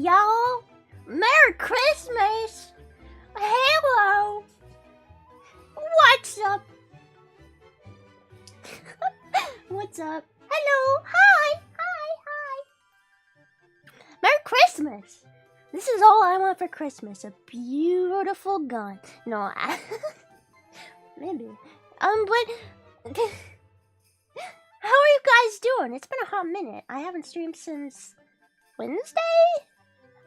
y'all. Merry Christmas. Hello. What's up? What's up? Hello. Hi. Merry Christmas. This is all I want for Christmas. A beautiful gun. No, maybe. But how are you guys doing? It's been a hot minute. I haven't streamed since Wednesday?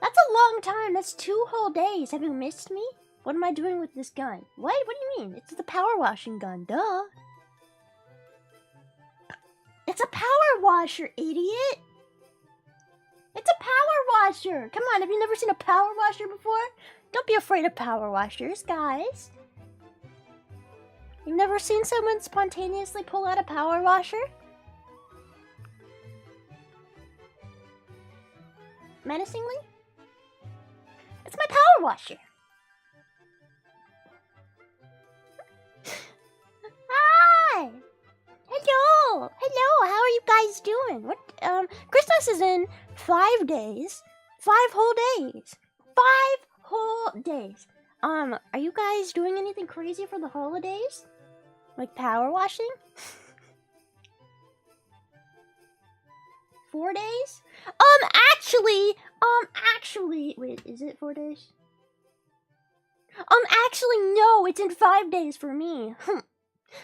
That's a long time. That's 2 whole days. Have you missed me? What am I doing with this gun? What do you mean? It's the power washing gun. Duh. It's a power washer, idiot. It's a power washer. Come on, have you never seen a power washer before? Don't be afraid of power washers, guys. You've never seen someone spontaneously pull out a power washer? Menacingly? It's my power washer. Hi! Hello! Hello, how are you guys doing? What, Christmas is in 5 days. 5 whole days. 5 whole days. Are you guys doing anything crazy for the holidays? Like power washing? 4 days? Actually, wait, is it 4 days? Actually, no, it's in 5 days for me.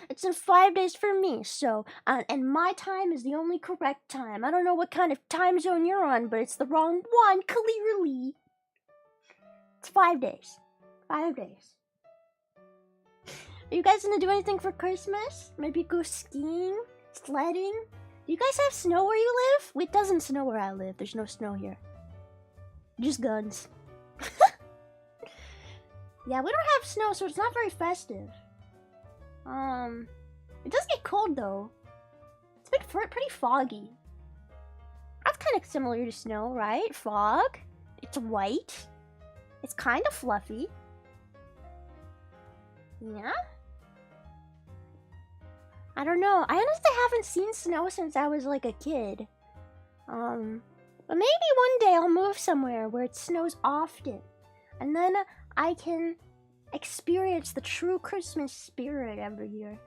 It's in 5 days for me, so, and my time is the only correct time. I don't know what kind of time zone you're on, but it's the wrong one, clearly. It's 5 days. 5 days. Are you guys gonna do anything for Christmas? Maybe go skiing? Sledding? Do you guys have snow where you live? It doesn't snow where I live. There's no snow here. Just guns. Yeah, we don't have snow, so it's not very festive. It does get cold though. It's been pretty foggy. That's kind of similar to snow, right? Fog. It's white. It's kind of fluffy. Yeah? I don't know. I honestly haven't seen snow since I was like a kid. But maybe one day I'll move somewhere where it snows often. And then I can experience the true Christmas spirit every year.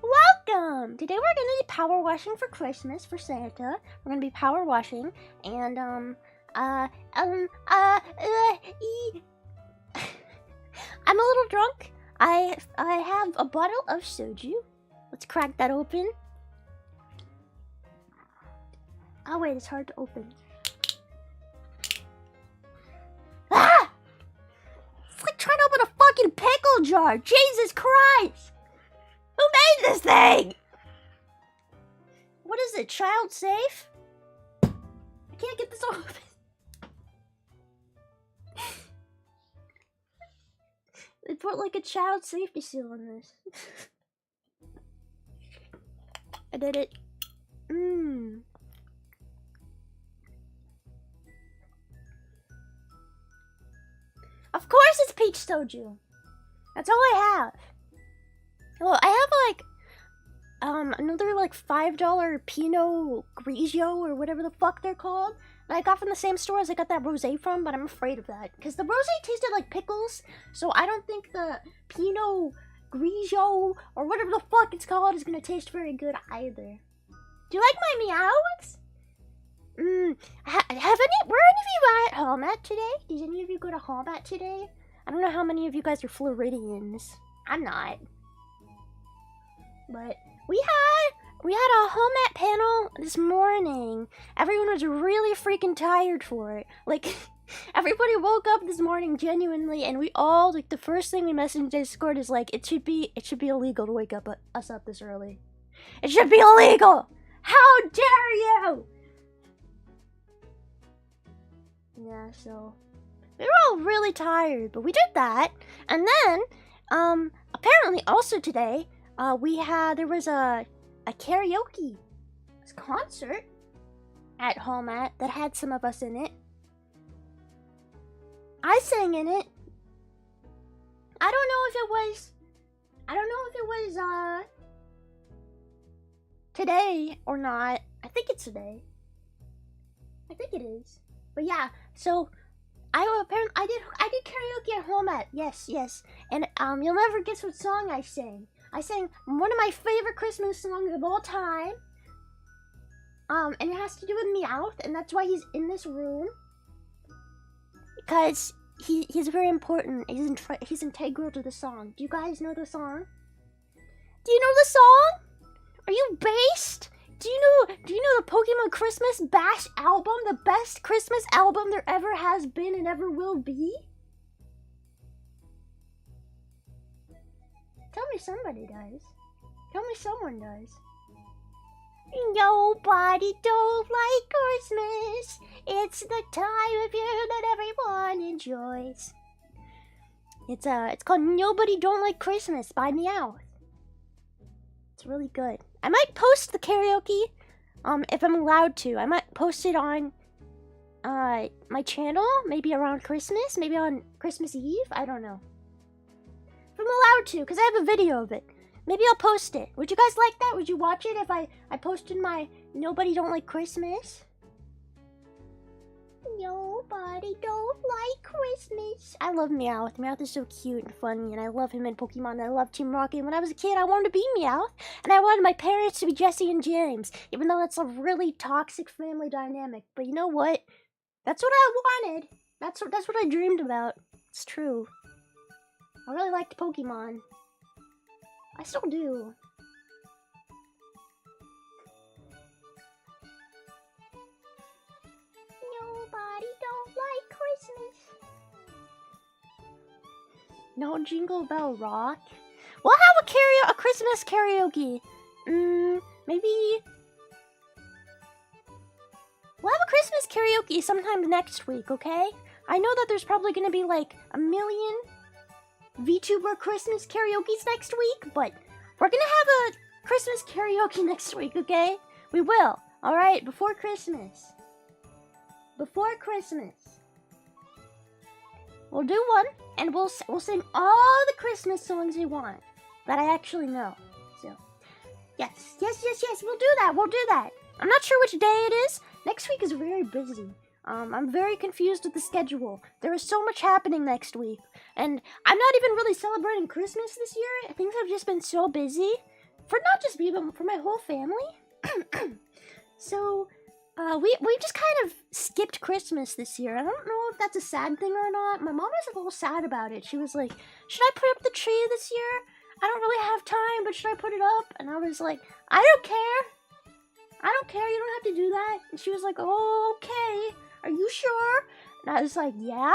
Welcome! Today we're gonna be power washing for Christmas for Santa. We're gonna be power washing and I'm a little drunk. I have a bottle of soju. Let's crack that open. Oh wait, it's hard to open. Ah! It's like trying to open a fucking pickle jar. Jesus Christ! Who made this thing? What is it? Child safe? I can't get this open. They put like a child safety seal on this. I did it. Of course it's peach soju. That's all I have. Well, I have like another like $5 Pinot Grigio or whatever the fuck they're called that I got from the same store as I got that rosé from, but I'm afraid of that because the rosé tasted like pickles, so I don't think the Pinot Grigio or whatever the fuck it's called is gonna taste very good either. Do you like my meows? Were any of you at home at today? Did any of you go to home at today? I don't know how many of you guys are Floridians. I'm not. But we had a home ec panel this morning. Everyone was really freaking tired for it. Like, everybody woke up this morning genuinely, and we all, like, the first thing we messaged Discord is like, it should be illegal to wake us up this early. It should be illegal. How dare you? Yeah, so we were all really tired, but we did that, and then apparently also today there was a karaoke concert at home that had some of us in it. I sang in it. I don't know if it was today or not. I think it's today. I think it is. But yeah, so I did karaoke at home at yes, and you'll never guess what song I sang. I sang one of my favorite Christmas songs of all time. And it has to do with Meowth, and that's why he's in this room. Because he's very important. He's integral to the song. Do you guys know the song? Do you know the song? Are you based? Do you know the Pokemon Christmas Bash album? The best Christmas album there ever has been and ever will be? Tell me somebody does. Tell me someone does. Nobody don't like Christmas. It's the time of year that everyone enjoys. It's called Nobody Don't Like Christmas by Meowth. It's really good. I might post the karaoke, if I'm allowed to. I might post it on, my channel, maybe around Christmas, maybe on Christmas Eve, I don't know. If I'm allowed to, because I have a video of it. Maybe I'll post it. Would you guys like that? Would you watch it if I posted my Nobody Don't Like Christmas? Nobody don't like Christmas. I love Meowth. Meowth is so cute and funny, and I love him in Pokemon. I love Team Rocket. When I was a kid, I wanted to be Meowth, and I wanted my parents to be Jesse and James, even though that's a really toxic family dynamic. But you know what? That's what I wanted. That's what I dreamed about. It's true. I really liked Pokemon. I still do. Nobody don't like Christmas. No Jingle Bell Rock. We'll have a Christmas karaoke. Maybe we'll have a Christmas karaoke sometime next week, okay? I know that there's probably gonna be like a million VTuber Christmas karaoke's next week, but we're gonna have a Christmas karaoke next week, okay? We will, alright? Before Christmas. Before Christmas. We'll do one, and we'll sing all the Christmas songs we want that I actually know. So, yes, we'll do that. I'm not sure which day it is. Next week is very busy. I'm very confused with the schedule. There is so much happening next week. And I'm not even really celebrating Christmas this year. Things have just been so busy. For not just me, but for my whole family. So, we just kind of skipped Christmas this year. I don't know if that's a sad thing or not. My mom was a little sad about it. She was like, should I put up the tree this year? I don't really have time, but should I put it up? And I was like, I don't care. I don't care. You don't have to do that. And she was like, oh, okay. Are you sure? And I was like, yeah.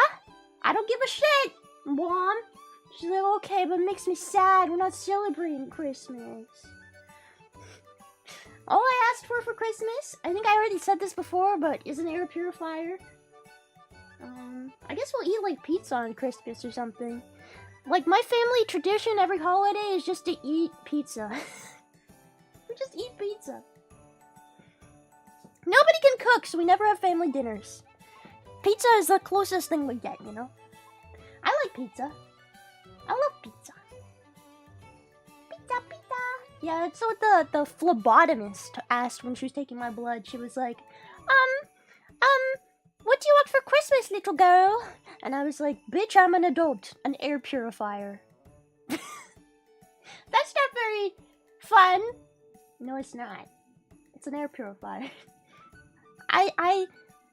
I don't give a shit, Mom. She's like, okay, but it makes me sad. We're not celebrating Christmas. All I asked for Christmas, I think I already said this before, but is an air purifier. I guess we'll eat like pizza on Christmas or something. Like my family tradition every holiday is just to eat pizza. We just eat pizza. Nobody can cook, so we never have family dinners. Pizza is the closest thing we get, you know? I like pizza. I love pizza. Pizza. Yeah, that's what the phlebotomist asked when she was taking my blood. She was like, what do you want for Christmas, little girl? And I was like, bitch, I'm an adult. An air purifier. That's not very fun. No, it's not. It's an air purifier. I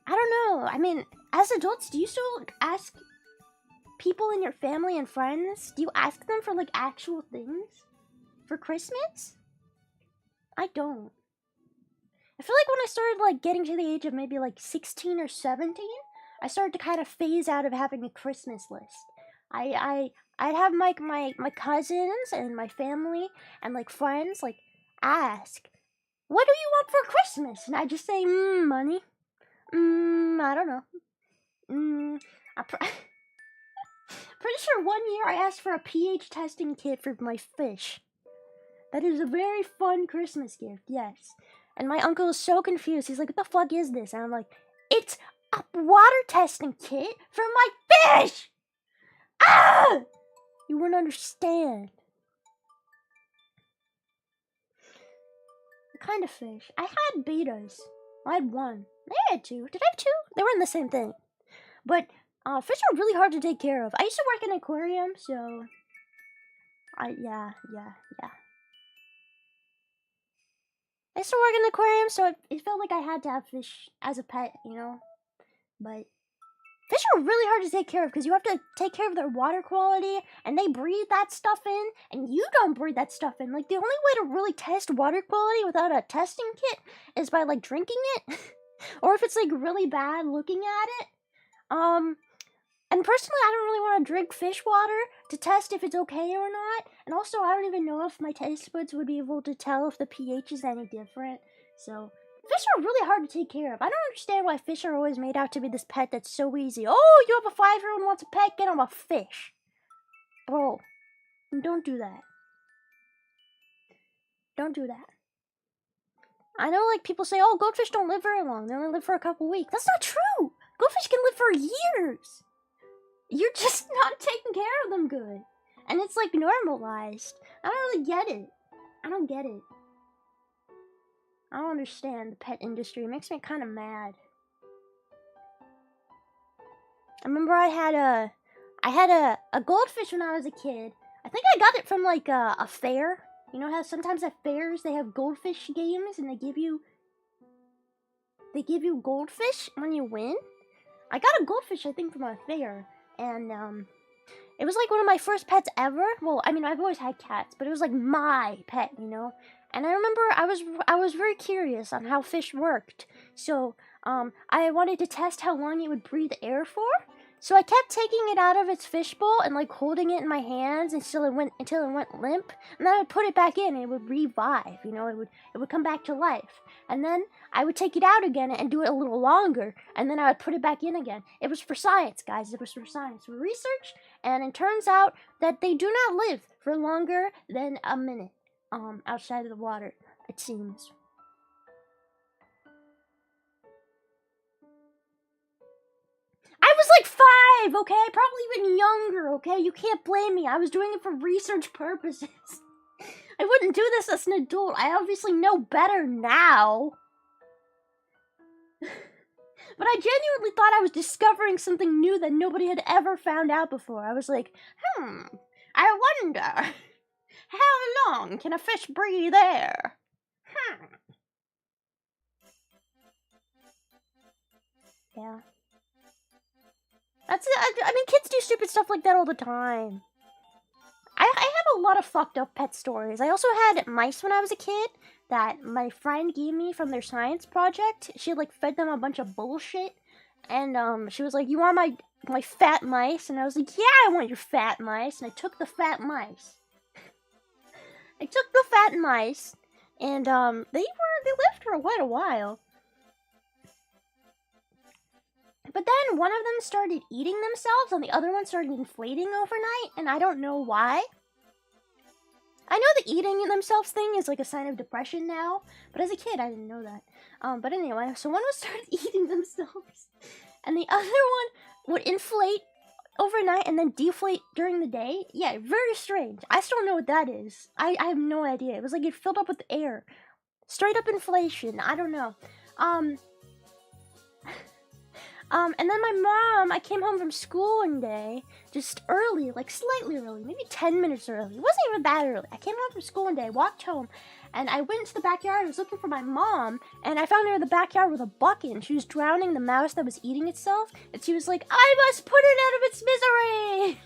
don't know. I mean, as adults, do you still ask people in your family and friends? Do you ask them for, like, actual things? For Christmas? I don't. I feel like when I started, like, getting to the age of maybe, like, 16 or 17, I started to kind of phase out of having a Christmas list. I'd have, like, my cousins and my family and, like, friends, like, ask, what do you want for Christmas? And I'd just say, money. I don't know. I'm pretty sure one year I asked for a pH testing kit for my fish. That is a very fun Christmas gift, yes. And my uncle is so confused. He's like, what the fuck is this? And I'm like, it's a water testing kit for my fish! Ah! You wouldn't understand. kind of fish? I had betas. I had one. I had two. Did I have two? They were in the same thing. But fish are really hard to take care of. I used to work in an aquarium, so yeah. I used to work in an aquarium, so it felt like I had to have fish as a pet, you know? But fish are really hard to take care of because you have to take care of their water quality, and they breathe that stuff in, and you don't breathe that stuff in. Like, the only way to really test water quality without a testing kit is by, like, drinking it. Or if it's, like, really bad looking at it. And personally, I don't really want to drink fish water to test if it's okay or not. And also, I don't even know if my taste buds would be able to tell if the pH is any different. So, fish are really hard to take care of. I don't understand why fish are always made out to be this pet that's so easy. Oh, you have a 5-year-old who wants a pet? Get him a fish. Bro, don't do that. Don't do that. I know, like, people say, oh, goldfish don't live very long. They only live for a couple weeks. That's not true. Goldfish can live for years. You're just not taking care of them good. And it's, like, normalized. I don't really get it. I don't get it. I don't understand the pet industry. It makes me kind of mad. I remember I had a goldfish when I was a kid. I think I got it from, like, a fair. You know how sometimes at fairs they have goldfish games and they give you goldfish when you win? I got a goldfish, I think, from a fair. And, it was, like, one of my first pets ever. Well, I mean, I've always had cats, but it was, like, my pet, you know? And I remember I was very curious on how fish worked. So, I wanted to test how long it would breathe air for. So I kept taking it out of its fishbowl and, like, holding it in my hands until it went limp. And then I would put it back in and it would revive, you know? It would come back to life. And then I would take it out again and do it a little longer. And then I would put it back in again. It was for science, guys. It was for science. For research. And it turns out that they do not live for longer than a minute outside of the water, it seems. I was like 5, okay? Probably even younger, okay? You can't blame me. I was doing it for research purposes. I wouldn't do this as an adult. I obviously know better now. But I genuinely thought I was discovering something new that nobody had ever found out before. I was like, I wonder, how long can a fish breathe air? Yeah. That's it. I mean, kids do stupid stuff like that all the time. I have a lot of fucked up pet stories. I also had mice when I was a kid that my friend gave me from their science project. She like fed them a bunch of bullshit, and she was like, "You want my fat mice?" And I was like, "Yeah, I want your fat mice." And I took the fat mice. And they lived for quite a while. But then one of them started eating themselves and the other one started inflating overnight, and I don't know why. I know the eating themselves thing is like a sign of depression now, but as a kid I didn't know that. But anyway, so one was started eating themselves, and the other one would inflate overnight and then deflate during the day. Yeah, very strange. I still don't know what that is. I have no idea. It was like it filled up with air. Straight up inflation. I don't know. And then my mom, I came home from school one day, just early, like slightly early, maybe 10 minutes early. It wasn't even that early. I came home from school one day, walked home, and I went into the backyard. I was looking for my mom, and I found her in the backyard with a bucket, and she was drowning the mouse that was eating itself, and she was like, "I must put it out of its misery!"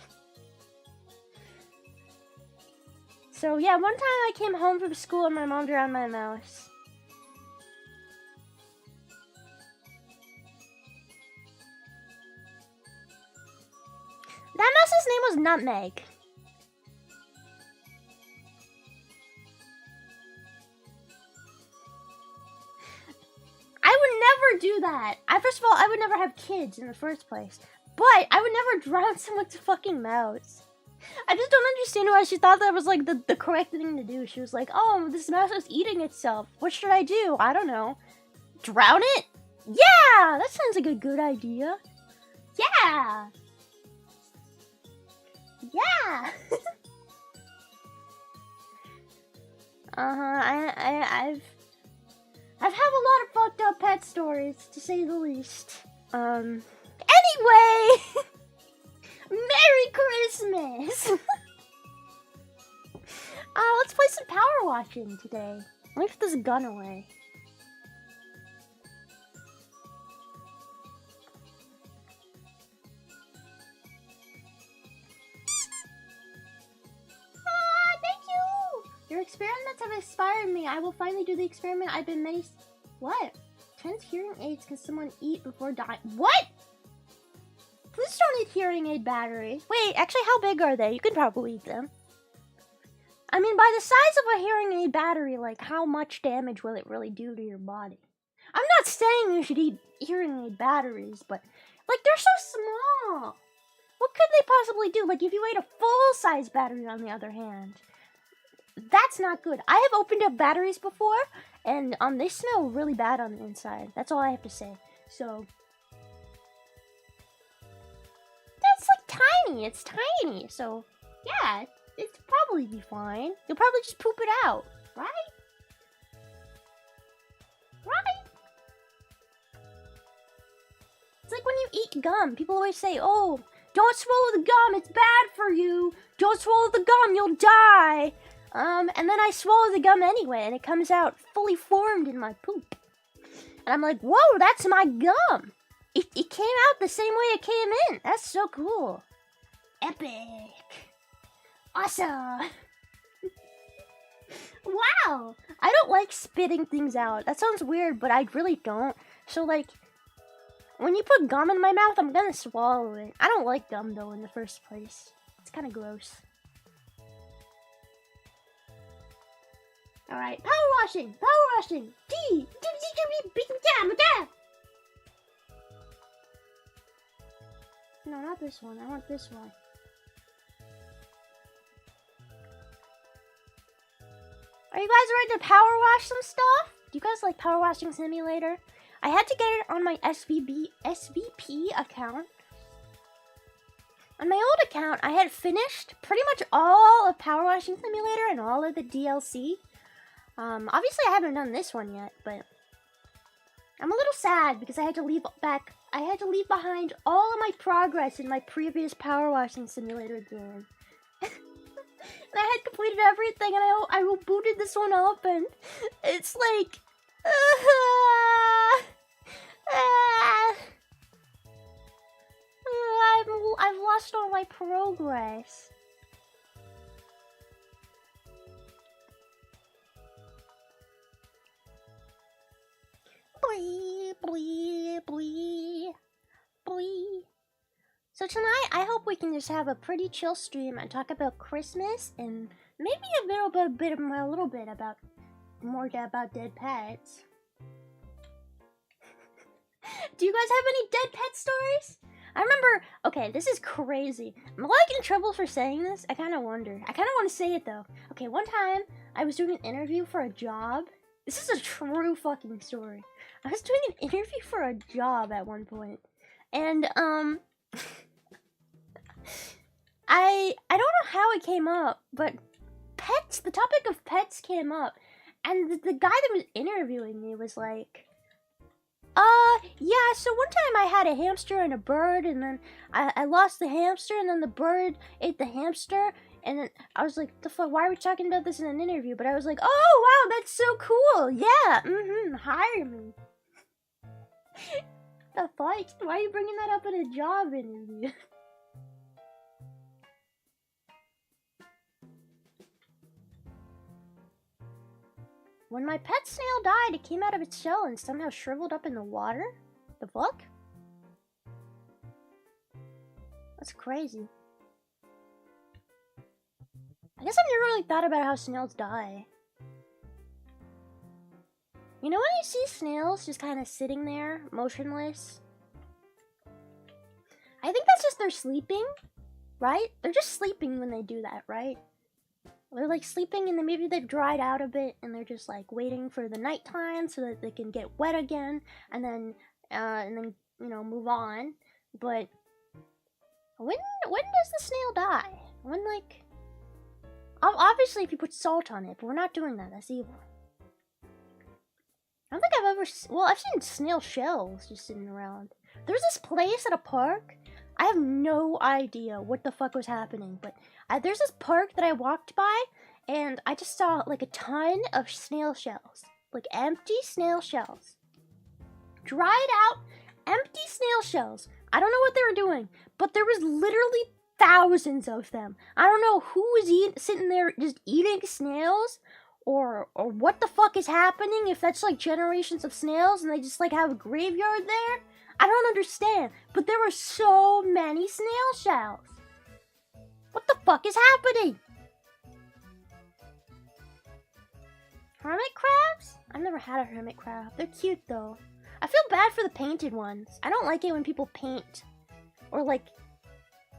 So yeah, one time I came home from school and my mom drowned my mouse. That mouse's name was Nutmeg. I would never do that. First of all, I would never have kids in the first place. But I would never drown someone's fucking mouse. I just don't understand why she thought that was like the correct thing to do. She was like, "Oh, this mouse is eating itself. What should I do? I don't know. Drown it? Yeah! That sounds like a good idea. Yeah! Yeah!" have a lot of fucked up pet stories, to say the least. Anyway! Merry Christmas! Let's play some power washing today. Let me put this gun away. Your experiments have inspired me. I will finally do the experiment I've been many... What? 10 hearing aids can someone eat before dying? What? Please don't eat hearing aid batteries. Wait, actually, how big are they? You can probably eat them. I mean, by the size of a hearing aid battery, like, how much damage will it really do to your body? I'm not saying you should eat hearing aid batteries, but, like, they're so small. What could they possibly do? Like, if you ate a full-size battery, on the other hand... That's not good. I have opened up batteries before, and they smell really bad on the inside. That's all I have to say. So that's like tiny. It's tiny. So yeah, it'd probably be fine. You'll probably just poop it out, right? Right? It's like when you eat gum. People always say, "Oh, don't swallow the gum. It's bad for you. Don't swallow the gum. You'll die." And then I swallow the gum anyway, and it comes out fully formed in my poop. And I'm like, whoa, that's my gum! It came out the same way it came in! That's so cool. Epic! Awesome! Wow! I don't like spitting things out. That sounds weird, but I really don't. So, like, when you put gum in my mouth, I'm gonna swallow it. I don't like gum, though, in the first place. It's kinda gross. Alright, power washing! Power washing! No, not this one. I want this one. Are you guys ready to power wash some stuff? Do you guys like Power Washing Simulator? I had to get it on my SVP account. On my old account, I had finished pretty much all of Power Washing Simulator and all of the DLC. Obviously I haven't done this one yet, but I'm a little sad because I had to leave behind all of my progress in my previous Power Washing Simulator game. And I had completed everything, and I booted this one up, and it's like... I've lost all my progress. Blee, blee, blee, blee. So tonight, I hope we can just have a pretty chill stream and talk about Christmas and maybe a little bit about dead pets. Do you guys have any dead pet stories? I remember, okay, this is crazy. Am I like in trouble for saying this? I kind of wonder. I kind of want to say it though. Okay, one time I was doing an interview for a job. This is a true fucking story. I was doing an interview for a job at one point, and I don't know how it came up, but pets, the topic of pets came up, and the guy that was interviewing me was like, yeah, so one time I had a hamster and a bird, and then I lost the hamster, and then the bird ate the hamster, and then I was like, the fuck, why are we talking about this in an interview? But I was like, oh, wow, that's so cool, yeah, hire me. The fuck? Why are you bringing that up in a job interview? When my pet snail died, it came out of its shell and somehow shriveled up in the water? The fuck? That's crazy. I guess I've never really thought about how snails die. You know when you see snails just kind of sitting there, motionless? I think that's just they're sleeping, right? They're just sleeping when they do that, right? They're like sleeping and then maybe they've dried out a bit and they're just like waiting for the nighttime so that they can get wet again and then you know, move on. But when does the snail die? When, like, obviously if you put salt on it, but we're not doing that. That's evil. don't think I've ever... Well, I've seen snail shells just sitting around. There's this place at a park. I have no idea what the fuck was happening, but there's this park that I walked by, and I just saw, like, a ton of snail shells. Like, empty snail shells. Dried out, empty snail shells. I don't know what they were doing, but there was literally thousands of them. I don't know who was sitting there just eating snails, or what the fuck is happening, if that's like generations of snails and they just like have a graveyard there. I don't understand, but there were so many snail shells. What the fuck is happening? Hermit crabs? I've never had a hermit crab. They're cute though. I feel bad for the painted ones. I don't like it when people paint or like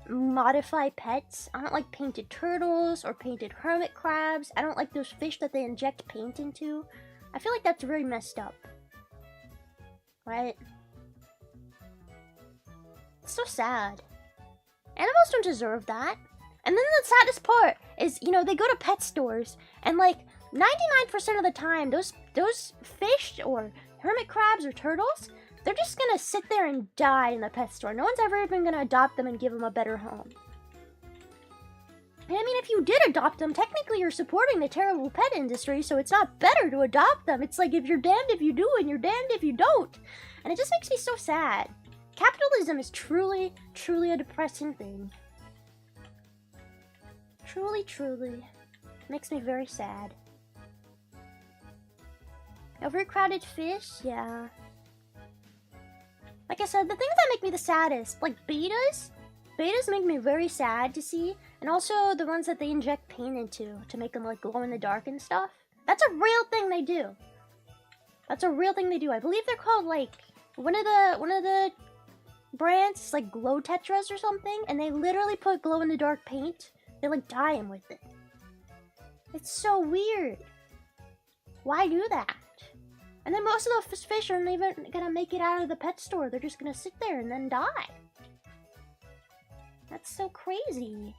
modify pets. I don't like painted turtles or painted hermit crabs. I don't like those fish that they inject paint into. I feel like that's very messed up. Right? It's so sad. Animals don't deserve that. And then the saddest part is, you know, they go to pet stores and like 99% of the time, those fish or hermit crabs or turtles, they're just gonna sit there and die in the pet store. No one's ever even gonna adopt them and give them a better home. And I mean, if you did adopt them, technically you're supporting the terrible pet industry, so it's not better to adopt them. It's like if you're damned if you do and you're damned if you don't. And it just makes me so sad. Capitalism is truly, truly a depressing thing. Truly, truly. Makes me very sad. Overcrowded fish? Yeah. Like I said, the things that make me the saddest, like betas. Betas make me very sad to see. And also the ones that they inject paint into to make them like glow in the dark and stuff. That's a real thing they do. That's a real thing they do. I believe they're called like one of the brands, like Glow Tetras or something. And they literally put glow in the dark paint. They like dye them with it. It's so weird. Why do that? And then most of those fish aren't even gonna make it out of the pet store. They're just gonna sit there and then die. That's so crazy.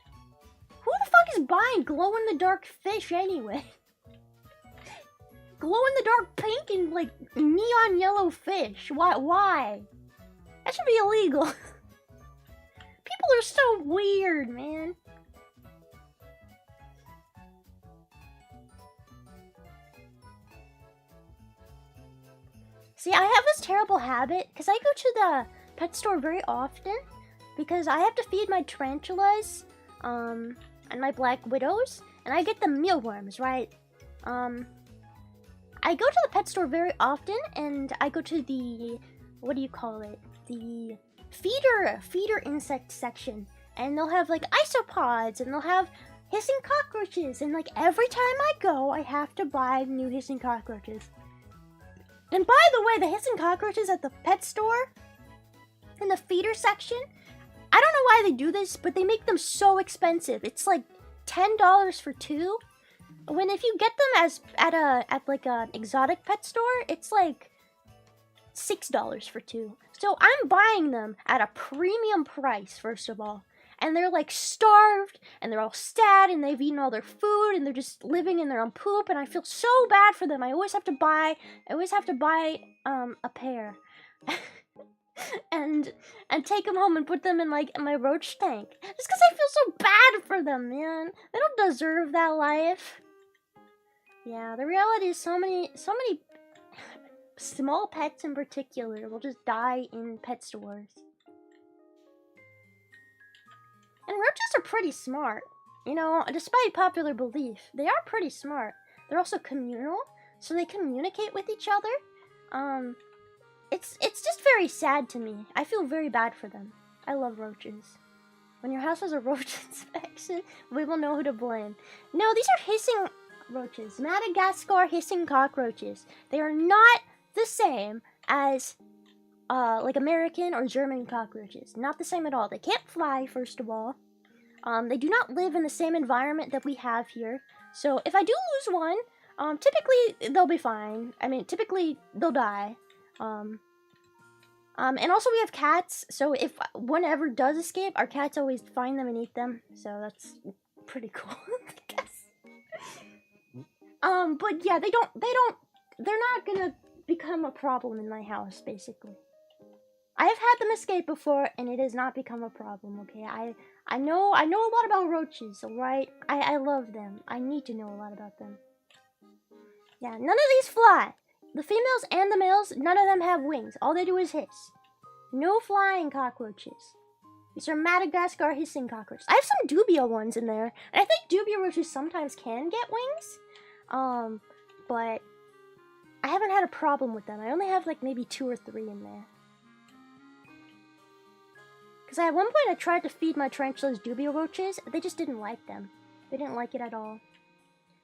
Who the fuck is buying glow-in-the-dark fish anyway? Glow-in-the-dark pink and like neon yellow fish. Why? That should be illegal. People are so weird, man. See, I have this terrible habit, because I go to the pet store very often, because I have to feed my tarantulas, and my black widows, and I get the mealworms, right? I go to the pet store very often, and I go to the, what do you call it? The feeder insect section, and they'll have like isopods, and they'll have hissing cockroaches, and like every time I go, I have to buy new hissing cockroaches. And by the way, the hissing cockroaches at the pet store, in the feeder section, I don't know why they do this, but they make them so expensive. It's like $10 for two. When if you get them as at like an exotic pet store, it's like $6 for two. So I'm buying them at a premium price, first of all. And they're like starved, and they're all sad, and they've eaten all their food, and they're just living in their own poop, and I feel so bad for them. I always have to buy a pair. and take them home and put them in like my roach tank. Just because I feel so bad for them, man. They don't deserve that life. Yeah, the reality is so many small pets in particular will just die in pet stores. And roaches are pretty smart. You know, despite popular belief, they are pretty smart. They're also communal, so they communicate with each other. It's just very sad to me. I feel very bad for them. I love roaches. When your house has a roach inspection, we will know who to blame. No, these are hissing roaches. Madagascar hissing cockroaches. They are not the same as like American or German cockroaches. Not the same at all. They can't fly, first of all. They do not live in the same environment that we have here. So if I do lose one, typically they'll be fine. I mean, typically they'll die. And also we have cats, so if one ever does escape, our cats always find them and eat them. So that's pretty cool, I guess. But yeah, they're not gonna become a problem in my house, basically. I have had them escape before, and it has not become a problem, okay? I know a lot about roaches, alright? I love them. I need to know a lot about them. Yeah, none of these fly. The females and the males, none of them have wings. All they do is hiss. No flying cockroaches. These are Madagascar hissing cockroaches. I have some dubia ones in there. And I think dubia roaches sometimes can get wings. But I haven't had a problem with them. I only have like maybe 2 or 3 in there. Because at one point I tried to feed my tarantulas dubia roaches. They just didn't like them. They didn't like it at all.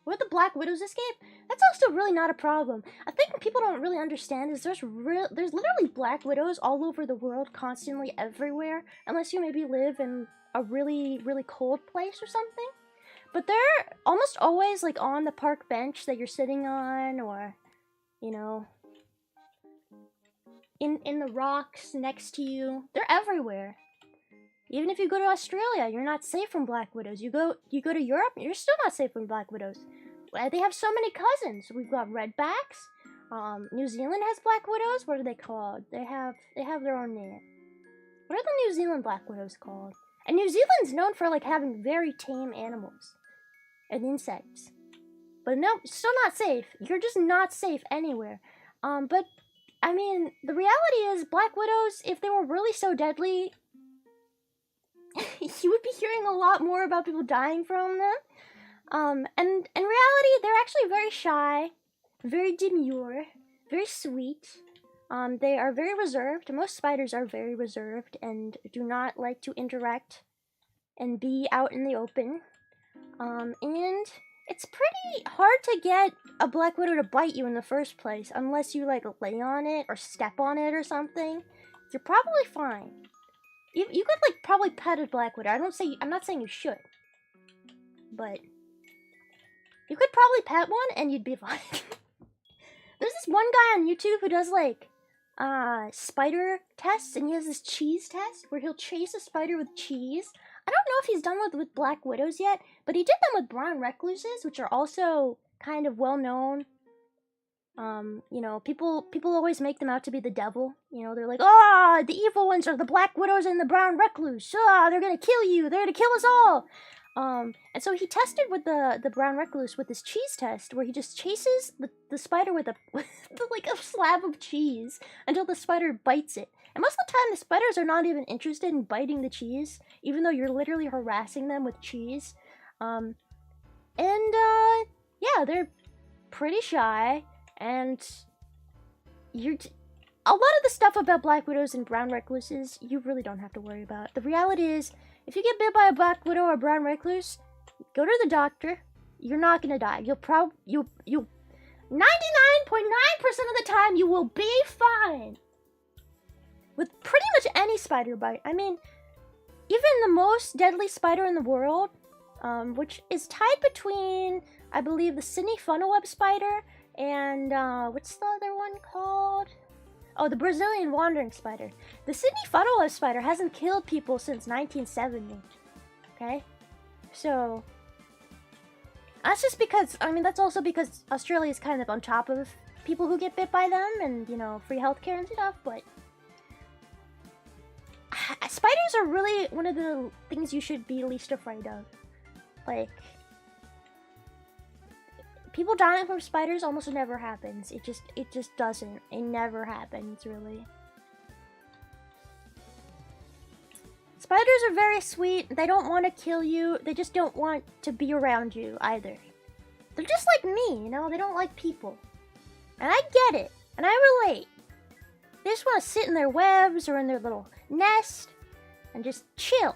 Where the black widows escape? That's also really not a problem. I think what people don't really understand is there's literally black widows all over the world, constantly everywhere, unless you maybe live in a really, really cold place or something. But they're almost always like on the park bench that you're sitting on, or, you know, in the rocks next to you. They're everywhere. Even if you go to Australia, you're not safe from black widows. You go to Europe, you're still not safe from black widows. They have so many cousins. We've got redbacks. New Zealand has black widows. What are they called? They have their own name. What are the New Zealand black widows called? And New Zealand's known for like having very tame animals and insects. But no, still not safe. You're just not safe anywhere. But I mean, the reality is black widows, if they were really so deadly, you would be hearing a lot more about people dying from them. And in reality, they're actually very shy, very demure, very sweet. They are very reserved. Most spiders are very reserved and do not like to interact and be out in the open. And it's pretty hard to get a black widow to bite you in the first place, unless you like lay on it or step on it or something. You're probably fine. You could like probably pet a black widow. I'm not saying you should, but you could probably pet one and you'd be fine. There's this one guy on YouTube who does like spider tests, and he has this cheese test where he'll chase a spider with cheese. I don't know if he's done with black widows yet, but he did them with brown recluses, which are also kind of well known. You know, people always make them out to be the devil. You know, they're like, oh, the evil ones are the black widows and the brown recluse. Ah, they're gonna kill you. They're gonna kill us all. And so he tested with the brown recluse with this cheese test, where he just chases the spider with like a slab of cheese until the spider bites it. And most of the time, the spiders are not even interested in biting the cheese, even though you're literally harassing them with cheese. Yeah, they're pretty shy. And a lot of the stuff about black widows and brown recluses, you really don't have to worry about. The reality is, if you get bit by a black widow or brown recluse, go to the doctor. You're not gonna die. You'll 99.9% of the time, you will be fine. With pretty much any spider bite. I mean, even the most deadly spider in the world, which is tied between, I believe, the Sydney funnel web spider and, what's the other one called? Oh, the Brazilian wandering spider. The Sydney funnel web spider hasn't killed people since 1970. Okay? So, that's just because, I mean, that's also because Australia is kind of on top of people who get bit by them and, you know, free healthcare and stuff, but spiders are really one of the things you should be least afraid of. Like, people dying from spiders almost never happens. It just doesn't. It never happens, really. Spiders are very sweet. They don't want to kill you. They just don't want to be around you either. They're just like me, you know? They don't like people. And I get it. And I relate. They just want to sit in their webs or in their little nest and just chill.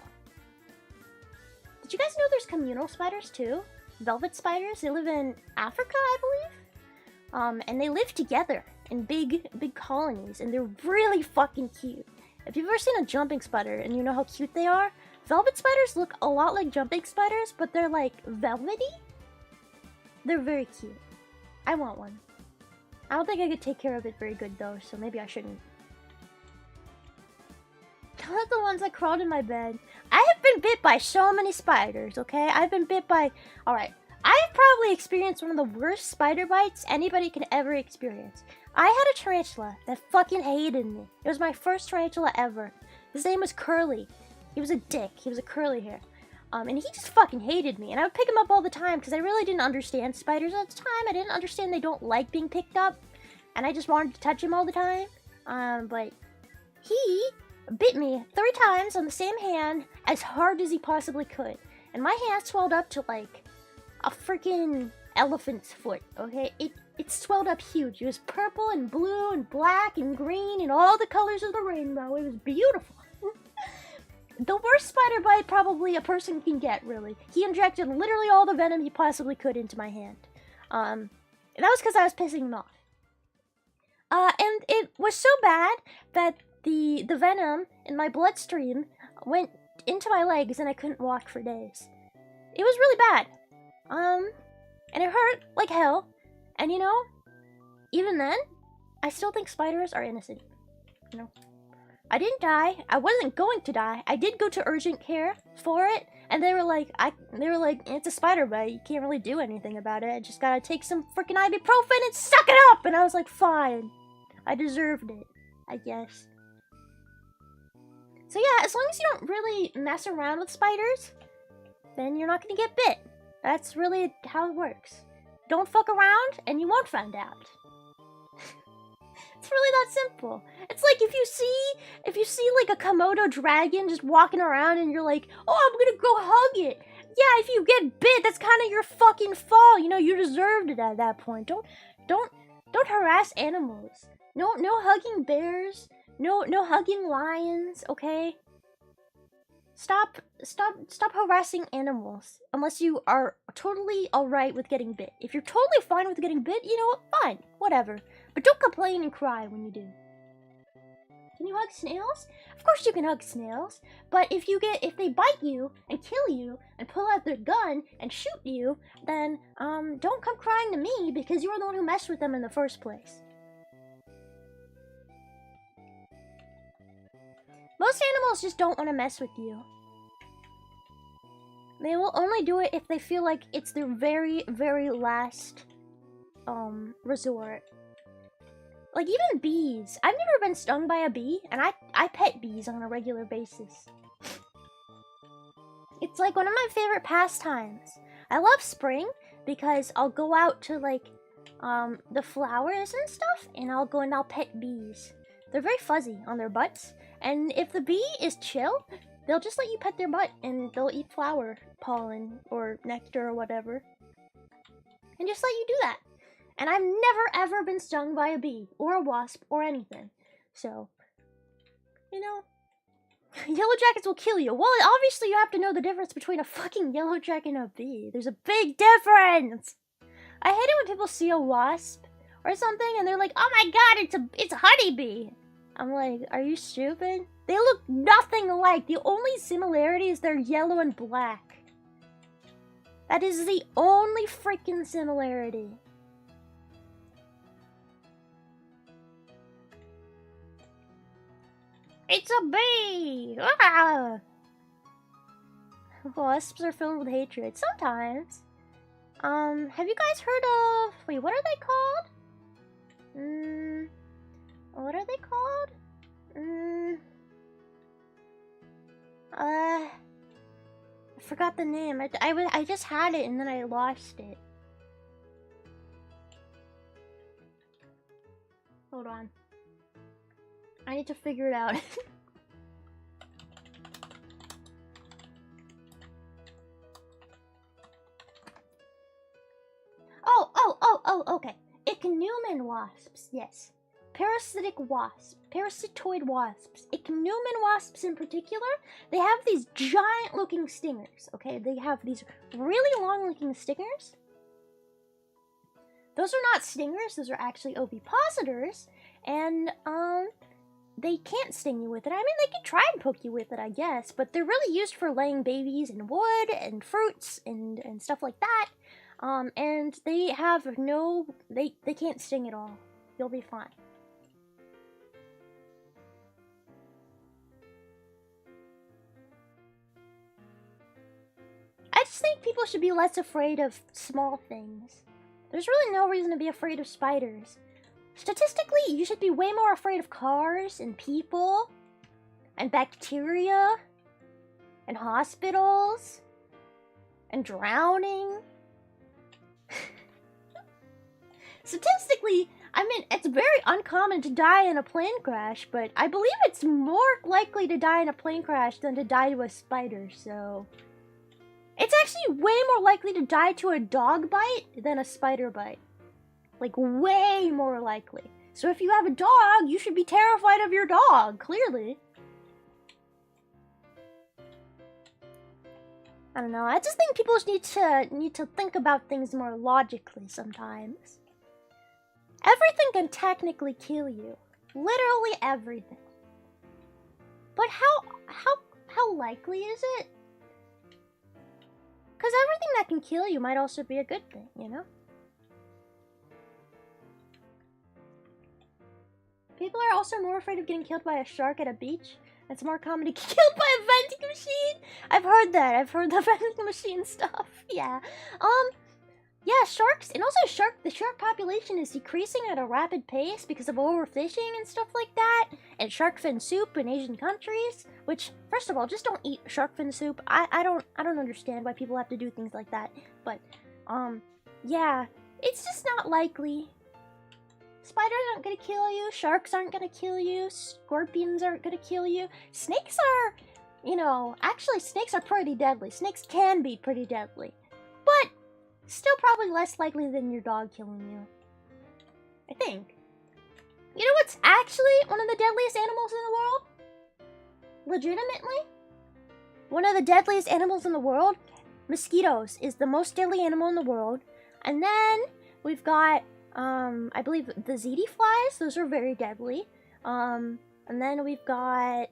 Did you guys know there's communal spiders too? Velvet spiders. They live in Africa, I believe. And they live together in big colonies, and they're really fucking cute. If you've ever seen a jumping spider and you know how cute they are, velvet spiders look a lot like jumping spiders, but they're like velvety. They're very cute. I want one. I don't think I could take care of it very good though, so maybe I shouldn't. Those are the ones that crawled in my bed. I have been bit by so many spiders, okay? I've been bit by... Alright, I've probably experienced one of the worst spider bites anybody can ever experience. I had a tarantula that fucking hated me. It was my first tarantula ever. His name was Curly. He was a dick. He was a curly hair. And he just fucking hated me. And I would pick him up all the time because I really didn't understand spiders at the time. I didn't understand they don't like being picked up. And I just wanted to touch him all the time. But he bit me 3 times on the same hand as hard as he possibly could. And my hand swelled up to like a freaking elephant's foot, okay? It swelled up huge. It was purple and blue and black and green and all the colors of the rainbow. It was beautiful. The worst spider bite probably a person can get, really. He injected literally all the venom he possibly could into my hand. And that was because I was pissing him off. And it was so bad that the venom in my bloodstream went into my legs and I couldn't walk for days. It was really bad. And it hurt like hell. And you know, even then, I still think spiders are innocent. You know, I didn't die. I wasn't going to die. I did go to urgent care for it, and they were like, it's a spider bite. You can't really do anything about it. I just gotta take some freaking ibuprofen and suck it up. And I was like, fine. I deserved it, I guess. So yeah, as long as you don't really mess around with spiders, then you're not gonna get bit. That's really how it works. Don't fuck around, and you won't find out. It's really that simple. It's like if you see like a Komodo dragon just walking around, and you're like, oh, I'm gonna go hug it. Yeah, if you get bit, that's kind of your fucking fault. You know, you deserved it at that point. Don't harass animals. No hugging bears. No hugging lions. Okay. Stop harassing animals unless you are totally alright with getting bit. If you're totally fine with getting bit, you know what? Fine. Whatever. But don't complain and cry when you do. Can you hug snails? Of course you can hug snails. But if they bite you and kill you and pull out their gun and shoot you, then don't come crying to me because you were the one who messed with them in the first place. Most animals just don't want to mess with you. They will only do it if they feel like it's their very, very last resort. Like even bees. I've never been stung by a bee, and I pet bees on a regular basis. It's like one of my favorite pastimes. I love spring because I'll go out to like the flowers and stuff, and I'll go and I'll pet bees. They're very fuzzy on their butts. And if the bee is chill, they'll just let you pet their butt and they'll eat flower pollen or nectar or whatever. And just let you do that. And I've never ever been stung by a bee or a wasp or anything. So, you know, yellow jackets will kill you. Well, obviously you have to know the difference between a fucking yellow jacket and a bee. There's a big difference. I hate it when people see a wasp or something and they're like, oh my god, it's a honeybee. I'm like, are you stupid? They look nothing alike. The only similarity is they're yellow and black. That is the only freaking similarity. It's a bee! Ah! Wasps are filled with hatred. Sometimes. Have you guys heard of... Wait, what are they called? What are they called? I forgot the name. I just had it and then I lost it. Hold on. I need to figure it out. Oh, okay. Ichneumon wasps, yes. Parasitic wasps, parasitoid wasps, ichneumon wasps in particular, they have these giant looking stingers, okay? They have these really long looking stingers. Those are not stingers, those are actually ovipositors, and they can't sting you with it. I mean, they can try and poke you with it, I guess, but they're really used for laying babies in wood and fruits and stuff like that. And they have they can't sting at all. You'll be fine. I just think people should be less afraid of small things. There's really no reason to be afraid of spiders. Statistically, you should be way more afraid of cars and people and bacteria and hospitals and drowning. Statistically, I mean, it's very uncommon to die in a plane crash, but I believe it's more likely to die in a plane crash than to die to a spider, so... It's actually way more likely to die to a dog bite than a spider bite. Like, way more likely. So if you have a dog, you should be terrified of your dog, clearly. I don't know, I just think people need to think about things more logically sometimes. Everything can technically kill you. Literally everything. But how likely is it? Because everything that can kill you might also be a good thing, you know? People are also more afraid of getting killed by a shark at a beach. It's more common to get killed by a vending machine. I've heard that. I've heard the vending machine stuff. Yeah. Yeah, sharks, and also the shark population is decreasing at a rapid pace because of overfishing and stuff like that, and shark fin soup in Asian countries, which, first of all, just don't eat shark fin soup. I don't understand why people have to do things like that, but, yeah, it's just not likely. Spiders aren't gonna kill you, sharks aren't gonna kill you, scorpions aren't gonna kill you. Snakes are, you know, actually snakes are pretty deadly. Snakes can be pretty deadly, but still probably less likely than your dog killing you. I think. You know what's actually one of the deadliest animals in the world? Legitimately? One of the deadliest animals in the world? Mosquitoes is the most deadly animal in the world. And then we've got, I believe the ziti flies. Those are very deadly. And then we've got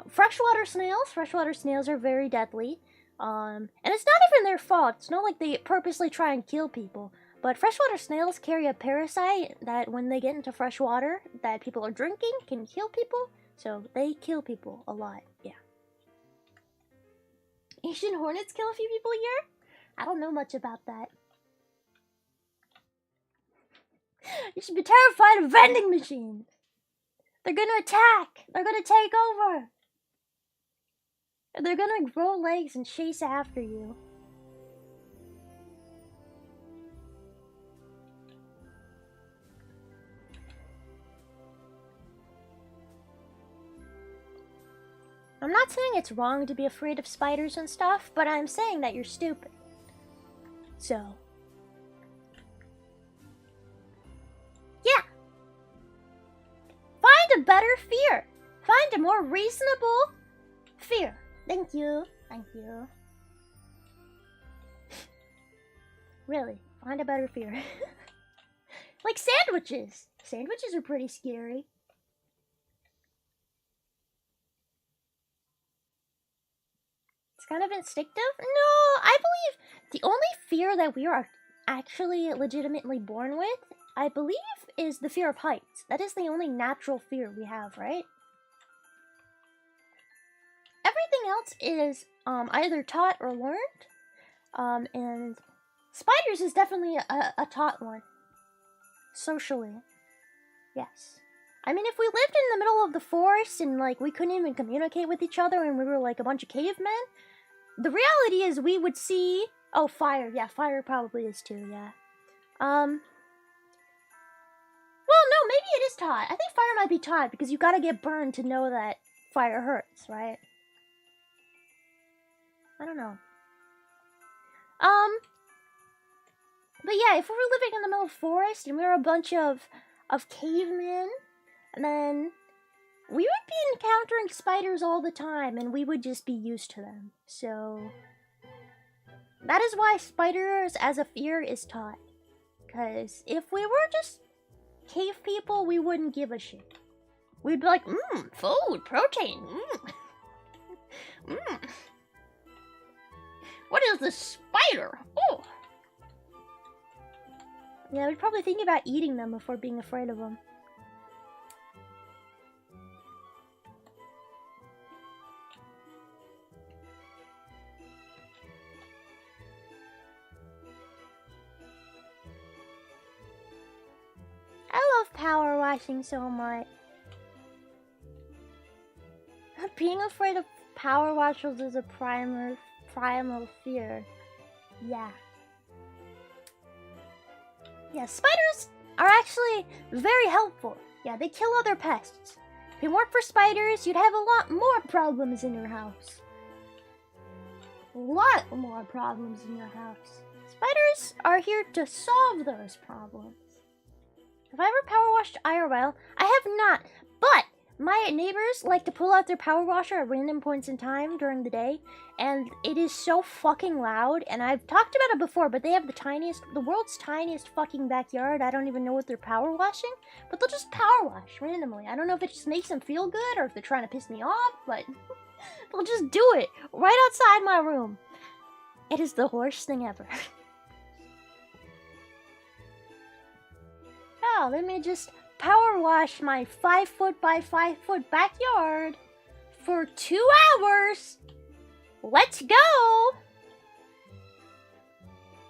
freshwater snails. Freshwater snails are very deadly. And it's not even their fault. It's not like they purposely try and kill people. But freshwater snails carry a parasite that when they get into fresh water that people are drinking can kill people. So they kill people a lot, yeah. Asian hornets kill a few people a year? I don't know much about that. You should be terrified of vending machines. They're gonna attack. They're gonna take over. They're gonna grow legs and chase after you. I'm not saying it's wrong to be afraid of spiders and stuff, but I'm saying that you're stupid. So. Yeah. Find a better fear. Find a more reasonable fear. Thank you. Thank you. Really, find a better fear. Like sandwiches. Sandwiches are pretty scary. It's kind of instinctive? No, I believe the only fear that we are actually legitimately born with, I believe, is the fear of heights. That is the only natural fear we have, right? Everything else is either taught or learned. And spiders is definitely a taught one. Socially. Yes. I mean, if we lived in the middle of the forest and, like, we couldn't even communicate with each other and we were, like, a bunch of cavemen, the reality is we would see... Oh, fire. Yeah, fire probably is too, yeah. Well, no, maybe it is taught. I think fire might be taught because you gotta get burned to know that fire hurts, right? I don't know. But yeah, if we were living in the middle of the forest and we were a bunch of cavemen, and then we would be encountering spiders all the time, and we would just be used to them. So that is why spiders as a fear is taught. Because if we were just cave people, we wouldn't give a shit. We'd be like, food, protein, What is this spider? Oh! Yeah, we'd probably think about eating them before being afraid of them. I love power washing so much. Being afraid of power washers is a primal fear. Yeah. Yeah, spiders are actually very helpful. Yeah, they kill other pests. If it weren't for spiders, you'd have a lot more problems in your house. A lot more problems in your house. Spiders are here to solve those problems. Have I ever power washed IRL? I have not, but my neighbors like to pull out their power washer at random points in time during the day, and it is so fucking loud, and I've talked about it before, but they have the world's tiniest fucking backyard. I don't even know what they're power washing, but they'll just power wash randomly. I don't know if it just makes them feel good or if they're trying to piss me off, but they'll just do it right outside my room. It is the worst thing ever. Oh, let me just power wash my 5-foot by 5-foot backyard for 2 hours. Let's go.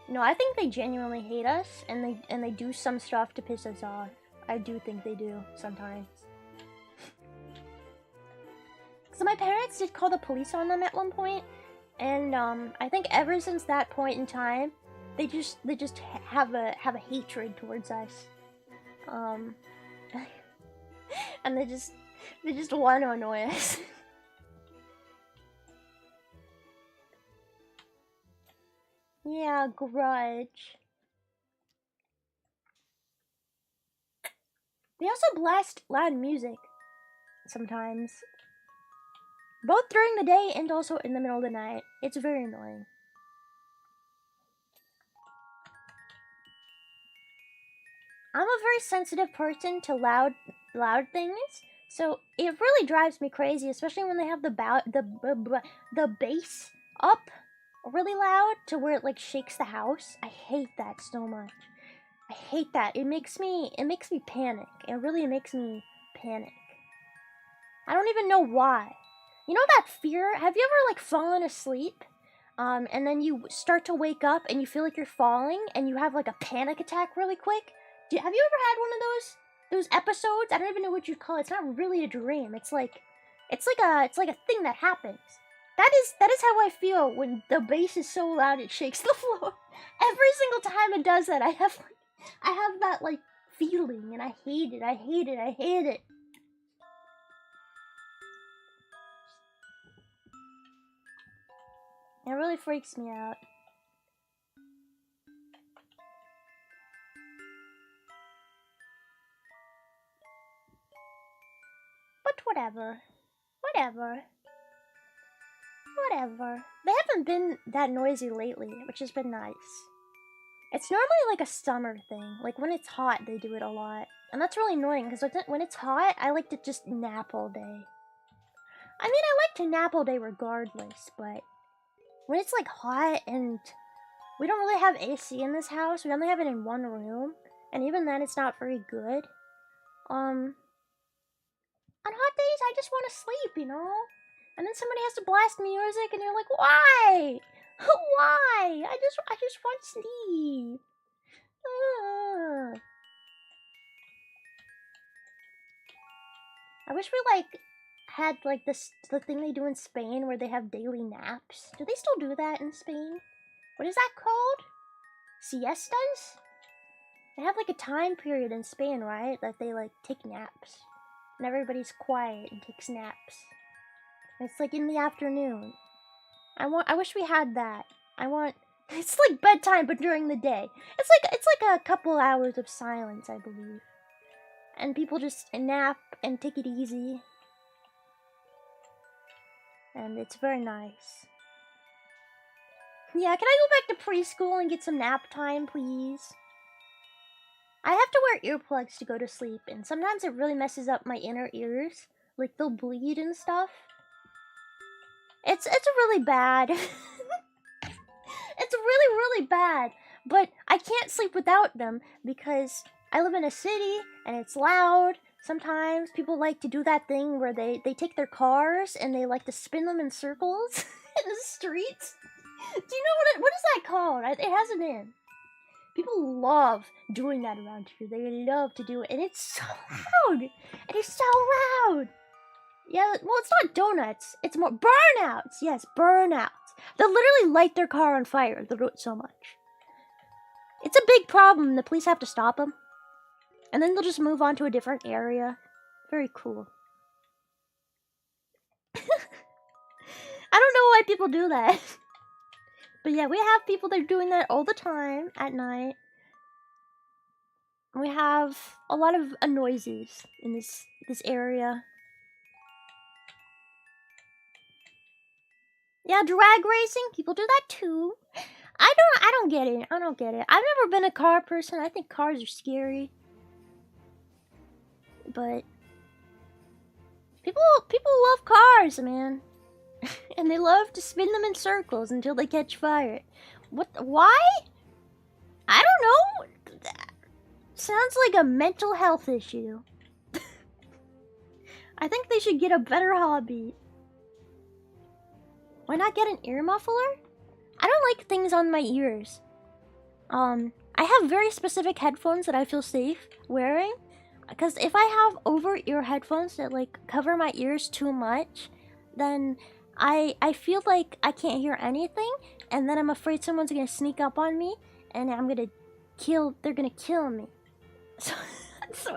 No, I think they genuinely hate us, and they do some stuff to piss us off. I do think they do sometimes. So my parents did call the police on them at one point, and I think ever since that point in time, they just have a hatred towards us. And they just want to annoy us. Yeah, grudge. They also blast loud music sometimes. Both during the day and also in the middle of the night. It's very annoying. I'm a very sensitive person to loud things, so it really drives me crazy, especially when they have the bass up really loud to where it like shakes the house. I hate that so much. I hate that. It makes me panic. It really makes me panic. I don't even know why. You know that fear? Have you ever like fallen asleep? And then you start to wake up and you feel like you're falling and you have like a panic attack really quick? Have you ever had one of those episodes? I don't even know what you'd call it. It's not really a dream. It's like a thing that happens. That is how I feel when the bass is so loud it shakes the floor. Every single time it does that, I have that like feeling, and I hate it. I hate it. I hate it. It really freaks me out. But whatever. They haven't been that noisy lately, which has been nice. It's normally like a summer thing. Like when it's hot, they do it a lot. And that's really annoying, because when it's hot, I like to just nap all day. I mean, I like to nap all day regardless, but when it's like hot and we don't really have AC in this house, we only have it in one room, and even then it's not very good. On hot days, I just want to sleep, you know? And then somebody has to blast music, and you're like, why? Why? I just want sleep. I wish we like had like the thing they do in Spain where they have daily naps. Do they still do that in Spain? What is that called? Siestas? They have like a time period in Spain, right? That they like take naps. And everybody's quiet and takes naps. And it's like in the afternoon. I wish we had that. It's like bedtime but during the day. It's like a couple hours of silence, I believe. And people just nap and take it easy. And it's very nice. Yeah, can I go back to preschool and get some nap time, please? I have to wear earplugs to go to sleep, and sometimes it really messes up my inner ears. Like, they'll bleed and stuff. It's really bad. It's really, really bad. But I can't sleep without them because I live in a city and it's loud. Sometimes people like to do that thing where they take their cars and they like to spin them in circles in the streets. Do you know what is that called? It has a name. People love doing that around here. They love to do it, and it's so loud. It is so loud. Yeah, well, it's not donuts. It's more burnouts. Yes, burnouts. They'll literally light their car on fire. They'll do it so much. It's a big problem. The police have to stop them. And then they'll just move on to a different area. Very cool. I don't know why people do that. But yeah, we have people that are doing that all the time at night. We have a lot of noises in this area. Yeah, drag racing, people do that too. I don't get it. I don't get it. I've never been a car person. I think cars are scary. But people love cars, man. And they love to spin them in circles until they catch fire. Why? I don't know. That sounds like a mental health issue. I think they should get a better hobby. Why not get an ear muffler? I don't like things on my ears. I have very specific headphones that I feel safe wearing. Because if I have over-ear headphones that like cover my ears too much, then I feel like I can't hear anything, and then I'm afraid someone's gonna sneak up on me, and they're gonna kill me. So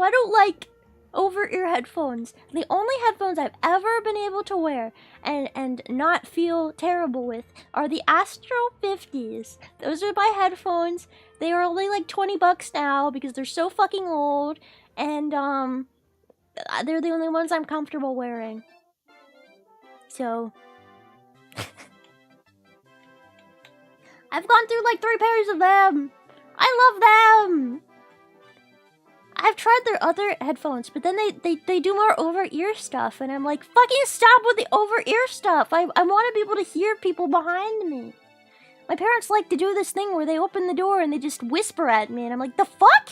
I don't like over-ear headphones. The only headphones I've ever been able to wear and not feel terrible with are the Astro 50s. Those are my headphones. They are only like 20 bucks now because they're so fucking old, and they're the only ones I'm comfortable wearing. So I've gone through like 3 pairs of them. I love them. I've tried their other headphones, but then they do more over-ear stuff, and I'm like, fucking stop with the over-ear stuff. I want to be able to hear people behind me. My parents like to do this thing where they open the door and they just whisper at me, and I'm like, the fuck?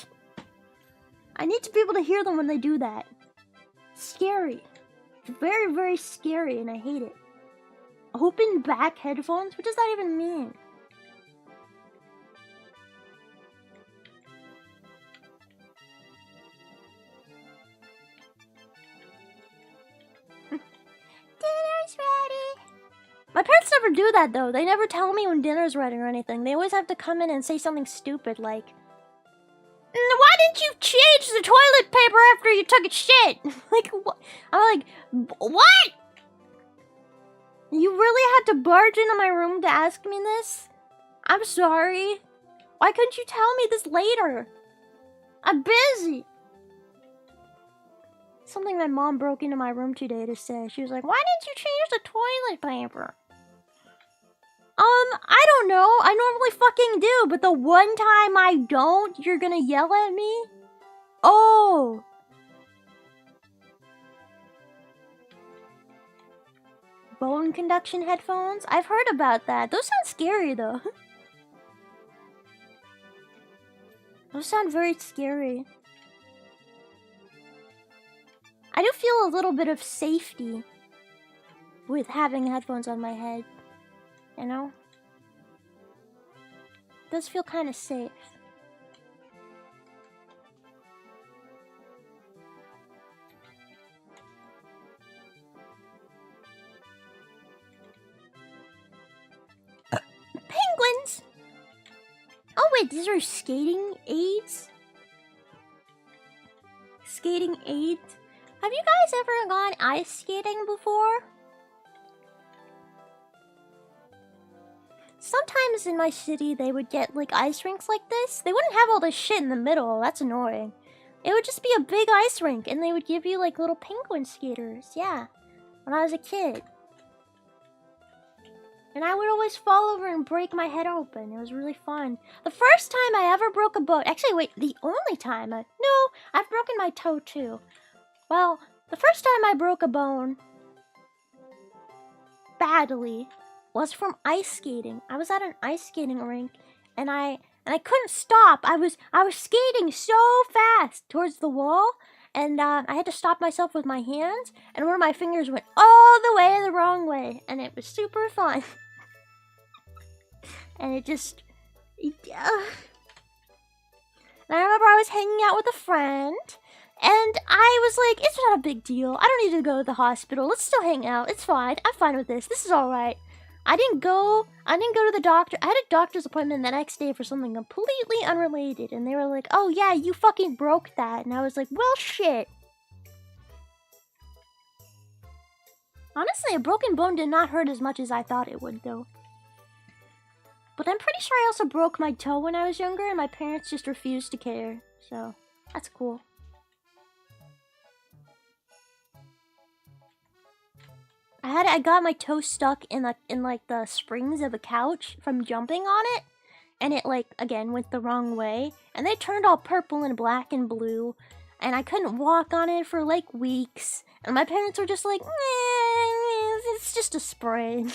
I need to be able to hear them when they do that. Scary. It's very, very scary, and I hate it. Open back headphones? What does that even mean? Dinner's ready. My parents never do that though. They never tell me when dinner's ready or anything. They always have to come in and say something stupid like, why didn't you change the toilet paper after you took a shit? Like, what? I'm like, what? You really had to barge into my room to ask me this? I'm sorry. Why couldn't you tell me this later? I'm busy. Something my mom broke into my room today to say. She was like, why didn't you change the toilet paper? I don't know. I normally fucking do, but the one time I don't, you're gonna yell at me? Oh. Bone conduction headphones? I've heard about that. Those sound scary though. Those sound very scary. I do feel a little bit of safety with having headphones on my head, you know? It does feel kind of safe. Penguins! Oh wait, these are skating aids? Skating aids? Have you guys ever gone ice skating before? Sometimes in my city they would get like ice rinks like this. They wouldn't have all this shit in the middle, that's annoying. It would just be a big ice rink and they would give you like little penguin skaters, yeah. When I was a kid. And I would always fall over and break my head open. It was really fun. The first time I ever broke a bone, actually wait, the only time no, I've broken my toe too. Well, the first time I broke a bone badly was from ice skating. I was at an ice skating rink and I couldn't stop. I was skating so fast towards the wall and I had to stop myself with my hands and one of my fingers went all the way the wrong way and it was super fun. And it just And I remember I was hanging out with a friend, and I was like, it's not a big deal. I don't need to go to the hospital. Let's still hang out. It's fine. I'm fine with this. This is alright. I didn't go to the doctor. I had a doctor's appointment the next day for something completely unrelated. And they were like, oh yeah, you fucking broke that. And I was like, well, shit. Honestly, a broken bone did not hurt as much as I thought it would, though. But I'm pretty sure I also broke my toe when I was younger, and my parents just refused to care. So, that's cool. I got my toe stuck in like the springs of a couch from jumping on it, and it like again went the wrong way, and they turned all purple and black and blue, and I couldn't walk on it for like weeks, and my parents were just like, it's just a sprain.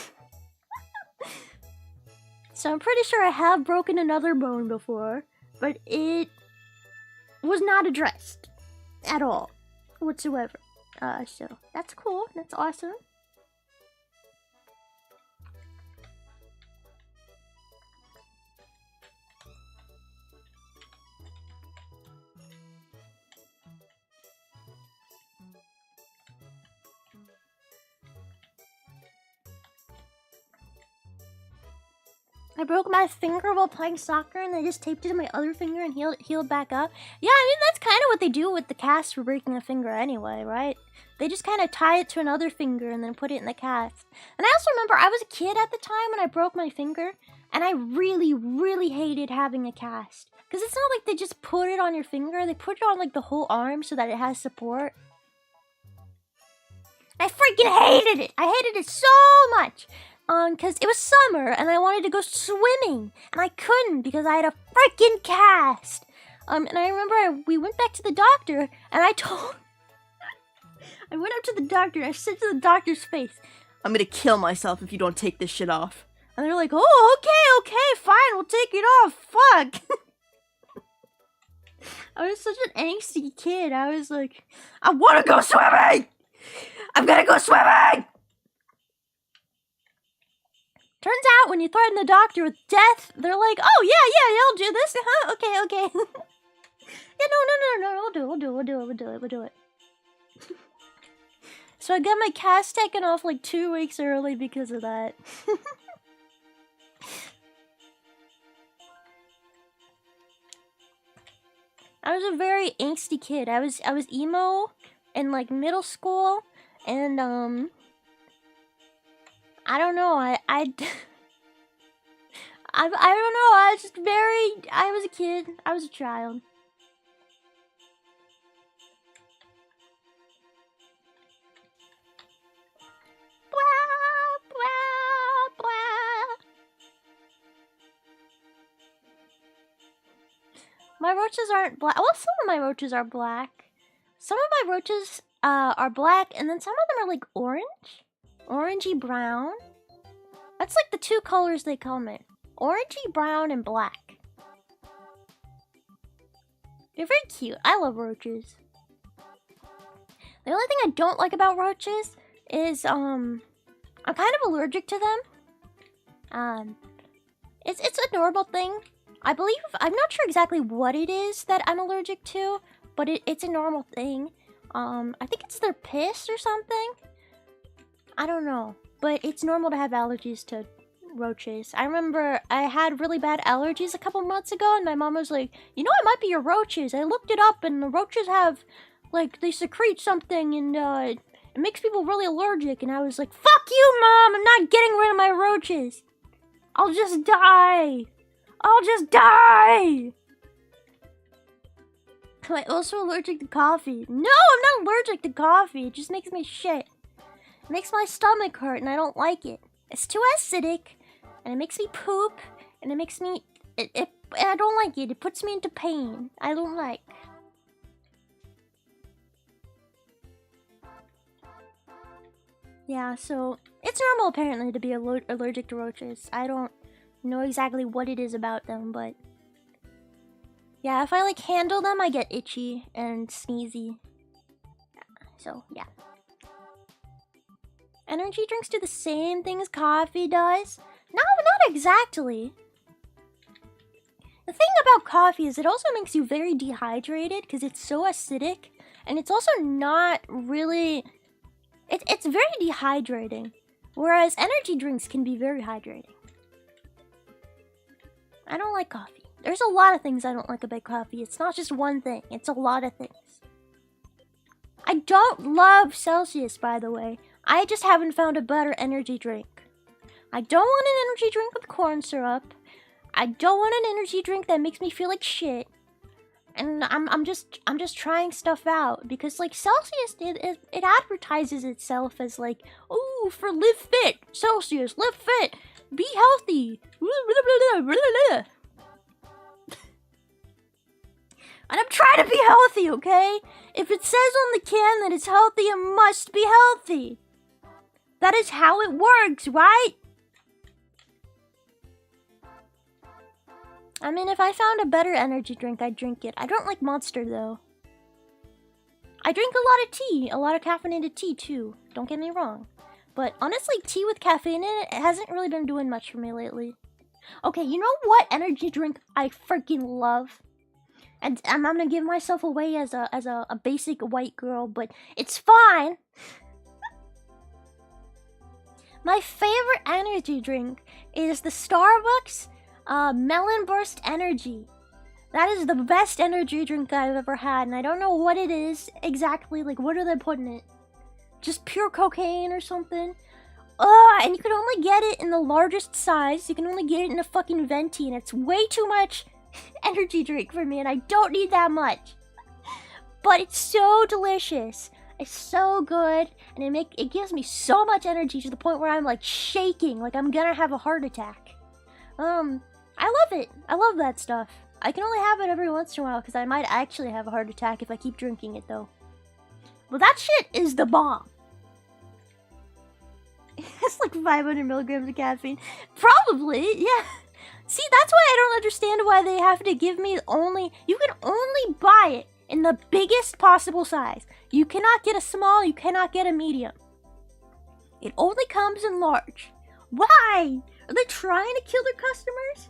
So I'm pretty sure I have broken another bone before, but it was not addressed at all whatsoever. So that's cool. That's awesome. I broke my finger while playing soccer, and I just taped it to my other finger and healed back up. Yeah, I mean, that's kind of what they do with the cast for breaking a finger anyway, right? They just kind of tie it to another finger and then put it in the cast. And I also remember I was a kid at the time when I broke my finger, and I really, really hated having a cast. Because it's not like they just put it on your finger, they put it on like the whole arm so that it has support. I freaking hated it! I hated it so much! Because it was summer, and I wanted to go swimming, and I couldn't because I had a freaking cast. And I remember we went back to the doctor, and I went up to the doctor, and I said to the doctor's face, I'm gonna kill myself if you don't take this shit off. And they're like, oh, okay, fine, we'll take it off, fuck. I was such an angsty kid. I was like, I wanna go swimming! I'm gonna go swimming! Turns out when you threaten the doctor with death, they're like, oh yeah, I'll do this. Okay. Yeah, no, we'll do it. So I got my cast taken off like 2 weeks early because of that. I was a very angsty kid. I was emo in like middle school, and I don't know, I don't know, I was a kid, I was a child. Blah, blah, blah. My roaches aren't black. Well, some of my roaches are black. Some of my roaches are black, and then some of them are like orange. Orangey brown. That's like the two colors they come in. Orangey brown and black. They're very cute. I love roaches. The only thing I don't like about roaches is I'm kind of allergic to them. It's a normal thing. I believe, I'm not sure exactly what it is that I'm allergic to, but it's a normal thing. I think it's their piss or something. I don't know, but it's normal to have allergies to roaches. I remember I had really bad allergies a couple months ago, and my mom was like, you know, it might be your roaches. I looked it up, and the roaches have, like, they secrete something, and it makes people really allergic. And I was like, fuck you, Mom! I'm not getting rid of my roaches! I'll just die! I'll just die! Am I also allergic to coffee? No, I'm not allergic to coffee. It just makes me shit. It makes my stomach hurt, and I don't like it. It's too acidic, and it makes me poop, and it makes me... I don't like it. It puts me into pain. I don't like. Yeah, so it's normal apparently to be allergic to roaches. I don't know exactly what it is about them, but... yeah, if I like handle them, I get itchy and sneezy. So, yeah. Energy drinks do the same thing as coffee does? No, not exactly. The thing about coffee is it also makes you very dehydrated because it's so acidic, and it's also not really... It's very dehydrating, whereas energy drinks can be very hydrating. I don't like coffee. There's a lot of things I don't like about coffee. It's not just one thing. It's a lot of things. I don't love Celsius, by the way. I just haven't found a better energy drink. I don't want an energy drink with corn syrup. I don't want an energy drink that makes me feel like shit. And I'm just trying stuff out because like Celsius it advertises itself as like, ooh, for live fit, Celsius, live fit, be healthy. And I'm trying to be healthy, okay? If it says on the can that it's healthy, it must be healthy. That is how it works, right? I mean, if I found a better energy drink, I'd drink it. I don't like Monster, though. I drink a lot of tea, a lot of caffeinated tea, too. Don't get me wrong. But honestly, tea with caffeine in it hasn't really been doing much for me lately. Okay, you know what energy drink I freaking love? And I'm gonna give myself away as a basic white girl, but it's fine. My favorite energy drink is the Starbucks Melon Burst Energy. That is the best energy drink I've ever had, and I don't know what it is exactly. Like, what are they putting in it? Just pure cocaine or something? And you can only get it in the largest size. You can only get it in a fucking venti, and it's way too much energy drink for me, and I don't need that much. But it's so delicious. It's so good, and it gives me so much energy to the point where I'm like shaking, like I'm gonna have a heart attack. I love it. I love that stuff. I can only have it every once in a while because I might actually have a heart attack if I keep drinking it, though. Well, that shit is the bomb. It's like 500 milligrams of caffeine. Probably, yeah. See, that's why I don't understand why they have to give me only... You can only buy it in the biggest possible size. You cannot get a small, you cannot get a medium. It only comes in large. Why? Are they trying to kill their customers?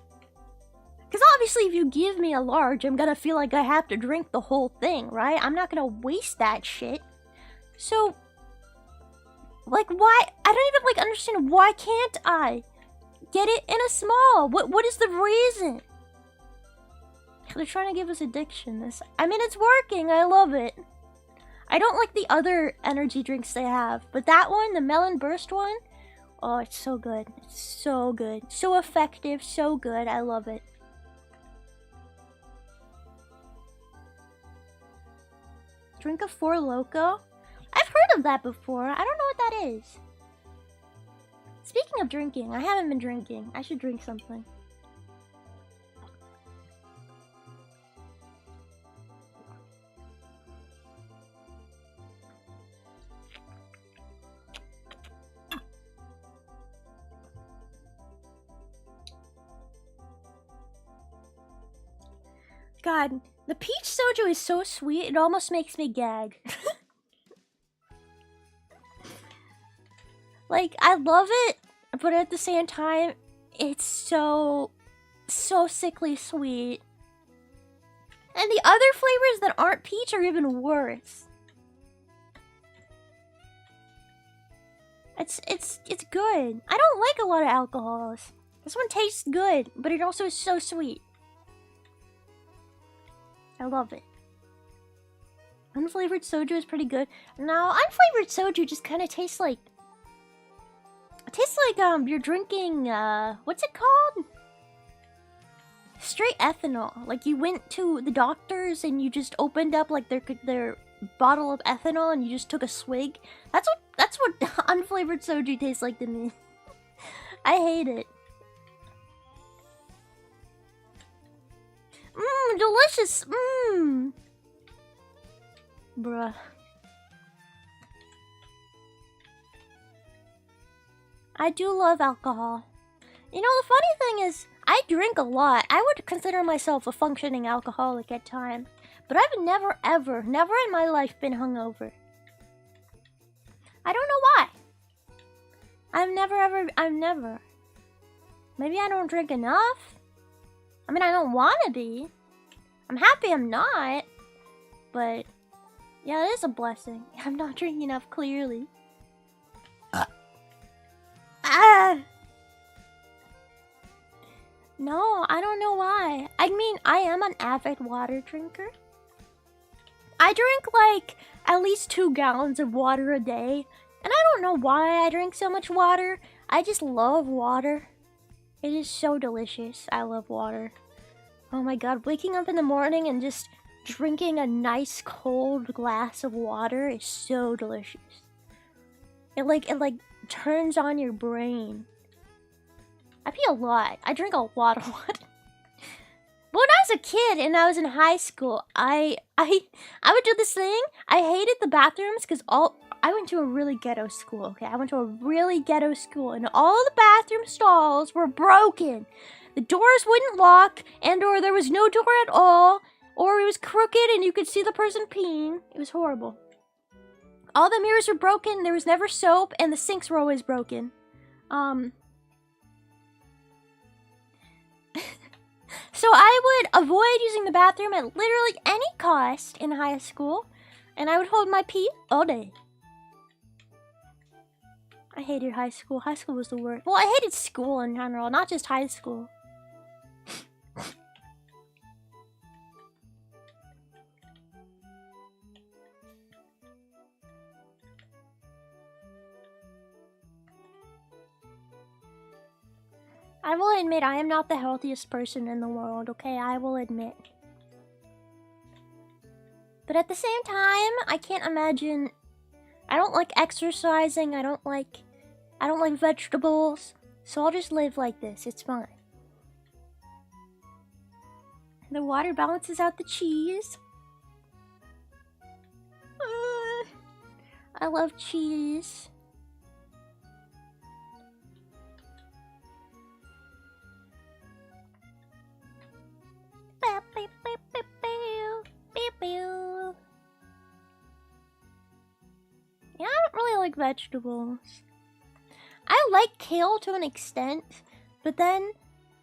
Because obviously if you give me a large, I'm gonna feel like I have to drink the whole thing, right? I'm not gonna waste that shit. So, like, why? I don't even, like, understand. Why can't I get it in a small? What is the reason? They're trying to give us addiction. I mean, it's working. I love it. I don't like the other energy drinks they have, but that one, the Melon Burst one, oh, it's so good. It's so good. So effective, so good. I love it. Drink a Four Loko? I've heard of that before. I don't know what that is. Speaking of drinking, I haven't been drinking. I should drink something. God, the peach soju is so sweet, it almost makes me gag. Like, I love it, but at the same time, it's so sickly sweet. And the other flavors that aren't peach are even worse. It's good. I don't like a lot of alcohols. This one tastes good, but it also is so sweet. I love it. Unflavored soju is pretty good. Now, unflavored soju just kind of tastes like... It tastes like, you're drinking, what's it called? Straight ethanol. Like, you went to the doctor's and you just opened up, like, their bottle of ethanol and you just took a swig. That's what unflavored soju tastes like to me. I hate it. Mmm, delicious. Mmm. Bruh. I do love alcohol. You know, the funny thing is, I drink a lot. I would consider myself a functioning alcoholic at times. But I've never in my life been hungover. I don't know why. I've never. Maybe I don't drink enough? I mean, I don't want to be. I'm happy I'm not. But, yeah, it is a blessing. I'm not drinking enough, clearly. No, I don't know why. I mean, I am an avid water drinker. I drink, like, at least 2 gallons of water a day. And I don't know why I drink so much water. I just love water. It is so delicious. I love water. Oh my god, waking up in the morning and just drinking a nice cold glass of water is so delicious. It like turns on your brain. I pee a lot. I drink a lot of water. When I was a kid and I was in high school, I would do this thing. I hated the bathrooms because I went to a really ghetto school, okay? I went to a really ghetto school and all the bathroom stalls were broken. The doors wouldn't lock, or there was no door at all, or it was crooked and you could see the person peeing. It was horrible. All the mirrors were broken, there was never soap, and the sinks were always broken. So I would avoid using the bathroom at literally any cost in high school, and I would hold my pee all day. I hated high school. High school was the worst. Well, I hated school in general, not just high school. I will admit I am not the healthiest person in the world, okay? I will admit. But at the same time, I can't imagine... I don't like exercising, I don't like vegetables, so I'll just live like this, it's fine. The water balances out the cheese. I love cheese. Yeah, I don't really like vegetables. I like kale to an extent, but then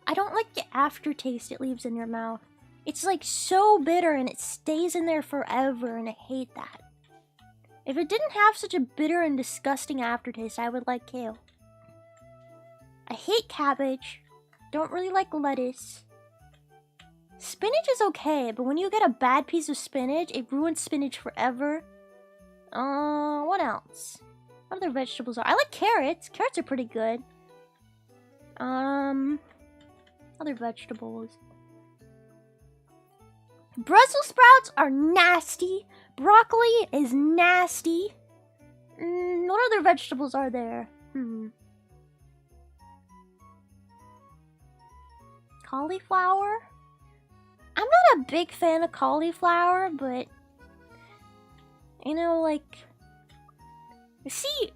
I don't like the aftertaste it leaves in your mouth. It's like so bitter and it stays in there forever, and I hate that. If it didn't have such a bitter and disgusting aftertaste, I would like kale. I hate cabbage. Don't really like lettuce. Spinach is okay, but when you get a bad piece of spinach, it ruins spinach forever. What else? What other vegetables are? I like carrots. Carrots are pretty good. Other vegetables. Brussels sprouts are nasty. Broccoli is nasty. What other vegetables are there? Cauliflower? I'm not a big fan of cauliflower, but... You know, like... See,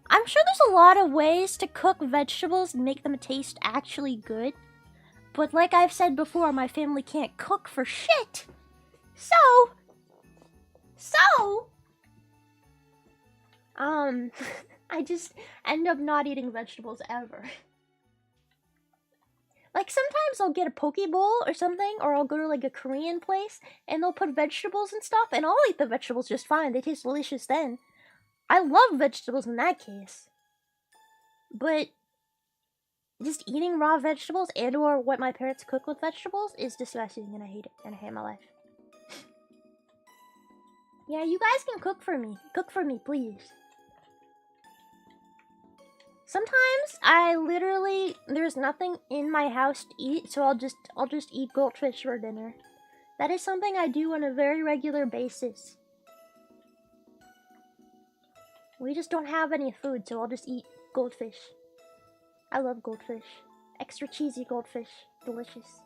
I'm sure there's a lot of ways to cook vegetables and make them taste actually good. But like I've said before, my family can't cook for shit. So... I just end up not eating vegetables ever. Like, sometimes I'll get a poke bowl or something, or I'll go to, like, a Korean place, and they'll put vegetables and stuff, and I'll eat the vegetables just fine. They taste delicious then. I love vegetables in that case. But just eating raw vegetables and or what my parents cook with vegetables is disgusting, and I hate it, and I hate my life. Yeah, you guys can cook for me. Cook for me, please. Sometimes I literally, there's nothing in my house to eat, so I'll just eat goldfish for dinner. That is something I do on a very regular basis. We just don't have any food, so I'll just eat goldfish. I love goldfish. Extra cheesy goldfish. Delicious.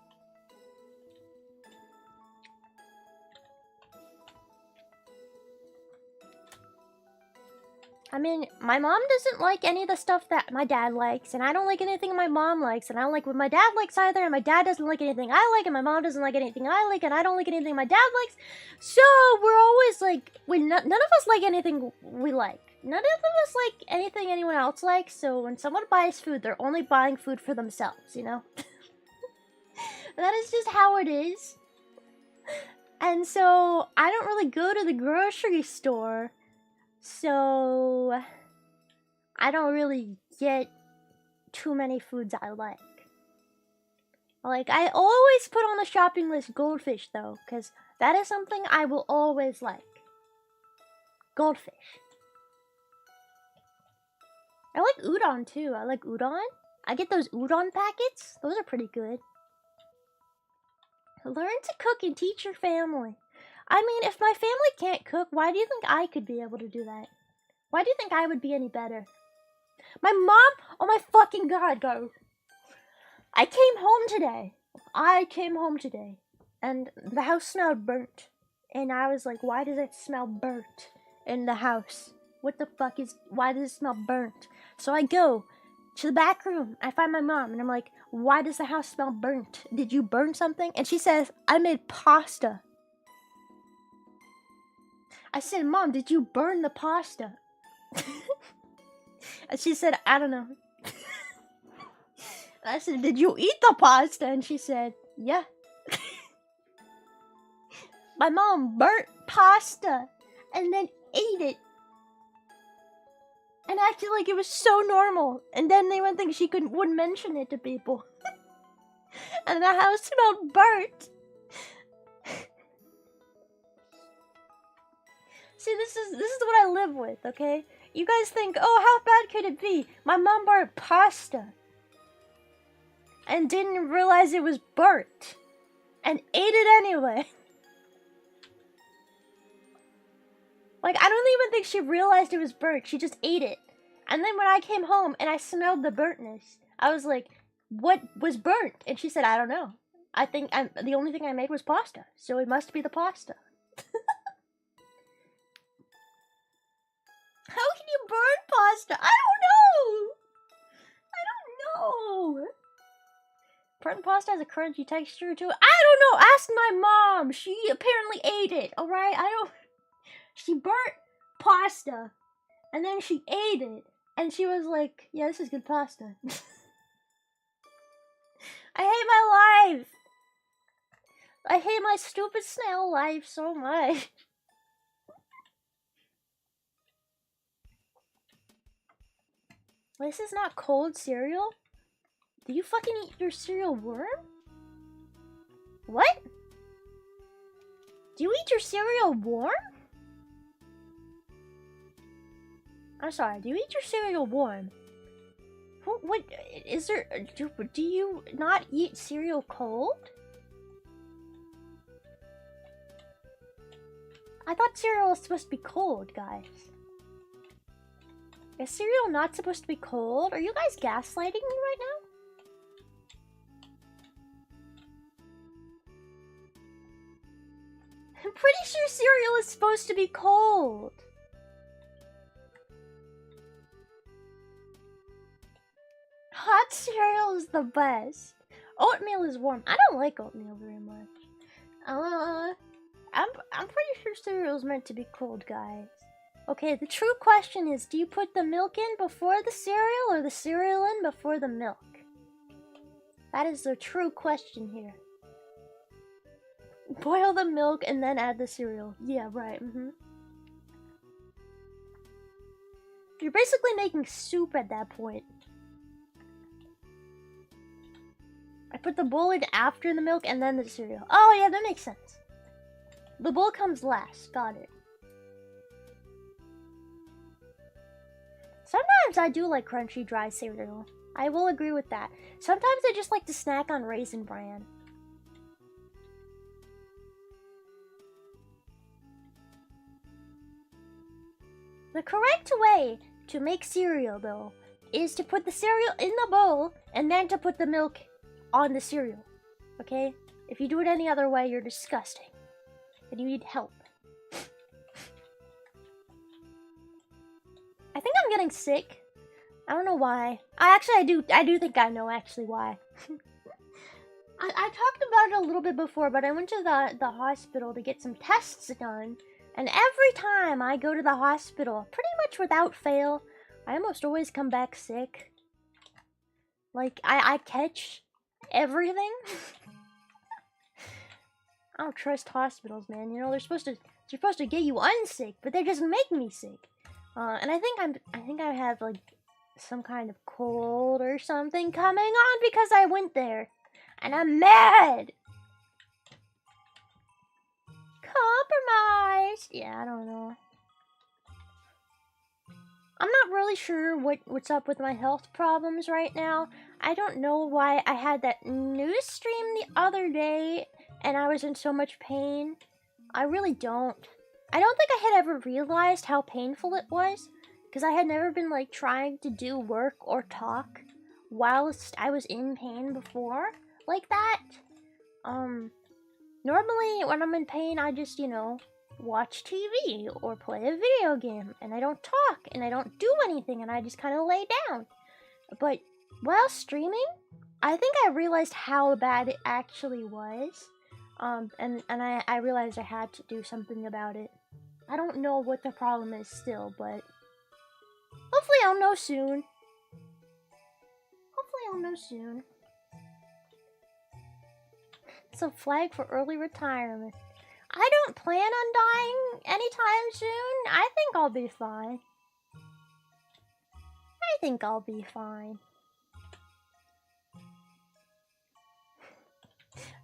I mean, my mom doesn't like any of the stuff that my dad likes, and I don't like anything my mom likes, and I don't like what my dad likes either, and my dad doesn't like anything I like, and my mom doesn't like anything I like, and I don't like anything my dad likes. So we're always like, none of us like anything we like. None of us like anything anyone else likes, so when someone buys food, they're only buying food for themselves, you know? That is just how it is. And so I don't really go to the grocery store, so I don't really get too many foods I like. Like, I always put on the shopping list goldfish, though, because that is something I will always like. Goldfish. I like udon, too. I like udon. I get those udon packets. Those are pretty good. Learn to cook and teach your family. I mean, if my family can't cook, why do you think I could be able to do that? Why do you think I would be any better? My mom, oh my fucking god, go. I came home today, and the house smelled burnt. And I was like, why does it smell burnt in the house? What the fuck why does it smell burnt? So I go to the back room, I find my mom, and I'm like, why does the house smell burnt? Did you burn something? And she says, I made pasta. I said, Mom, did you burn the pasta? And she said, I don't know. I said, did you eat the pasta? And she said, yeah. My mom burnt pasta and then ate it. And acted like it was so normal. And then they would think she wouldn't mention it to people. And the house smelled burnt. See, this is what I live with, okay? You guys think, oh, how bad could it be? My mom burnt pasta. And didn't realize it was burnt. And ate it anyway. Like, I don't even think she realized it was burnt. She just ate it. And then when I came home and I smelled the burntness, I was like, what was burnt? And she said, I don't know. I think the only thing I made was pasta. So it must be the pasta. How can you burn pasta? I don't know. Burnt pasta has a crunchy texture to it. I don't know. Ask my mom. She apparently ate it. All right. She burnt pasta, and then she ate it, and she was like, "Yeah, this is good pasta." I hate my life. I hate my stupid snail life so much. This is not cold cereal? Do you fucking eat your cereal warm? What? Do you eat your cereal warm? I'm sorry, do you eat your cereal warm? What is there, do you not eat cereal cold? I thought cereal was supposed to be cold, guys. Is cereal not supposed to be cold? Are you guys gaslighting me right now? I'm pretty sure cereal is supposed to be cold. Hot cereal is the best. Oatmeal is warm. I don't like oatmeal very much. I'm pretty sure cereal is meant to be cold, guys. Okay, the true question is, do you put the milk in before the cereal or the cereal in before the milk? That is the true question here. Boil the milk and then add the cereal. Yeah, right, You're basically making soup at that point. I put the bowl in after the milk and then the cereal. Oh yeah, that makes sense. The bowl comes last. Got it. Sometimes I do like crunchy, dry cereal. I will agree with that. Sometimes I just like to snack on Raisin Bran. The correct way to make cereal, though, is to put the cereal in the bowl and then to put the milk on the cereal. Okay? If you do it any other way, you're disgusting. And you need help. I think I'm getting sick. I don't know why. I do think I know actually why. I talked about it a little bit before, but I went to the hospital to get some tests done. And every time I go to the hospital, pretty much without fail, I almost always come back sick. Like, I catch everything. I don't trust hospitals, man. You know, they're supposed to get you unsick, but they just make me sick. And I think I have like some kind of cold or something coming on because I went there. And I'm mad. Compromise. Yeah, I don't know. I'm not really sure what's up with my health problems right now. I don't know why I had that news stream the other day and I was in so much pain. I really don't. I don't think I had ever realized how painful it was because I had never been like trying to do work or talk whilst I was in pain before like that. Normally when I'm in pain I just, you know, watch TV or play a video game and I don't talk and I don't do anything and I just kind of lay down. But while streaming, I think I realized how bad it actually was. And I realized I had to do something about it. I don't know what the problem is still, but hopefully I'll know soon. Hopefully I'll know soon. It's a flag for early retirement. I don't plan on dying anytime soon. I think I'll be fine. I think I'll be fine.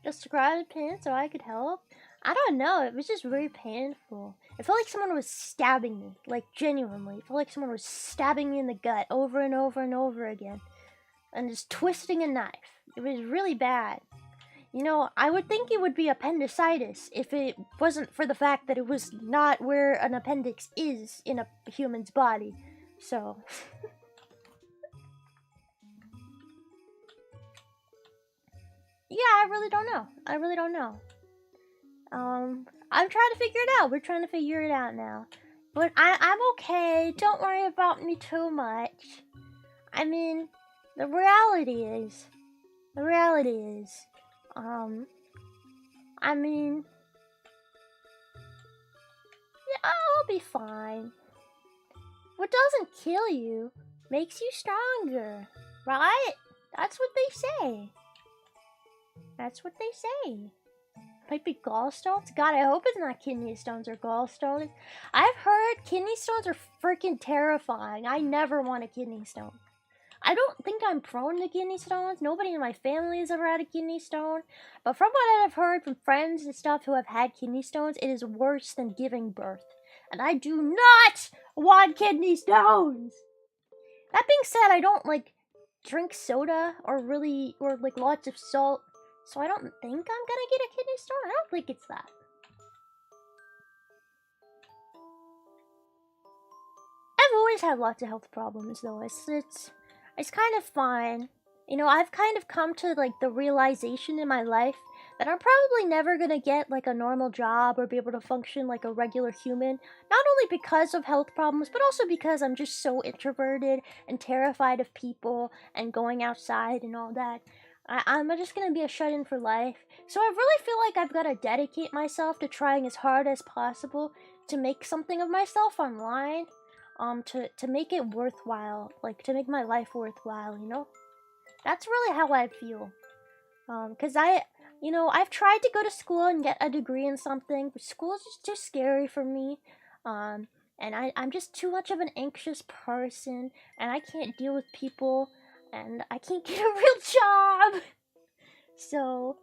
Just grabbed a pin so I could help. I don't know, it was just very painful. It felt like someone was stabbing me, like genuinely. It felt like someone was stabbing me in the gut over and over and over again. And just twisting a knife. It was really bad. You know, I would think it would be appendicitis if it wasn't for the fact that it was not where an appendix is in a human's body. So... yeah, I really don't know. I really don't know. I'm trying to figure it out. We're trying to figure it out now. But I'm okay. Don't worry about me too much. I mean, the reality is... I mean... yeah, I'll be fine. What doesn't kill you makes you stronger, right? That's what they say. That's what they say. Might be gallstones? God, I hope it's not kidney stones or gallstones. I've heard kidney stones are freaking terrifying. I never want a kidney stone. I don't think I'm prone to kidney stones. Nobody in my family has ever had a kidney stone. But from what I've heard from friends and stuff who have had kidney stones, it is worse than giving birth. And I do not want kidney stones! That being said, I don't, like, drink soda or like, lots of salt. So I don't think I'm gonna get a kidney stone. I don't think it's that. I've always had lots of health problems, though. It's kind of fine. You know, I've kind of come to, like, the realization in my life that I'm probably never gonna get, like, a normal job or be able to function like a regular human. Not only because of health problems, but also because I'm just so introverted and terrified of people and going outside and all that. I'm just gonna be a shut-in for life. So I really feel like I've gotta dedicate myself to trying as hard as possible to make something of myself online. To make it worthwhile. Like, to make my life worthwhile, you know? That's really how I feel. Cause you know, I've tried to go to school and get a degree in something, but school is just too scary for me. And I'm just too much of an anxious person, and I can't deal with people. And I can't get a real job. So,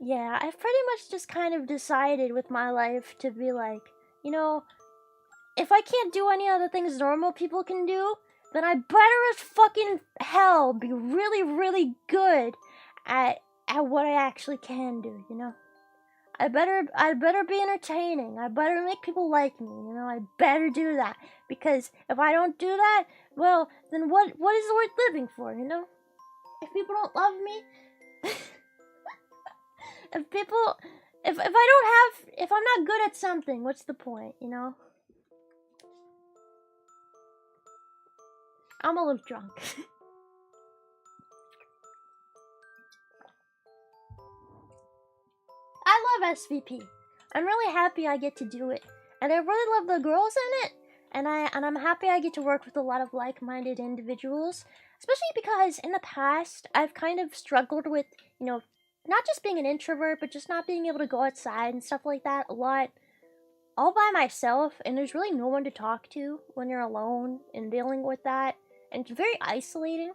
yeah, I've pretty much just kind of decided with my life to be like, you know, if I can't do any other things normal people can do, then I better as fucking hell be really, really good at what I actually can do, you know? I better be entertaining. I better make people like me, you know? I better do that. Because if I don't do that, well, then what is worth living for, you know? If people don't love me, if I'm not good at something, what's the point, you know? I'm a little drunk. I love SVP. I'm really happy I get to do it. And I really love the girls in it. And I'm happy I get to work with a lot of like-minded individuals. Especially because in the past, I've kind of struggled with, you know, not just being an introvert, but just not being able to go outside and stuff like that a lot, all by myself, and there's really no one to talk to when you're alone and dealing with that, and it's very isolating.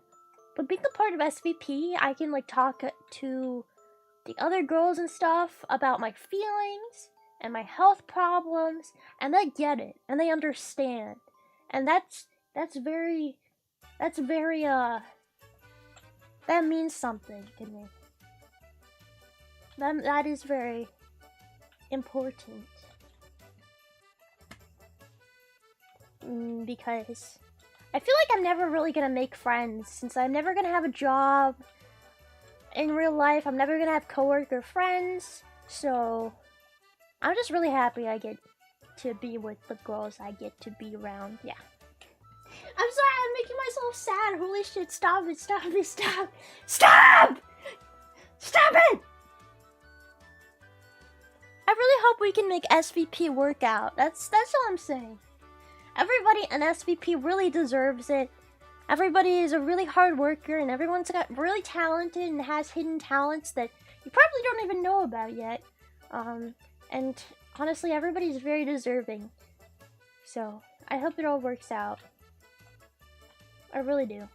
But being a part of SVP, I can like talk to the other girls and stuff about my feelings and my health problems, and they get it and they understand, and that's very that means something to me. That is very important. Because I feel like I'm never really gonna make friends, since I'm never gonna have a job in real life. I'm never gonna have coworker friends, so I'm just really happy I get to be with the girls I get to be around. Yeah. I'm sorry, I'm making myself sad. Holy shit, stop it, stop it, stop! Stop! Stop it! I really hope we can make SVP work out. That's all I'm saying. Everybody in SVP really deserves it. Everybody is a really hard worker, and everyone's got really talented and has hidden talents that you probably don't even know about yet. And honestly, everybody's very deserving. So, I hope it all works out. I really do.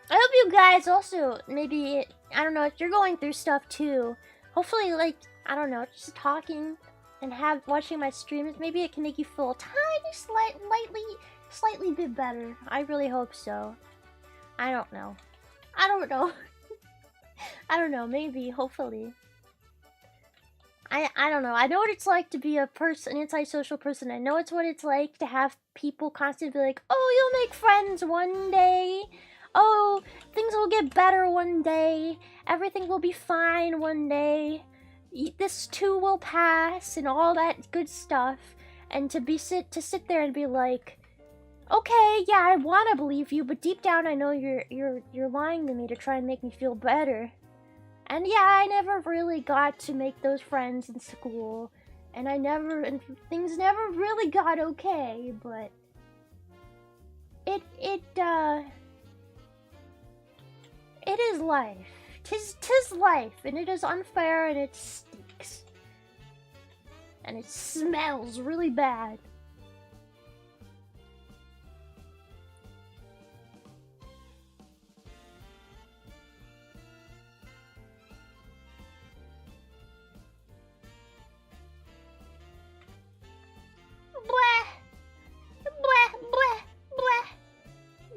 I hope you guys also, maybe, I don't know, if you're going through stuff too, hopefully, like, I don't know, just talking and watching my streams, maybe it can make you feel tiny, slightly bit better. I really hope so. I don't know. I don't know. I don't know, maybe, hopefully. I don't know. I know what it's like to be an antisocial person. I know it's what it's like to have people constantly be like, oh, you'll make friends one day. Oh, things will get better one day. Everything will be fine one day. This too will pass, and all that good stuff. And to sit there and be like, okay, yeah, I want to believe you, but deep down I know you're lying to me to try and make me feel better. And yeah, I never really got to make those friends in school, and things never really got okay, but it is life. Tis life, and it is unfair, and it stinks. And it smells really bad.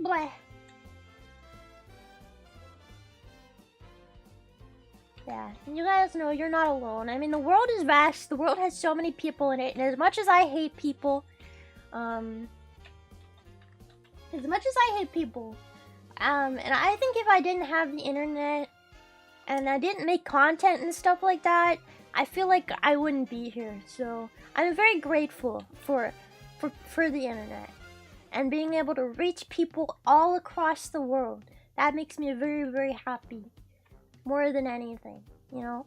Bleh. Yeah, and you guys know you're not alone. I mean, the world is vast. The world has so many people in it, and as much as I hate people, and I think if I didn't have the internet and I didn't make content and stuff like that, I feel like I wouldn't be here. So I'm very grateful for the internet and being able to reach people all across the world. That makes me very, very happy. More than anything, you know?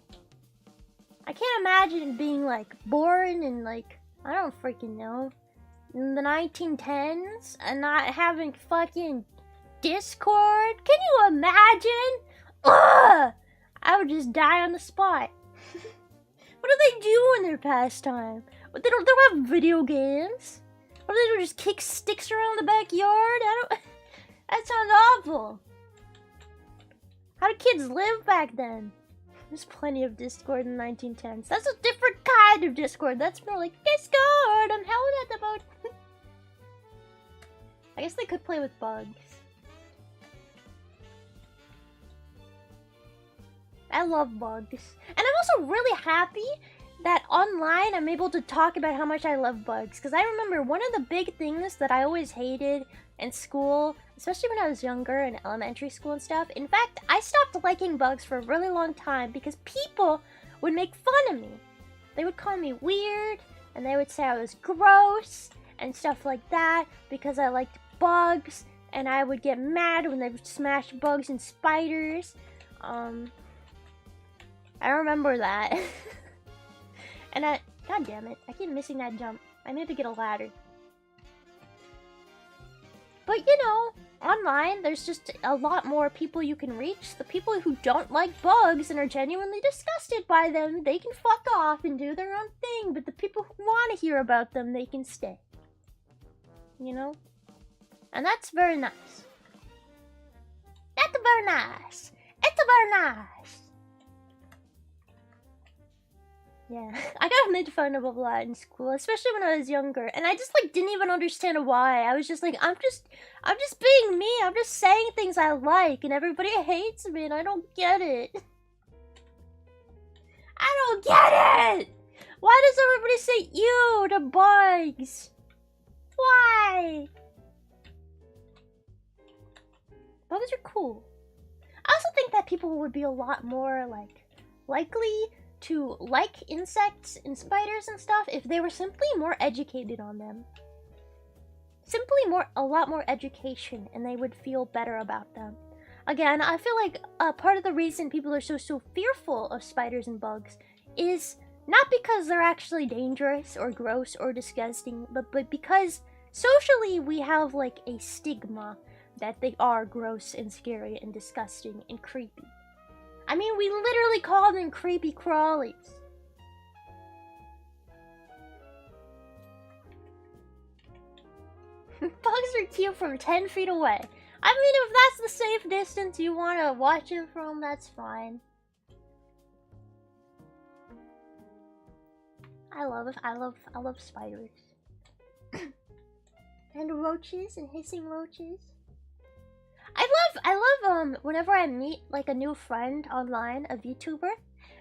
I can't imagine being, like, born in, like, I don't freaking know, in the 1910s and not having fucking Discord? Can you imagine? Ugh! I would just die on the spot. What do they do in their pastime? They don't have video games? What do they do, just kick sticks around the backyard? That sounds awful. How did kids live back then? There's plenty of Discord in the 1910s. That's a different kind of Discord. That's more like Discord. I'm howling at the boat. I guess they could play with bugs. I love bugs. And I'm also really happy that online I'm able to talk about how much I love bugs. Because I remember one of the big things that I always hated in school, especially when I was younger in elementary school and stuff. In fact, I stopped liking bugs for a really long time because people would make fun of me. They would call me weird, and they would say I was gross and stuff like that because I liked bugs, and I would get mad when they would smash bugs and spiders. I remember that. And god damn it, I keep missing that jump. I need to get a ladder. But you know, online, there's just a lot more people you can reach. The people who don't like bugs and are genuinely disgusted by them, they can fuck off and do their own thing. But the people who want to hear about them, they can stay. You know? And that's very nice. That's very nice. It's very nice. Yeah, I got made fun of a lot in school, especially when I was younger, and I just like didn't even understand why. I was just like, I'm just being me. I'm just saying things I like, and everybody hates me, and I don't get it. I don't get it. Why does everybody say ew to bugs? Why? Bugs are cool. I also think that people would be a lot more like likely to like insects and spiders and stuff if they were simply more educated on them. Simply a lot more education, and they would feel better about them. Again, I feel like part of the reason people are so fearful of spiders and bugs is not because they're actually dangerous or gross or disgusting, but because socially we have like a stigma that they are gross and scary and disgusting and creepy. I mean, we literally call them creepy crawlies. Bugs are cute from 10 feet away. I mean, if that's the safe distance you want to watch it from, that's fine. I love spiders. And roaches and hissing roaches. I love whenever I meet like a new friend online, a VTuber,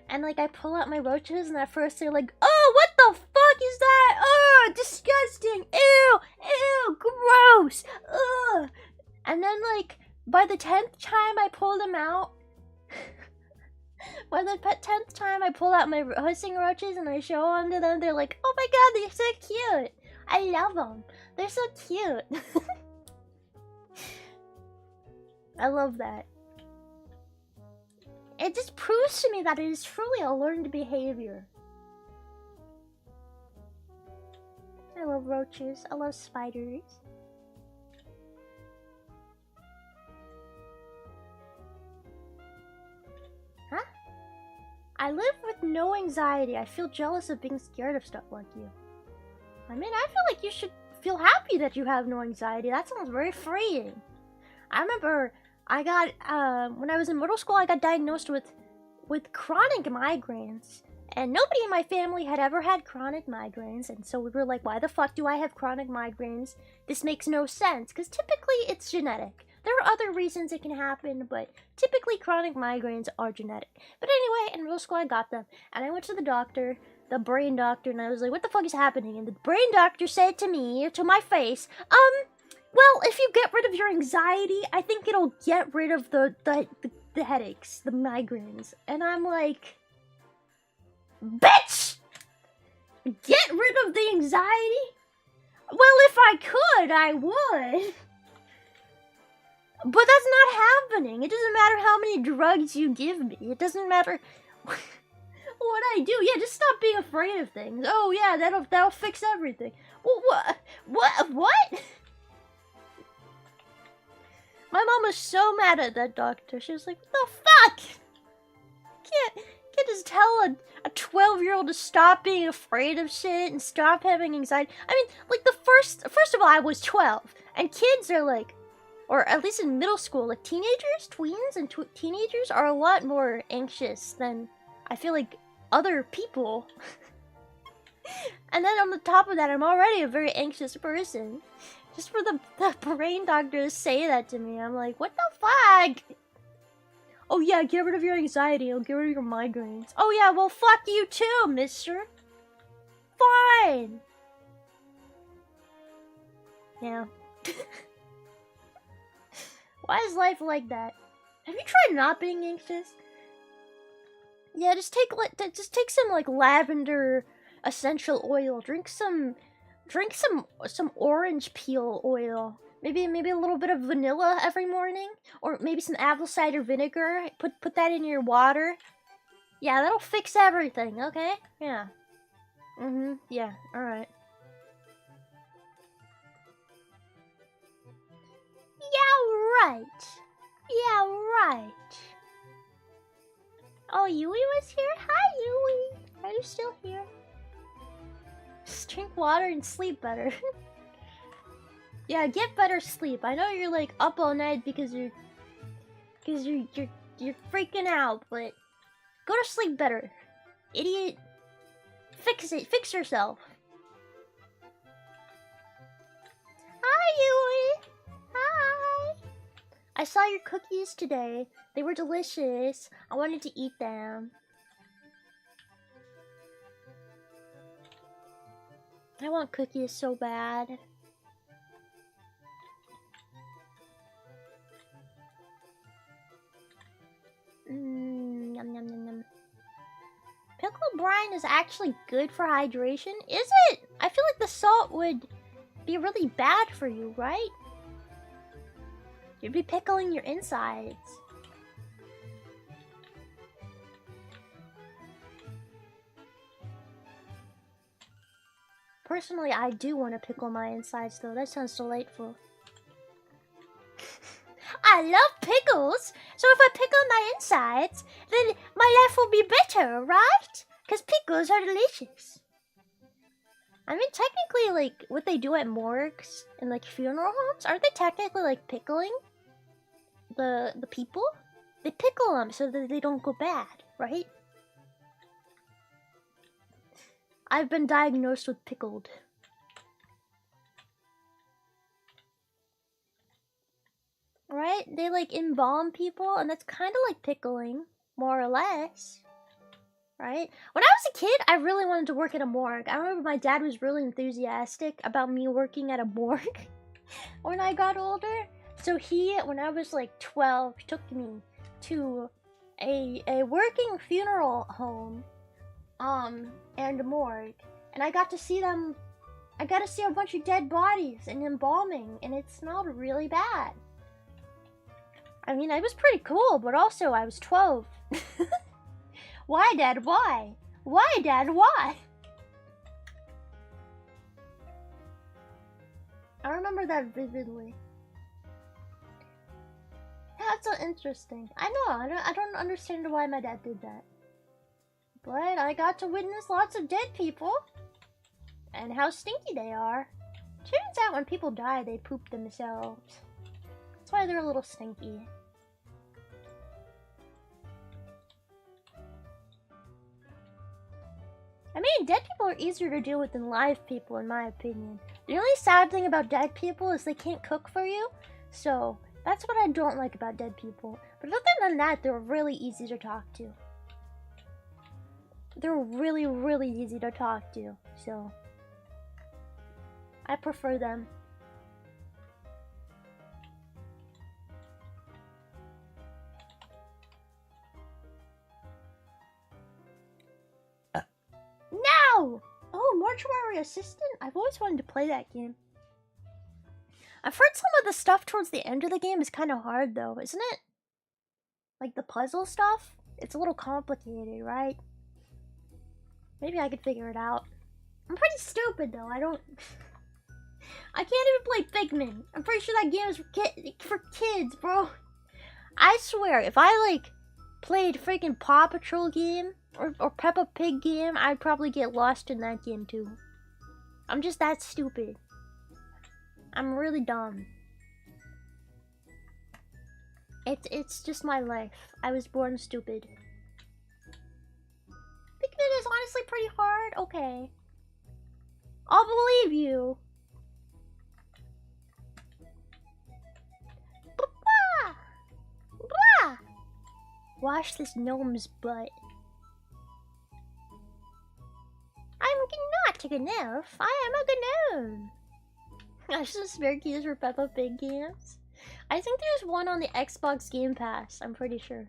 and like I pull out my roaches and at first they're like, oh, what the fuck is that? Oh, disgusting. Ew, ew, gross. Ugh. And then like by the 10th time I pull them out, by the 10th time I pull out my hissing roaches and I show them to them, they're like, oh my god, they're so cute. I love them. They're so cute. I love that. It just proves to me that it is truly a learned behavior. I love roaches. I love spiders. Huh? I live with no anxiety. I feel jealous of being scared of stuff like you. I mean, I feel like you should feel happy that you have no anxiety. That sounds very freeing. I remember I got, when I was in middle school, I got diagnosed with chronic migraines. And nobody in my family had ever had chronic migraines. And so we were like, why the fuck do I have chronic migraines? This makes no sense. Because typically it's genetic. There are other reasons it can happen, but typically chronic migraines are genetic. But anyway, in middle school I got them. And I went to the doctor, the brain doctor, and I was like, what the fuck is happening? And the brain doctor said to me, to my face, well, if you get rid of your anxiety, I think it'll get rid of the headaches, the migraines. And I'm like, bitch! Get rid of the anxiety? Well, if I could, I would. But that's not happening. It doesn't matter how many drugs you give me. It doesn't matter what I do. Yeah, just stop being afraid of things. Oh yeah, that'll fix everything. Well, what? My mom was so mad at that doctor. She was like, what the fuck? Can't just tell a 12-year-old to stop being afraid of shit and stop having anxiety. I mean, like first of all, I was 12. And kids are like, or at least in middle school, like teenagers, tweens and teenagers are a lot more anxious than I feel like other people. And then on the top of that, I'm already a very anxious person. Just for the brain doctor to say that to me, I'm like, what the fuck? Oh yeah, get rid of your anxiety, it'll get rid of your migraines. Oh yeah, well fuck you too, mister. Fine. Yeah. Why is life like that? Have you tried not being anxious? Yeah, just take some like lavender essential oil. Drink some orange peel oil. Maybe a little bit of vanilla every morning, or maybe some apple cider vinegar. Put that in your water. Yeah, that'll fix everything, okay? Yeah. Yeah, alright. Yeah, right. Yeah, right. Oh, Yui was here? Hi, Yui. Are you still here? Just drink water and sleep better. Yeah, get better sleep. I know you're like up all night because you're freaking out, but go to sleep better. Idiot. Fix it. Fix yourself. Hi, Yui. Hi. I saw your cookies today. They were delicious. I wanted to eat them. I want cookies so bad. Yum, yum, yum, yum. Pickle brine is actually good for hydration? Is it? I feel like the salt would be really bad for you, right? You'd be pickling your insides. Personally, I do want to pickle my insides though. That sounds delightful. I love pickles! So if I pickle my insides, then my life will be better, right? Because pickles are delicious. I mean, technically, like, what they do at morgues and, like, funeral homes, aren't they technically, like, pickling the people? They pickle them so that they don't go bad, right? I've been diagnosed with pickled. Right? They, like, embalm people, and that's kind of like pickling, more or less. Right? When I was a kid, I really wanted to work at a morgue. I remember my dad was really enthusiastic about me working at a morgue when I got older. So when I was like 12, he took me to a working funeral home, and a morgue. And I got to see them, I got to see a bunch of dead bodies and embalming, and it smelled really bad. I mean, it was pretty cool, but also I was 12. Why, Dad? Why? Why, Dad? Why? I remember that vividly. Yeah, that's so interesting. I know, I don't understand why my dad did that. But I got to witness lots of dead people. And how stinky they are. Turns out when people die, they poop themselves. That's why they're a little stinky. I mean, dead people are easier to deal with than live people, in my opinion. The only sad thing about dead people is they can't cook for you. So, that's what I don't like about dead people. But other than that, they're really easy to talk to. They're really, really easy to talk to. So, I prefer them. No! Oh, Mortuary Assistant? I've always wanted to play that game. I've heard some of the stuff towards the end of the game is kind of hard though, isn't it? Like the puzzle stuff? It's a little complicated, right? Maybe I could figure it out. I'm pretty stupid though, I can't even play Figment. I'm pretty sure that game is for kids, bro. I swear, if I like played freaking Paw Patrol game or Peppa Pig game, I'd probably get lost in that game too. I'm just that stupid. I'm really dumb. It's just my life. I was born stupid. Pikmin is honestly pretty hard. Okay. I'll believe you. Blah! Blah! Wash this gnome's butt. I'm not a gnome. I am a gnome. Gosh, the spare keys for Peppa Pig games. I think there's one on the Xbox Game Pass. I'm pretty sure.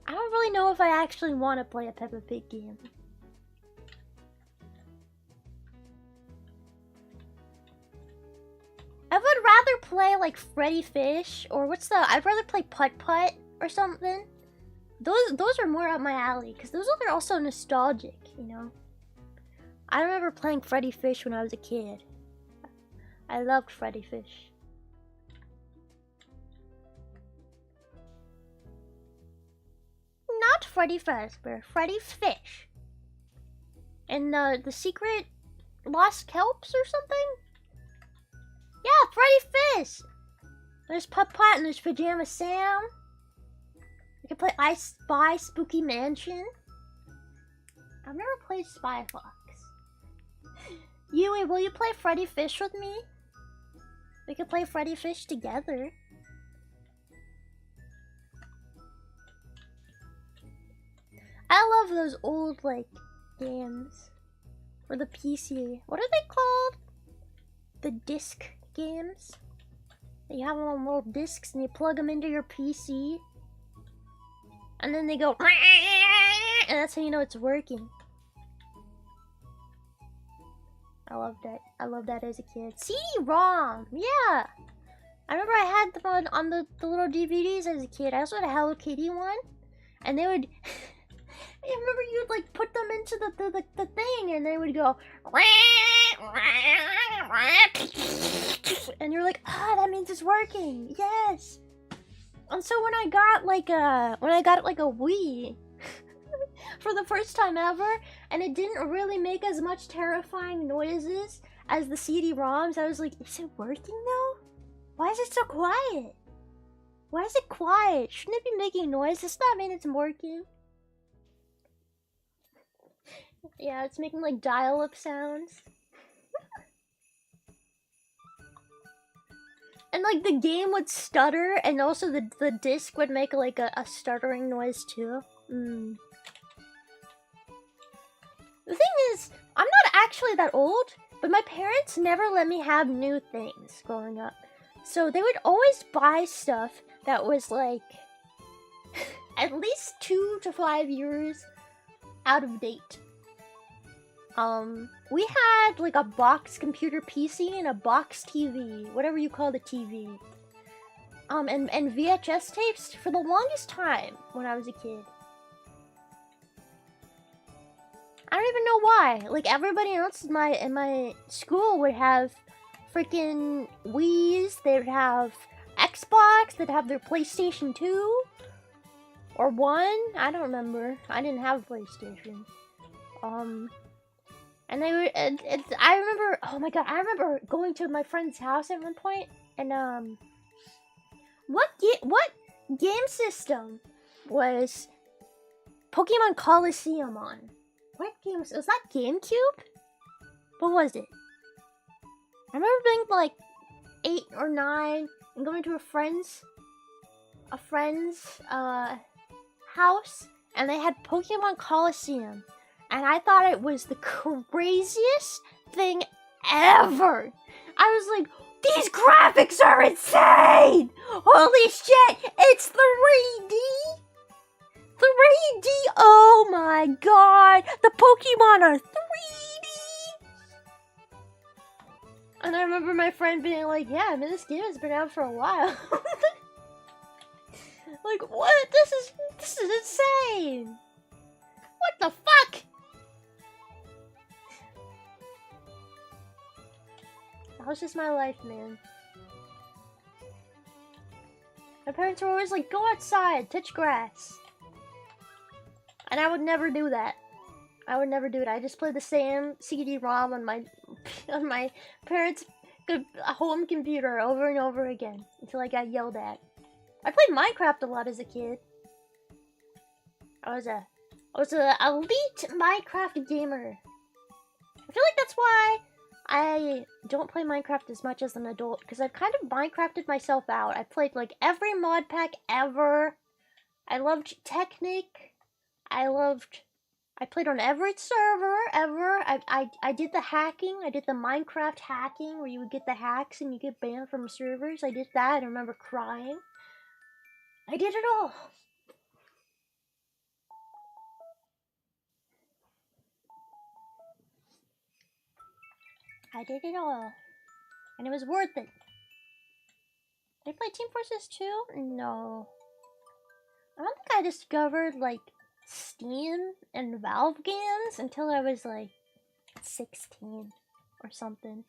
I don't really know if I actually want to play a Peppa Pig game. I would rather play like Freddy Fish or I'd rather play Putt Putt or something. Those are more up my alley, because those are also nostalgic, you know? I remember playing Freddy Fish when I was a kid. I loved Freddy Fish. Not Freddy Fazbear, Freddy Fish. And the secret lost kelps or something? Yeah, Freddy Fish! There's Putt-Putt and there's Pajama Sam. We can play I Spy Spooky Mansion. I've never played Spy Fox. Yui, will you play Freddy Fish with me? We could play Freddy Fish together. I love those old, like, games. For the PC. What are they called? The disc games? You have them on little discs and you plug them into your PC. And then they go, and that's how you know it's working. I loved it. I loved that as a kid. CD-ROM! Yeah! I remember I had them on the little DVDs as a kid. I also had a Hello Kitty one. And they would... I remember you'd like put them into the thing and they would go... And you're like, ah, that means it's working. Yes! And so when I got like a Wii... for the first time ever, and it didn't really make as much terrifying noises as the CD-ROMs, I was like, is it working though? Why is it so quiet? Why is it quiet? Shouldn't it be making noise? Does that mean it's working? Yeah, it's making like dial-up sounds. And like the game would stutter, and also the disc would make like a stuttering noise too. The thing is, I'm not actually that old, but my parents never let me have new things growing up. So they would always buy stuff that was like at least 2 to 5 years out of date. We had like a box computer PC and a box TV, whatever you call the TV. And VHS tapes for the longest time when I was a kid. I don't even know why. Like everybody else in my school would have freaking Wii's, they'd have Xbox, they'd have their PlayStation 2 or 1. I don't remember. I didn't have a PlayStation. And they were. I remember. Oh my god! I remember going to my friend's house at one point, and what game system was Pokemon Coliseum on? What game was that? GameCube? What was it? I remember being like 8 or 9 and going to a friend's house, and they had Pokemon Coliseum. And I thought it was the craziest thing ever. I was like, these graphics are insane! Holy shit, it's 3D! 3D! Oh my god! The Pokemon are 3D! And I remember my friend being like, yeah, I mean, this game has been out for a while. Like, what? This is insane! What the fuck? That was just my life, man. My parents were always like, go outside, touch grass. And I would never do that. I would never do it. I just played the same CD-ROM on my parents' home computer over and over again until I got yelled at. I played Minecraft a lot as a kid. I was a elite Minecraft gamer. I feel like that's why I don't play Minecraft as much as an adult, because I've kind of Minecrafted myself out. I played like every mod pack ever. I loved Technic. I played on every server ever. I did the hacking. I did the Minecraft hacking where you would get the hacks and you get banned from servers. I did that. I remember crying. I did it all. I did it all. And it was worth it. Did I play Team Fortress 2? No. I don't think I discovered like Steam and Valve games until I was like 16 or something.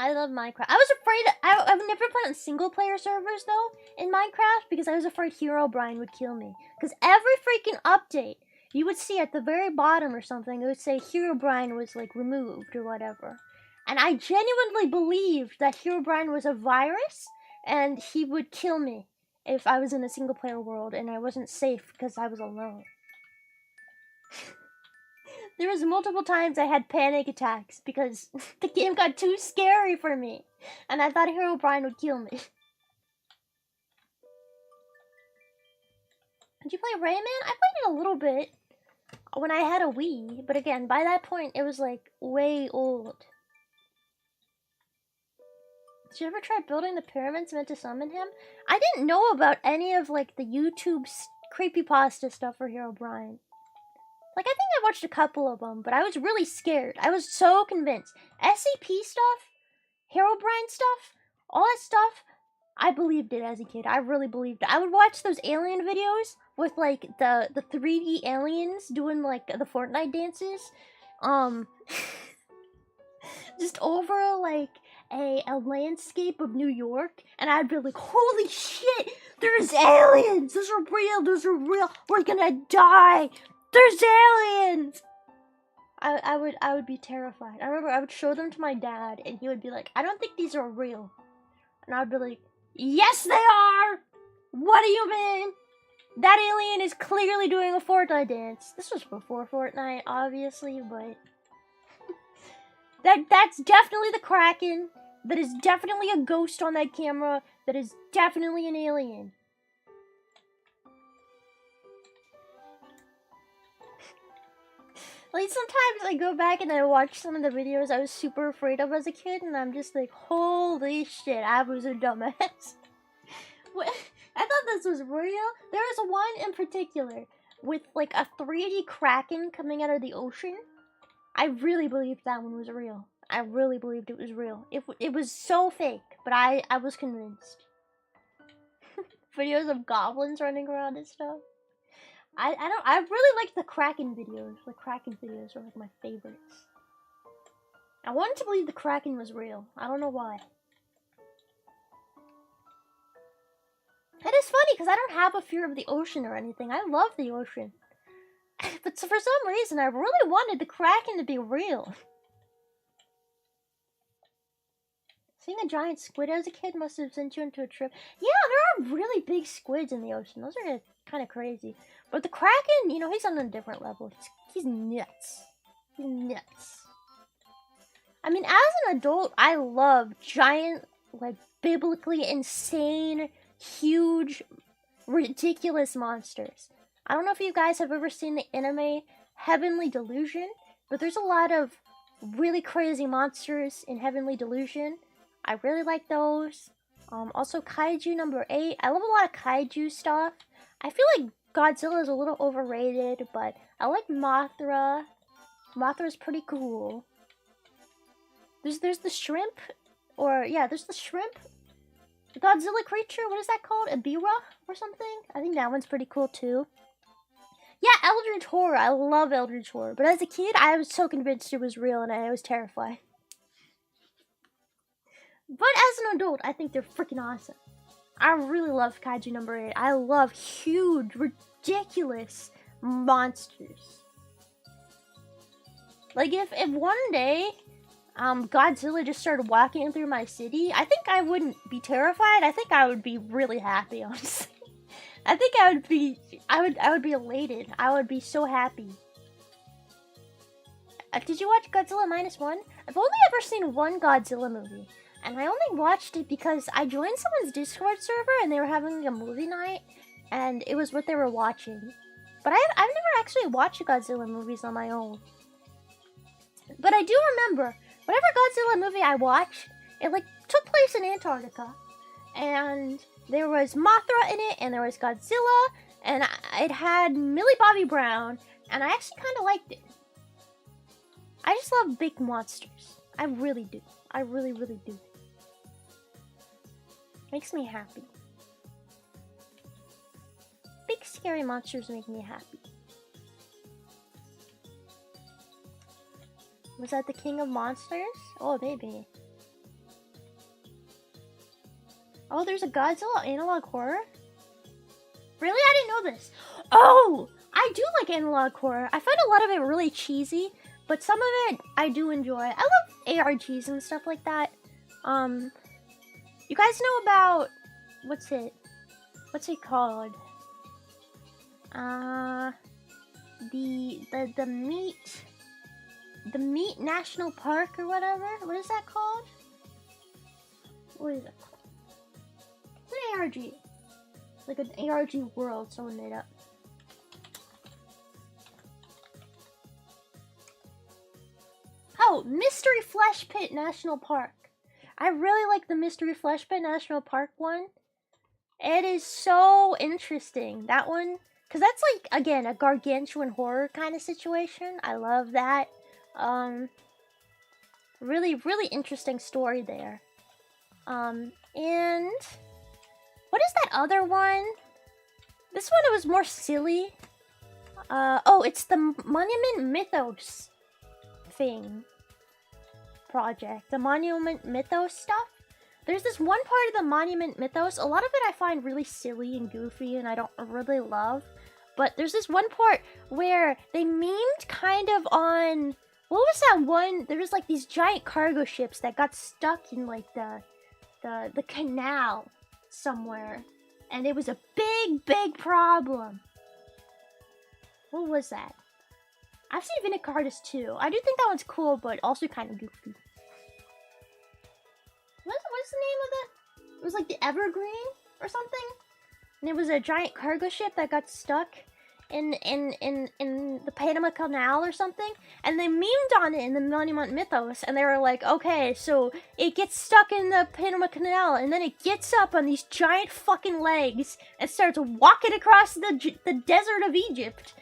I love Minecraft. I was afraid, I've never played on single player servers though in Minecraft because I was afraid Herobrine would kill me. Because every freaking update, you would see at the very bottom or something, it would say Herobrine was like removed or whatever. And I genuinely believed that Herobrine was a virus and he would kill me if I was in a single player world and I wasn't safe because I was alone. There was multiple times I had panic attacks because the game got too scary for me. And I thought Herobrine would kill me. Did you play Rayman? I played it a little bit when I had a Wii. But again, by that point, it was like way old. Did you ever try building the pyramids meant to summon him? I didn't know about any of like the YouTube creepypasta stuff for Herobrine. Like, I think I watched a couple of them, but I was really scared. I was so convinced. SCP stuff, Herobrine stuff, all that stuff, I believed it as a kid. I really believed it. I would watch those alien videos with, like, the 3D aliens doing, like, the Fortnite dances. Just over, like, a landscape of New York, and I'd be like, holy shit, there's aliens! Those are real, we're gonna die! There's aliens! I would be terrified. I remember I would show them to my dad, and he would be like, I don't think these are real. And I would be like, yes they are! What do you mean? That alien is clearly doing a Fortnite dance. This was before Fortnite, obviously, but... That's definitely the Kraken. That is definitely a ghost on that camera. That is definitely an alien. Like, sometimes I go back and I watch some of the videos I was super afraid of as a kid, and I'm just like, holy shit, I was a dumbass. I thought this was real. There was one in particular with, like, a 3D Kraken coming out of the ocean. I really believed that one was real. I really believed it was real. It was so fake, but I was convinced. Videos of goblins running around and stuff. I really like the Kraken videos. The Kraken videos are like my favorites. I wanted to believe the Kraken was real. I don't know why. It is funny because I don't have a fear of the ocean or anything. I love the ocean. But for some reason, I really wanted the Kraken to be real. Seeing a giant squid as a kid must have sent you into a trip. Yeah, there are really big squids in the ocean. Those are kind of crazy. But the Kraken, you know, he's on a different level. He's nuts. He's nuts. I mean, as an adult, I love giant, like, biblically insane, huge, ridiculous monsters. I don't know if you guys have ever seen the anime Heavenly Delusion, but there's a lot of really crazy monsters in Heavenly Delusion. I really like those. Also, Kaiju number 8. I love a lot of Kaiju stuff. I feel like Godzilla is a little overrated, but I like Mothra. Mothra's pretty cool. There's the shrimp, or yeah, there's the shrimp. The Godzilla creature, what is that called? Ebirah or something? I think that one's pretty cool too. Yeah, Eldritch Horror. I love Eldritch Horror. But as a kid, I was so convinced it was real and I was terrified. But as an adult, I think they're freaking awesome. I really love Kaiju number 8. I love huge, ridiculous monsters. Like, if one day, Godzilla just started walking through my city, I think I wouldn't be terrified. I think I would be really happy, honestly. I think I would be elated. I would be so happy. Did you watch Godzilla -1? I've only ever seen one Godzilla movie. And I only watched it because I joined someone's Discord server and they were having a movie night. And it was what they were watching. But I've never actually watched Godzilla movies on my own. But I do remember, whatever Godzilla movie I watched, it like took place in Antarctica. And there was Mothra in it, and there was Godzilla, and it had Millie Bobby Brown, and I actually kind of liked it. I just love big monsters. I really do. I really, really do. Makes me happy. Big scary monsters make me happy. Was that the King of Monsters? Oh, maybe. Oh, there's a Godzilla analog horror? Really? I didn't know this. Oh! I do like analog horror. I find a lot of it really cheesy, but some of it I do enjoy. I love ARGs and stuff like that. You guys know about... What's it called? The Meat National Park or whatever? What is that called? What is it called? It's an ARG. Like an ARG world someone made up. Oh, Mystery Flesh Pit National Park. I really like the Mystery Flesh Pit National Park one. It is so interesting. That one, because that's like, again, a gargantuan horror kind of situation. I love that. Really, really interesting story there. And what is that other one? This one, it was more silly. Oh, it's the Monument Mythos thing. Project. The Monument Mythos stuff. There's this one part of the Monument Mythos. A lot of it I find really silly and goofy and I don't really love. But there's this one part where they memed kind of on... What was that one? There was like these giant cargo ships that got stuck in like the canal somewhere. And it was a big, big problem. What was that? I've seen Vinicartus too. I do think that one's cool, but also kind of goofy. What's the name of that? It was like the Evergreen or something? And it was a giant cargo ship that got stuck in the Panama Canal or something. And they memed on it in the Monument Mythos. And they were like, okay, so it gets stuck in the Panama Canal. And then it gets up on these giant fucking legs and starts walking across the desert of Egypt.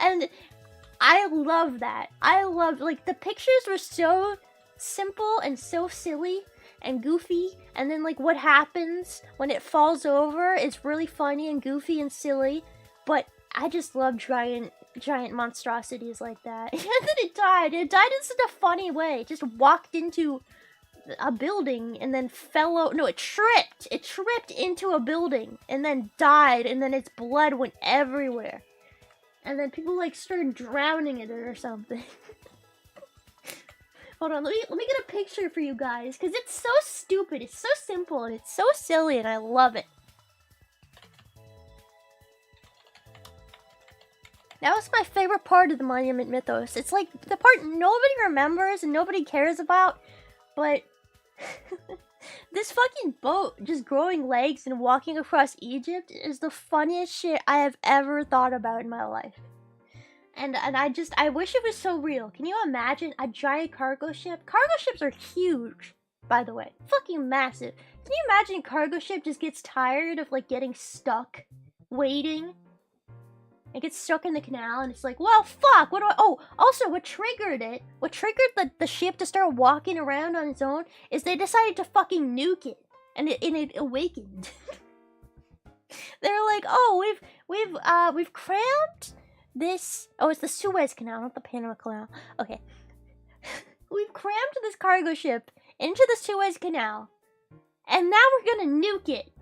And I love that. I love, like, the pictures were so simple and so silly and goofy, and then like what happens when it falls over is really funny and goofy and silly, but I just love giant monstrosities like that. And then it died in such a funny way. It just walked into a building and then fell out. No, it tripped into a building and then died, and then its blood went everywhere, and then people like started drowning in it or something. Hold on, let me get a picture for you guys, because it's so stupid, it's so simple, and it's so silly, and I love it. That was my favorite part of the Monument Mythos. It's like the part nobody remembers and nobody cares about, but this fucking boat just growing legs and walking across Egypt is the funniest shit I have ever thought about in my life. And I wish it was so real. Can you imagine a giant cargo ship? Cargo ships are huge, by the way. Fucking massive. Can you imagine a cargo ship just gets tired of, like, getting stuck, waiting? It gets stuck in the canal, and it's like, well, fuck, what do I... Oh, also, what triggered it, what triggered the ship to start walking around on its own, is they decided to fucking nuke it. And it awakened. They're like, oh, we've cramped this... Oh, it's the Suez Canal, not the Panama Canal. Okay. We've crammed this cargo ship into the Suez Canal, and now we're gonna nuke it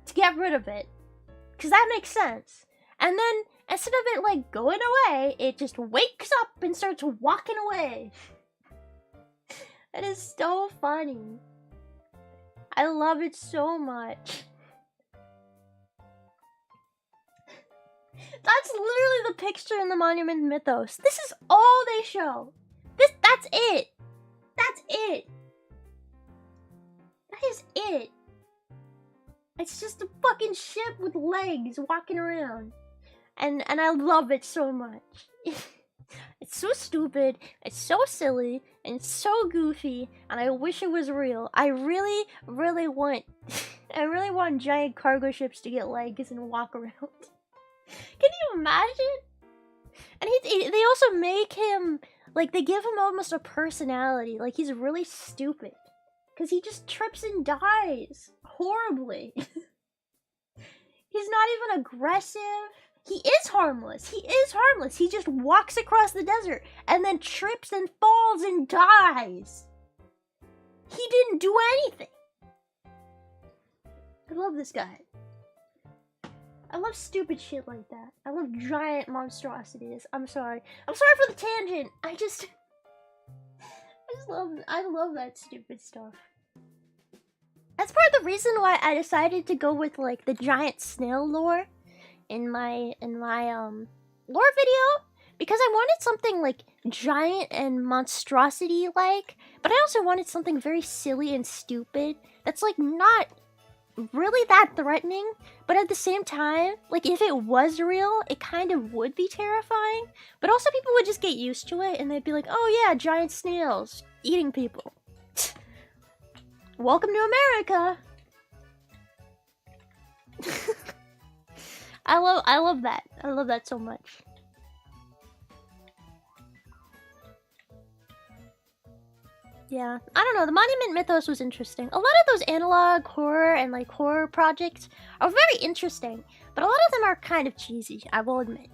to get rid of it. Because that makes sense. And then, instead of it, like, going away, it just wakes up and starts walking away. That is so funny. I love it so much. That's literally the picture in the Monument Mythos. This is all they show. That's it. That's it. That is it. It's just a fucking ship with legs walking around. And I love it so much. It's so stupid, it's so silly, and it's so goofy, and I wish it was real. I really, really want giant cargo ships to get legs and walk around. Can you imagine? And they also make him, like, they give him almost a personality. Like, he's really stupid. because he just trips and dies horribly. He's not even aggressive. He is harmless. He is harmless. He just walks across the desert and then trips and falls and dies. He didn't do anything. I love this guy. I love stupid shit like that. I love giant monstrosities. I'm sorry. I'm sorry for the tangent. I love that stupid stuff. That's part of the reason why I decided to go with like the giant snail lore in my lore video, because I wanted something like giant and monstrosity like, but I also wanted something very silly and stupid that's like not really that threatening, but at the same time, like if it was real, it kind of would be terrifying, but also people would just get used to it and they'd be like, oh yeah, giant snails eating people. Welcome to America. I love that. I love that so much. Yeah, I don't know, the Monument Mythos was interesting. A lot of those analog horror and like horror projects are very interesting, but a lot of them are kind of cheesy, I will admit.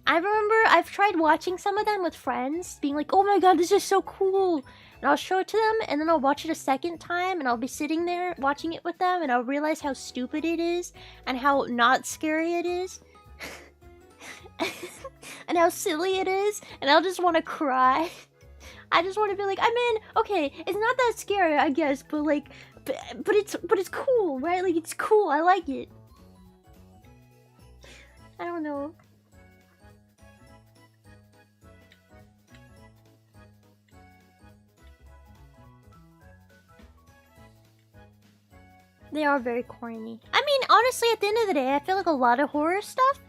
I remember I've tried watching some of them with friends, being like, oh my god, this is so cool! And I'll show it to them, and then I'll watch it a second time, and I'll be sitting there watching it with them, and I'll realize how stupid it is, and how not scary it is. And how silly it is, and I'll just want to cry. I just want to be like, I'm in. Okay, it's not that scary, I guess, but like, but it's cool, right? Like it's cool. I like it. I don't know. They are very corny. I mean, honestly, at the end of the day, I feel like a lot of horror stuff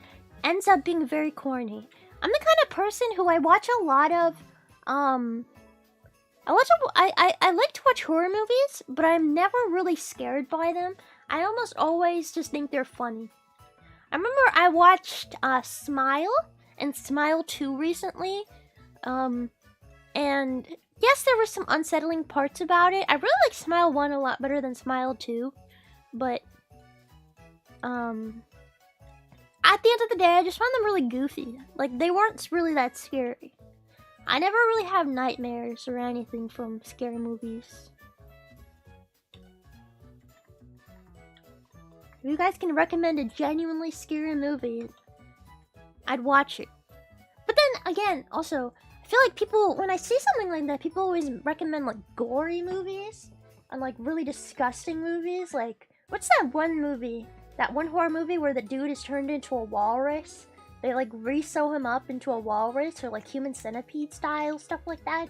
ends up being very corny. I'm the kind of person who I watch a lot of I like to watch horror movies, but I'm never really scared by them. I almost always just think they're funny. I remember I watched Smile and Smile 2 recently. And yes, there were some unsettling parts about it. I really like Smile 1 a lot better than Smile 2, but at the end of the day, I just found them really goofy. Like, they weren't really that scary. I never really have nightmares or anything from scary movies. If you guys can recommend a genuinely scary movie, I'd watch it. But then, again, also, I feel like people, when I see something like that, people always recommend, like, gory movies and, like, really disgusting movies. Like, what's that one movie? That one horror movie where the dude is turned into a walrus? They, like, re-sew him up into a walrus, or, like, human centipede style, stuff like that.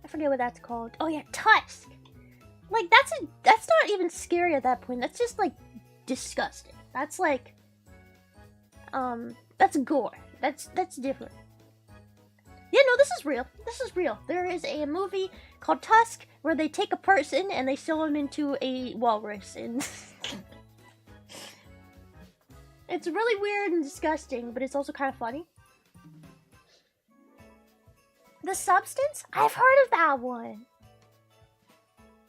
I forget what that's called. Oh, yeah, Tusk! Like, that's not even scary at that point. That's just, like, disgusting. That's, like, that's gore. That's different. Yeah, no, this is real. This is real. There is a movie called Tusk where they take a person and they sew him into a walrus, and... It's really weird and disgusting, but it's also kind of funny. The Substance? I've heard of that one.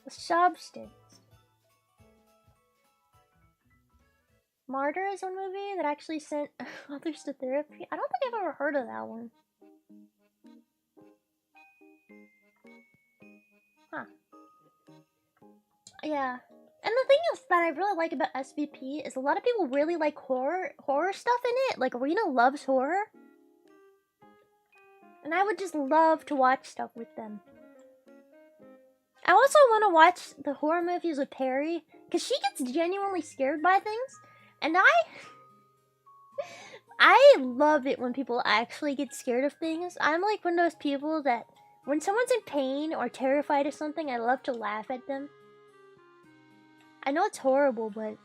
The Substance. Martyr is one movie that actually sent others to therapy. I don't think I've ever heard of that one. Huh. Yeah. And the thing is that I really like about SVP is a lot of people really like horror stuff in it. Like, Arena loves horror. And I would just love to watch stuff with them. I also want to watch the horror movies with Perry, because she gets genuinely scared by things. And I love it when people actually get scared of things. I'm like one of those people that when someone's in pain or terrified of something, I love to laugh at them. I know it's horrible, but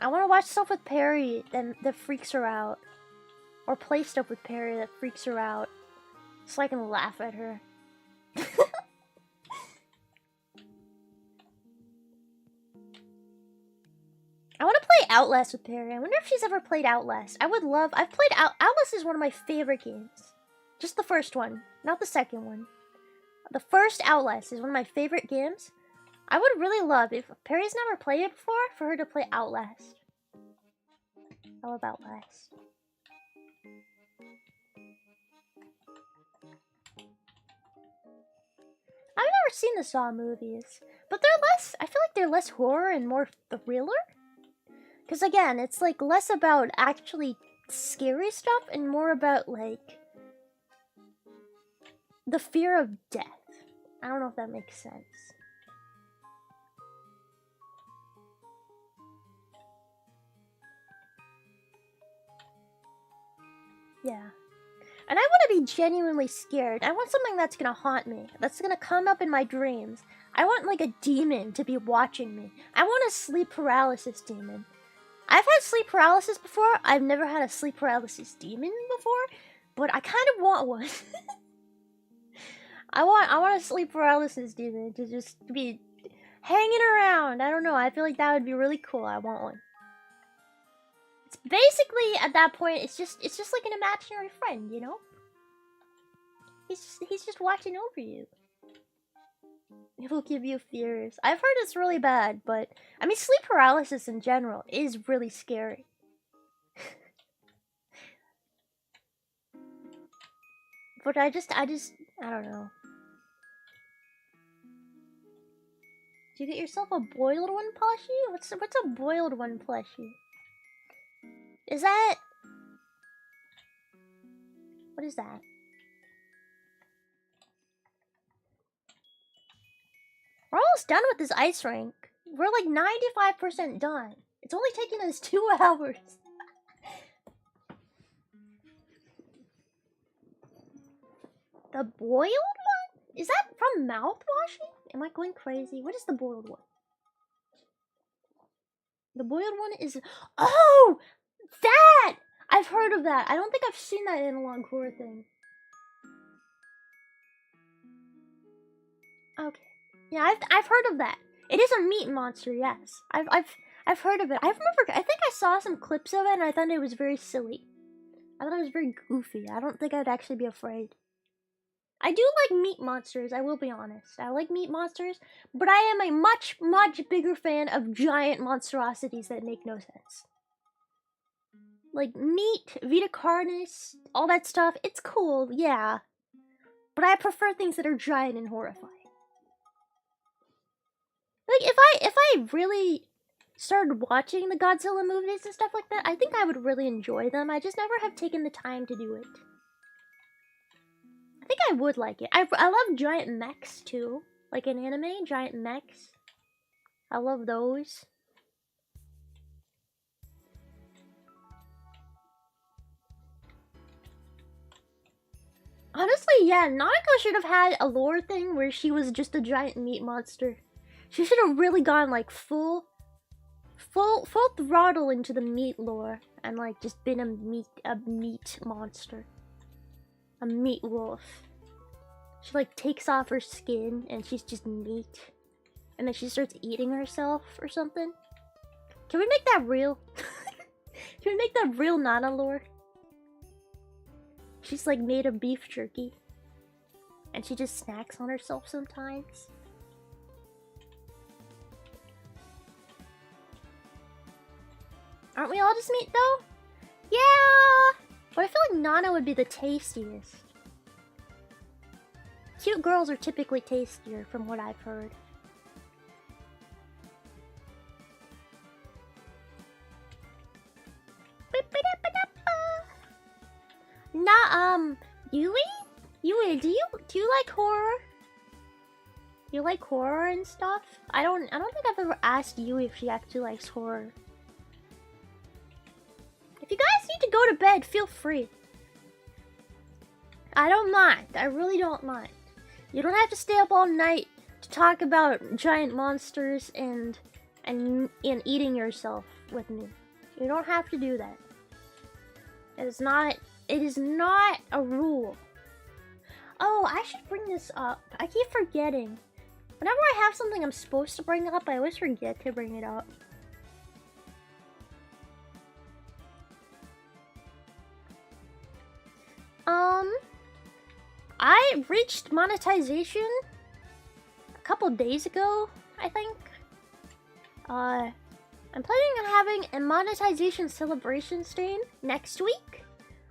I want to watch stuff with Perry that freaks her out. Or play stuff with Perry that freaks her out. So I can laugh at her. I want to play Outlast with Perry. I wonder if she's ever played Outlast. I've played Outlast is one of my favorite games. Just the first one, not the second one. The first Outlast is one of my favorite games. I would really love, if Perry's never played it before, for her to play Outlast. I love Outlast. I've never seen the Saw movies, but they're less, I feel like they're less horror and more thriller. Because again, it's like less about actually scary stuff and more about like the fear of death. I don't know if that makes sense. Yeah. And I want to be genuinely scared. I want something that's gonna haunt me. That's gonna come up in my dreams. I want like a demon to be watching me. I want a sleep paralysis demon. I've had sleep paralysis before. I've never had a sleep paralysis demon before, but I kind of want one. I want a sleep paralysis demon to just be hanging around. I don't know. I feel like that would be really cool. I want one. It's basically at that point, it's just like an imaginary friend, you know? He's just watching over you. It will give you fears. I've heard it's really bad, but I mean, sleep paralysis in general is really scary. But I don't know. Do you get yourself a boiled one plushie? What's a boiled one plushie? Is that... What is that? We're almost done with this ice rink. We're like 95% done. It's only taking us 2 hours. The boiled one? Is that from mouthwashing? Am I going crazy? What is the boiled one? The boiled one is... Oh! That! I've heard of that. I don't think I've seen that in a long horror thing. Okay. Yeah, I've heard of that. It is a meat monster, yes. I've heard of it. I think I saw some clips of it and I thought it was very silly. I thought it was very goofy. I don't think I'd actually be afraid. I do like meat monsters, I will be honest. I like meat monsters, but I am a much, much bigger fan of giant monstrosities that make no sense. Like meat, Vita Carnis, all that stuff, it's cool, yeah. But I prefer things that are giant and horrifying. Like, if I really started watching the Godzilla movies and stuff like that, I think I would really enjoy them. I just never have taken the time to do it. I think I would like it. I love giant mechs, too. Like in anime, giant mechs. I love those. Honestly, yeah, Nanako should have had a lore thing where she was just a giant meat monster. She should have really gone like full throttle into the meat lore and like just been a meat monster. A meat wolf. She like takes off her skin and she's just meat. And then she starts eating herself or something. Can we make that real? Can we make that real Nana lore? She's like made of beef jerky. And she just snacks on herself sometimes. Aren't we all just meat though? Yeah! But I feel like Nana would be the tastiest. Cute girls are typically tastier from what I've heard. Yui, do you like horror? You like horror and stuff? I don't think I've ever asked Yui if she actually likes horror. If you guys need to go to bed, feel free. I don't mind. I really don't mind. You don't have to stay up all night to talk about giant monsters and eating yourself with me. You don't have to do that. It is not a rule. Oh, I should bring this up. I keep forgetting. Whenever I have something I'm supposed to bring up, I always forget to bring it up. I reached monetization a couple days ago, I think. I'm planning on having a monetization celebration stream next week.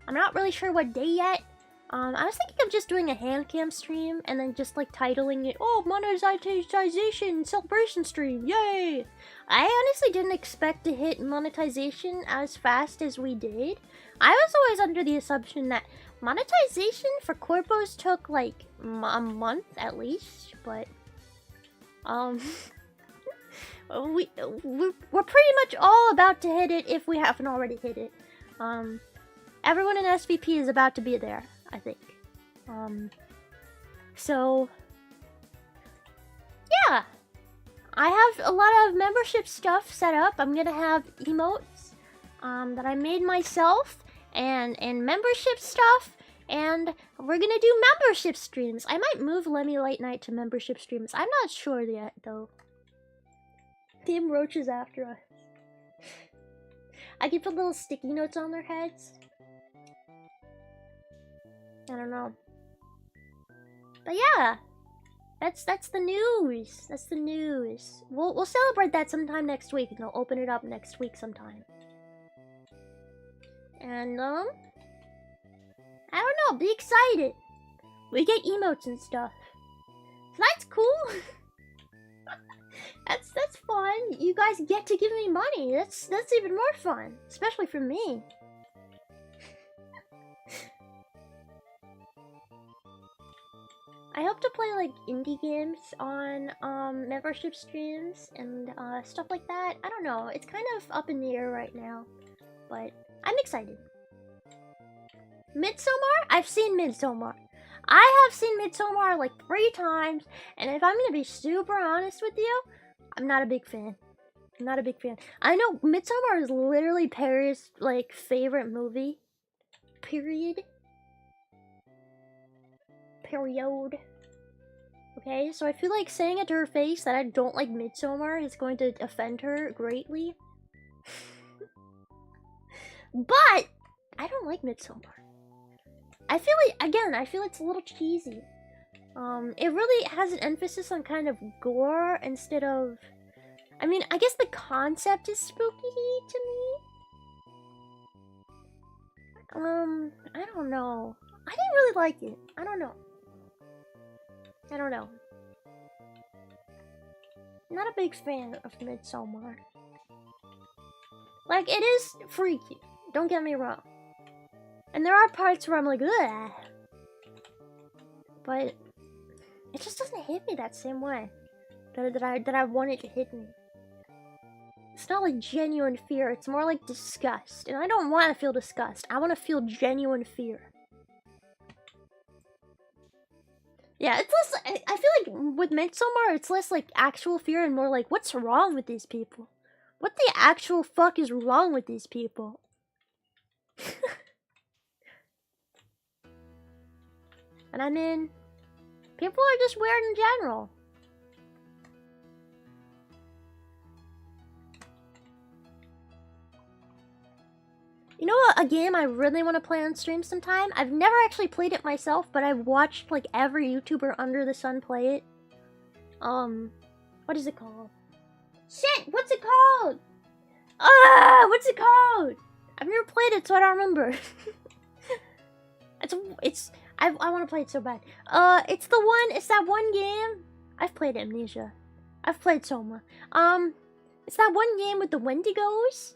I'm not really sure what day yet. I was thinking of just doing a hand cam stream and then just like titling it, "Oh, monetization celebration stream, yay!" I honestly didn't expect to hit monetization as fast as we did. I was always under the assumption that monetization for corpos took like a month at least, but we're pretty much all about to hit it if we haven't already hit it. Everyone in SVP is about to be there, I think. So yeah, I have a lot of membership stuff set up. I'm gonna have emotes that I made myself and membership stuff, and we're gonna do membership streams. I might move Lemmy Late Night to membership streams. I'm not sure yet though. Team Roach is after us. I can put little sticky notes on their heads. I don't know. But yeah, that's the news. That's the news. We'll celebrate that sometime next week, and I'll open it up next week sometime. And I don't know. Be excited. We get emotes and stuff. So that's cool. That's fun. You guys get to give me money. That's even more fun, especially for me. I hope to play like indie games on membership streams and stuff like that. I don't know. It's kind of up in the air right now, but I'm excited. Midsommar? I've seen Midsommar. I have seen Midsommar like 3 times, and if I'm gonna be super honest with you, I'm not a big fan. I'm not a big fan. I know Midsommar is literally Perry's like favorite movie. Period. Okay, so I feel like saying it to her face that I don't like Midsommar is going to offend her greatly. But I don't like Midsommar. I feel like, again, I feel it's a little cheesy. It really has an emphasis on kind of gore instead of... I mean, I guess the concept is spooky to me. I don't know. I didn't really like it. I don't know. Not a big fan of Midsommar. Like, it is freaky. Don't get me wrong. And there are parts where I'm like, ugh. But it just doesn't hit me that same way that I want it to hit me. It's not like genuine fear. It's more like disgust. And I don't want to feel disgust. I want to feel genuine fear. Yeah, it's less. I feel like with Midsommar, it's less like actual fear and more like, what's wrong with these people? What the actual fuck is wrong with these people? And I mean, people are just weird in general. You know what, a game I really want to play on stream sometime? I've never actually played it myself, but I've watched like every YouTuber under the sun play it. What is it called? Shit, what's it called? What's it called? I've never played it, so I don't remember. I want to play it so bad. It's that one game. I've played Amnesia. I've played Soma. It's that one game with the Wendigos.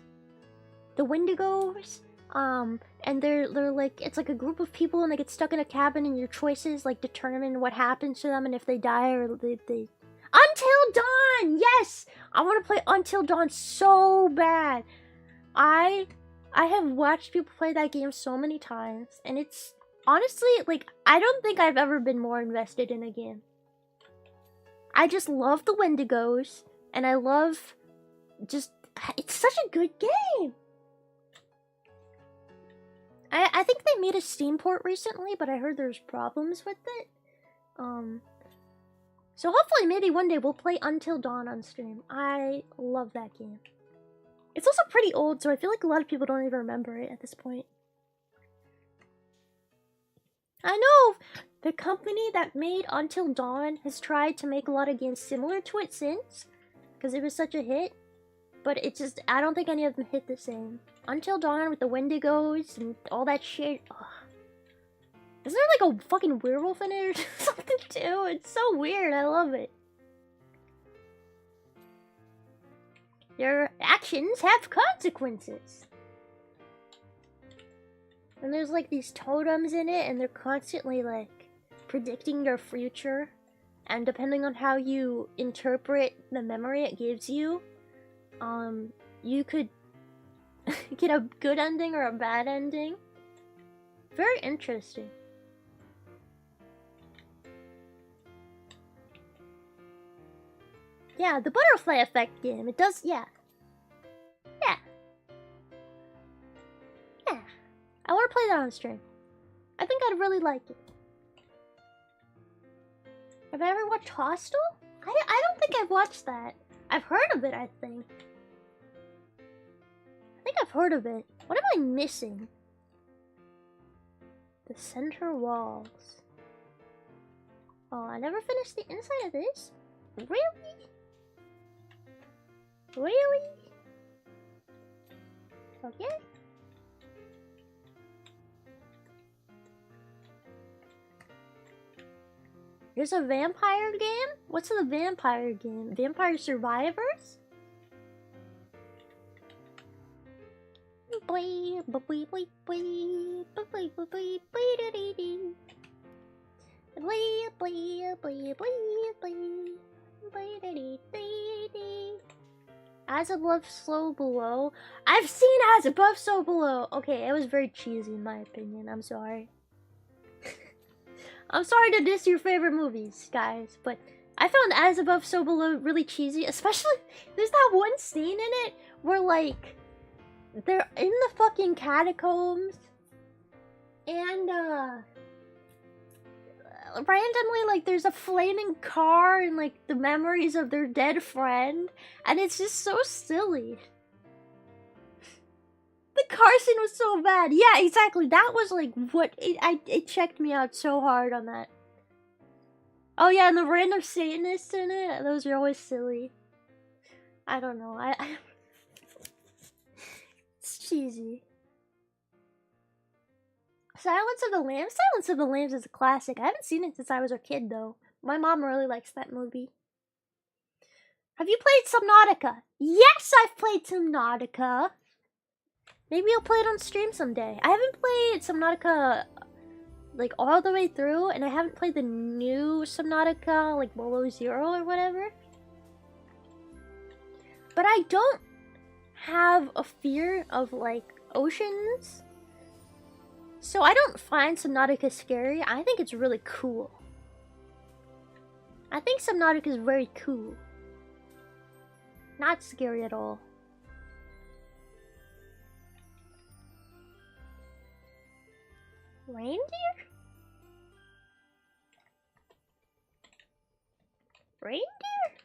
And they're like, it's like a group of people and they get stuck in a cabin and your choices like determine what happens to them and if they die or they... Until Dawn! Yes! I want to play Until Dawn so bad. I have watched people play that game so many times, and it's honestly, like, I don't think I've ever been more invested in a game. I just love the Wendigos, and I love just... It's such a good game! I think they made a Steam port recently, but I heard there's problems with it. So hopefully maybe one day we'll play Until Dawn on stream. I love that game. It's also pretty old, so I feel like a lot of people don't even remember it at this point. I know! The company that made Until Dawn has tried to make a lot of games similar to it since, because it was such a hit. But it just, I don't think any of them hit the same. Until Dawn with the Wendigos and all that shit. Ugh. Is there like a fucking werewolf in it or something too? It's so weird, I love it. Your actions have consequences. And there's like these totems in it, and they're constantly like predicting your future. And depending on how you interpret the memory it gives you, you could get a good ending or a bad ending. Very interesting. Yeah, the butterfly effect game. It does, yeah. Yeah. Yeah. I want to play that on stream. I think I'd really like it. Have I ever watched Hostel? I don't think I've watched that. I've heard of it, I think. I think I've heard of it. What am I missing? The center walls. Oh, I never finished the inside of this? Really? Really? Okay. There's a vampire game? What's the vampire game? Vampire Survivors? As Above, So Below. I've seen As Above, So Below. Okay, it was very cheesy in my opinion. I'm sorry. I'm sorry to diss your favorite movies, guys, but I found As Above, So Below really cheesy. Especially, there's that one scene in it where, like, they're in the fucking catacombs, and, randomly, like, there's a flaming car and, like, the memories of their dead friend, and it's just so silly. The car scene was so bad. Yeah, exactly. That was, like, what... It checked me out so hard on that. Oh, yeah, and the random Satanists in it, those are always silly. I don't know. It's cheesy. Silence of the Lambs? Silence of the Lambs is a classic. I haven't seen it since I was a kid, though. My mom really likes that movie. Have you played Subnautica? Yes, I've played Subnautica. Maybe I'll play it on stream someday. I haven't played Subnautica, like, all the way through, and I haven't played the new Subnautica, like, Below Zero or whatever. But I don't have a fear of, like, oceans. So I don't find Subnautica scary. I think it's really cool. I think Subnautica is very cool. Not scary at all. Reindeer? Reindeer?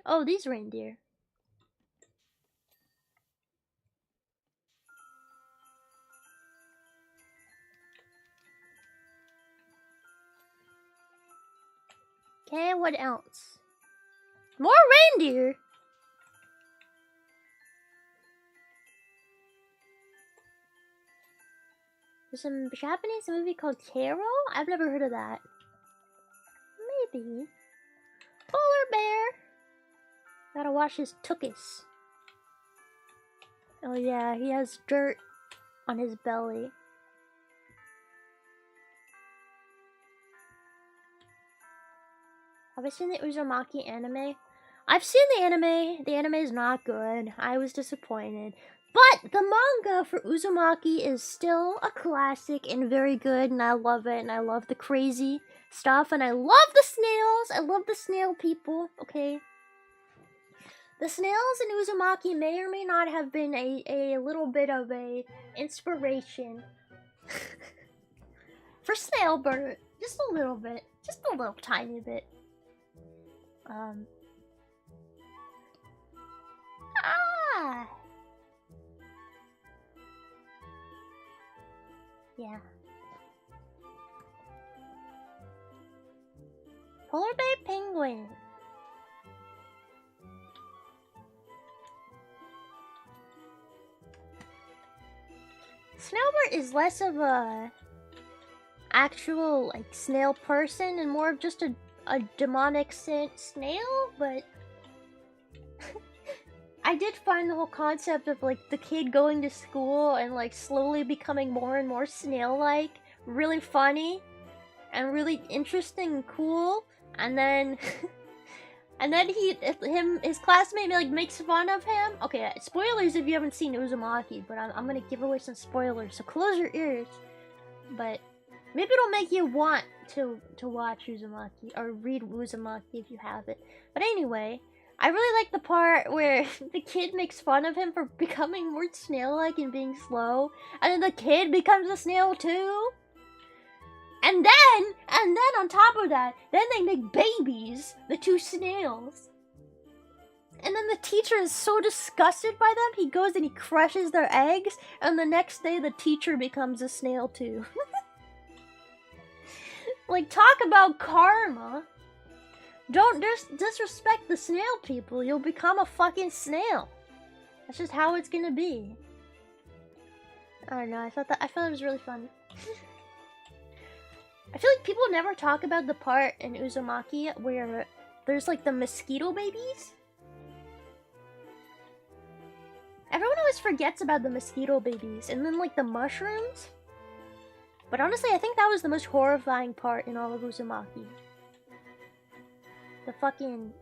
Oh, these reindeer. Okay, what else? More reindeer? There's a Japanese movie called Taro? I've never heard of that. Maybe. Polar bear! Gotta wash his tuchus. Oh yeah, he has dirt on his belly. Have I seen the Uzumaki anime? I've seen the anime. The anime is not good. I was disappointed. But the manga for Uzumaki is still a classic and very good, and I love it, and I love the crazy stuff, and I love the snails. I love the snail people, okay? The snails in Uzumaki may or may not have been a little bit of a inspiration for Snailbird. Just a little bit. Just a little tiny bit. Yeah. Polar bear penguin. Snailbird is less of a actual like snail person and more of just a demonic snail, but I did find the whole concept of like the kid going to school and like slowly becoming more and more snail-like really funny and really interesting and cool, and then his classmate like makes fun of him. Okay, spoilers if you haven't seen Uzumaki, but I'm gonna give away some spoilers, so close your ears. But maybe it'll make you want to watch Uzumaki or read Uzumaki if you haven't. But anyway, I really like the part where the kid makes fun of him for becoming more snail-like and being slow, and then the kid becomes a snail too. And then on top of that, then they make babies, the two snails. And then the teacher is so disgusted by them, he goes and he crushes their eggs, and the next day the teacher becomes a snail too. Like, talk about karma. Don't disrespect the snail people, you'll become a fucking snail. That's just how it's gonna be. I don't know, I thought it was really funny. I feel like people never talk about the part in Uzumaki where there's like the mosquito babies. Everyone always forgets about the mosquito babies and then like the mushrooms. But honestly, I think that was the most horrifying part in all of Uzumaki. The fucking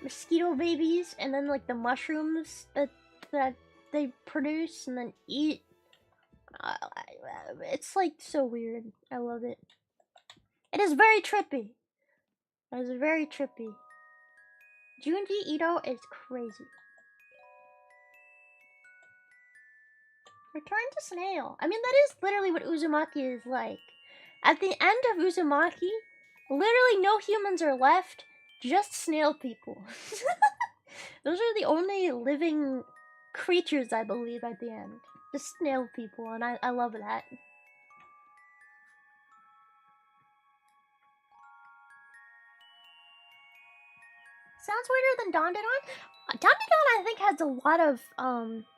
mosquito babies and then like the mushrooms that they produce and then eat. It's like so weird. I love it. It is very trippy. It is very trippy. Junji Ito is crazy. Return to snail. I mean, that is literally what Uzumaki is like. At the end of Uzumaki, literally no humans are left, just snail people. Those are the only living creatures, I believe, at the end. Just snail people, and I love that. Sounds weirder than Dandadan? Dandadan, I think, has a lot of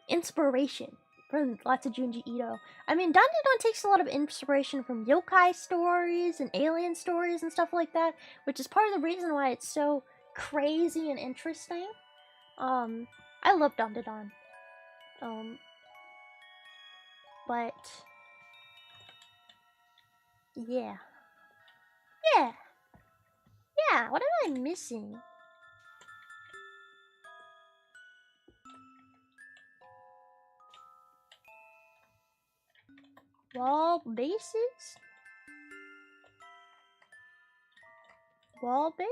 inspiration from lots of Junji Ito. I mean, Dandadan takes a lot of inspiration from yokai stories and alien stories and stuff like that, which is part of the reason why it's so crazy and interesting. I love Dandadan. But yeah. What am I missing? Wall bases? Wall base?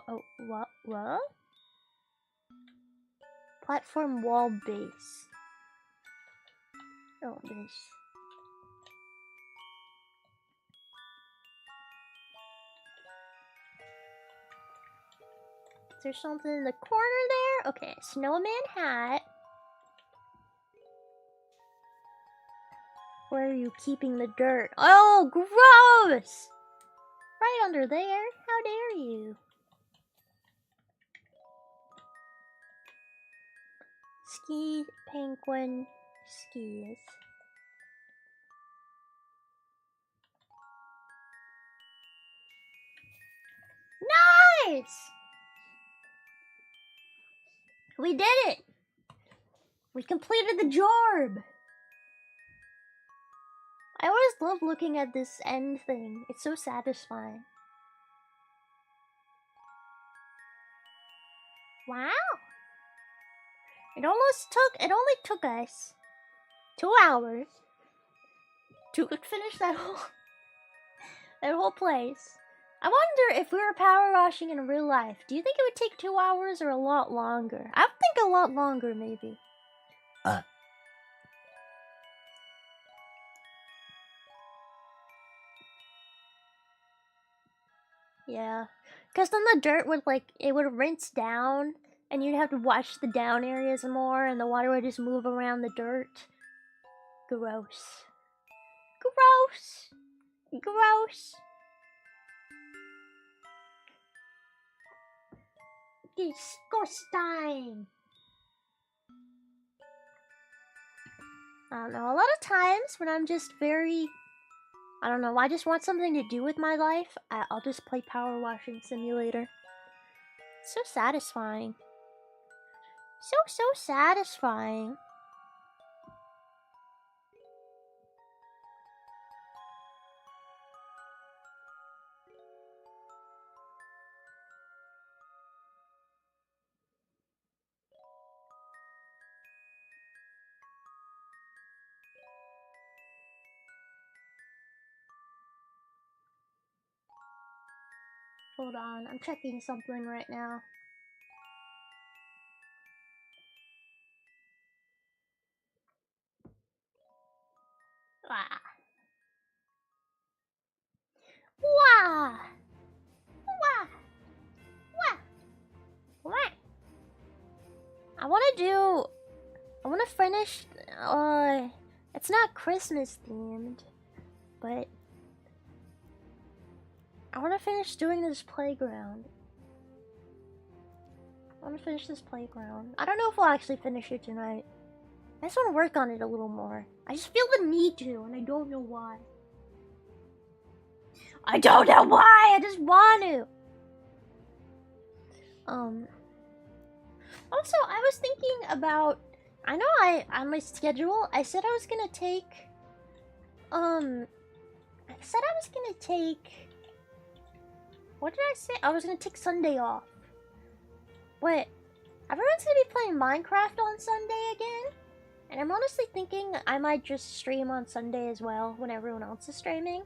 Oh, what? Platform wall base. Oh, this. Is there something in the corner there? Okay, snowman hat. Where are you keeping the dirt? Oh, gross! Right under there. How dare you? Ski penguin skis. Nice! We did it! We completed the job! I always love looking at this end thing. It's so satisfying. Wow! It only took us 2 hours to finish that whole place. I wonder if we were power washing in real life, do you think it would take 2 hours or a lot longer? I would think a lot longer, maybe. Yeah, because then the dirt would it would rinse down, and you'd have to wash the down areas more, and the water would just move around the dirt. Gross. Gross. Gross. Disgusting. I don't know, a lot of times when I'm just very, I don't know, I just want something to do with my life, I'll just play Power Washing Simulator. It's so satisfying. So satisfying. Hold on, I'm checking something right now. Ah. Wah! Wah! Wah! Wah! I wanna finish, it's not Christmas themed, but I wanna finish doing this playground. I don't know if we'll actually finish it tonight. I just wanna work on it a little more. I just feel the need to, and I don't know why. I don't know why, I just want to! Also, I was thinking about, I know on my schedule, I said I was gonna take, what did I say? I was gonna take Sunday off. But everyone's gonna be playing Minecraft on Sunday again, and I'm honestly thinking I might just stream on Sunday as well when everyone else is streaming.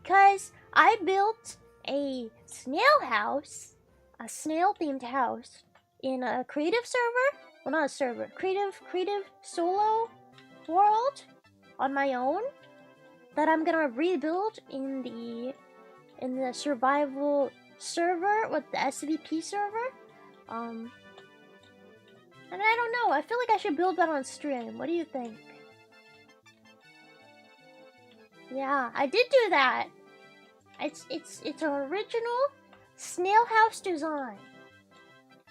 Because I built a snail house, a snail-themed house, in a creative server. Well, not a server. Creative solo world on my own that I'm gonna rebuild in the survival server with the SVP server. And I don't know. I feel like I should build that on stream. What do you think? Yeah, I did do that. It's an original snail house design.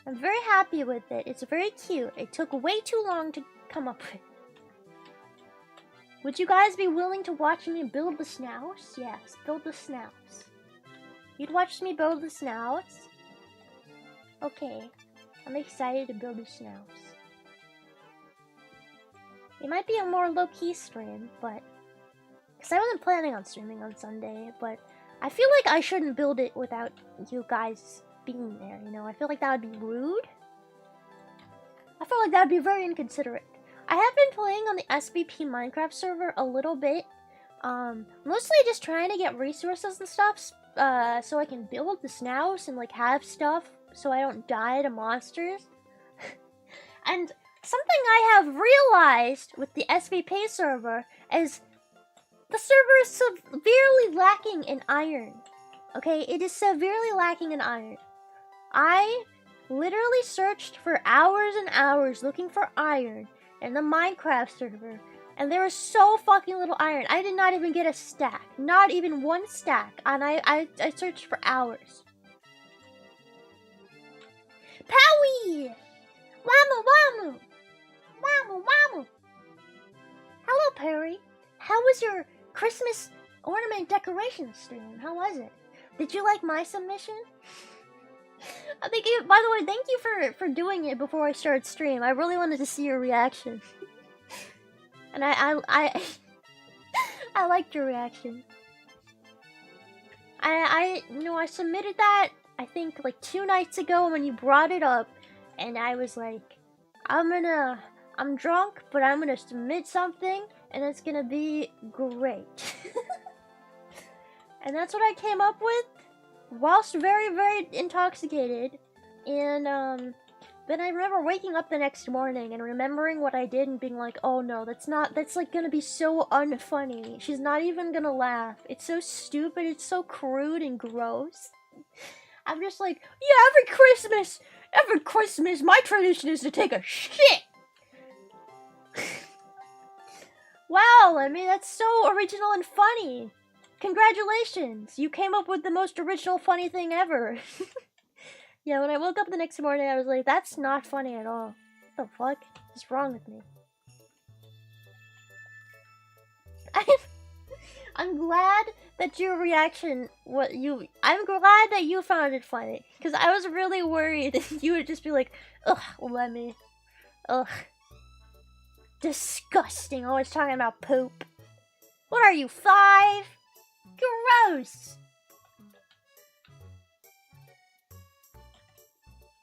I'm very happy with it. It's very cute. It took way too long to come up with. Would you guys be willing to watch me build the snouts? Yes, build the snouts. You'd watch me build the snouts? Okay. I'm excited to build the snouts. It might be a more low-key stream, but... Because I wasn't planning on streaming on Sunday, but... I feel like I shouldn't build it without you guys being there, you know? I feel like that would be rude. I feel like that would be very inconsiderate. I have been playing on the SVP Minecraft server a little bit. Mostly just trying to get resources and stuff, so I can build the snouts and, like, have stuff so I don't die to monsters. And something I have realized with the SVP server is the server is severely lacking in iron. Okay, it is severely lacking in iron. I literally searched for hours and hours looking for iron in the Minecraft server, and there was so fucking little iron. I did not even get a stack. Not even one stack. And I searched for hours. Powie! Wamu wamu! Wamu wamu! Hello, Perry. How was your Christmas ornament decoration stream? How was it? Did you like my submission? I think you, by the way, thank you for doing it before I started stream. I really wanted to see your reaction. And I liked your reaction. I submitted that, I think, like 2 nights ago when you brought it up, and I was like, I'm drunk, but I'm gonna submit something, and it's gonna be great. And that's what I came up with, whilst very, very intoxicated. And, then I remember waking up the next morning and remembering what I did and being like, oh no, that's like gonna be so unfunny. She's not even gonna laugh. It's so stupid, it's so crude and gross. I'm just like, yeah, every Christmas, my tradition is to take a shit. Wow, I mean, that's so original and funny. Congratulations, you came up with the most original funny thing ever. Yeah, when I woke up the next morning, I was like, that's not funny at all. What the fuck is wrong with me? I'm glad that your reaction, I'm glad that you found it funny. Because I was really worried that you would just be like, ugh, Lemmy. Ugh. Disgusting, always talking about poop. What are you, 5? Gross!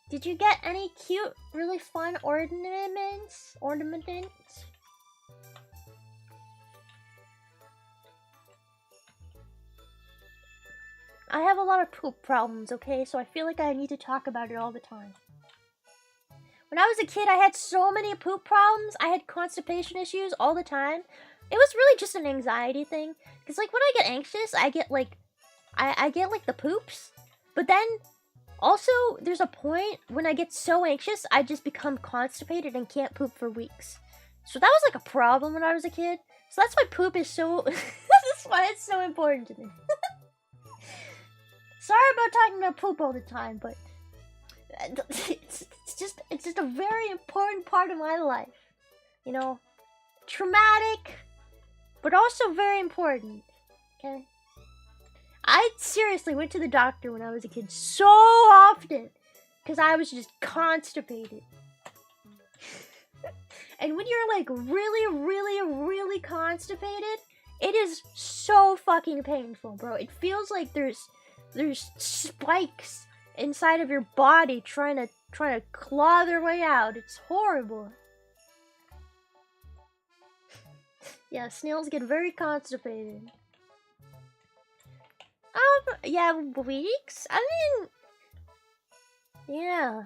Did you get any cute, really fun ornaments? I have a lot of poop problems, okay? So I feel like I need to talk about it all the time. When I was a kid, I had so many poop problems. I had constipation issues all the time. It was really just an anxiety thing. Because, like, when I get anxious, I get, like, I get, like, the poops. But then, also, there's a point when I get so anxious, I just become constipated and can't poop for weeks. So that was, like, a problem when I was a kid. So that's why poop is so... that's why it's so important to me. Sorry about talking about poop all the time, but... It's just a very important part of my life. You know? Traumatic, but also very important. Okay? I seriously went to the doctor when I was a kid so often because I was just constipated. And when you're like really constipated, it is so fucking painful, bro. It feels like there's spikes inside of your body trying to claw their way out. It's horrible. Yeah, snails get very constipated. Yeah, weeks? I mean, yeah.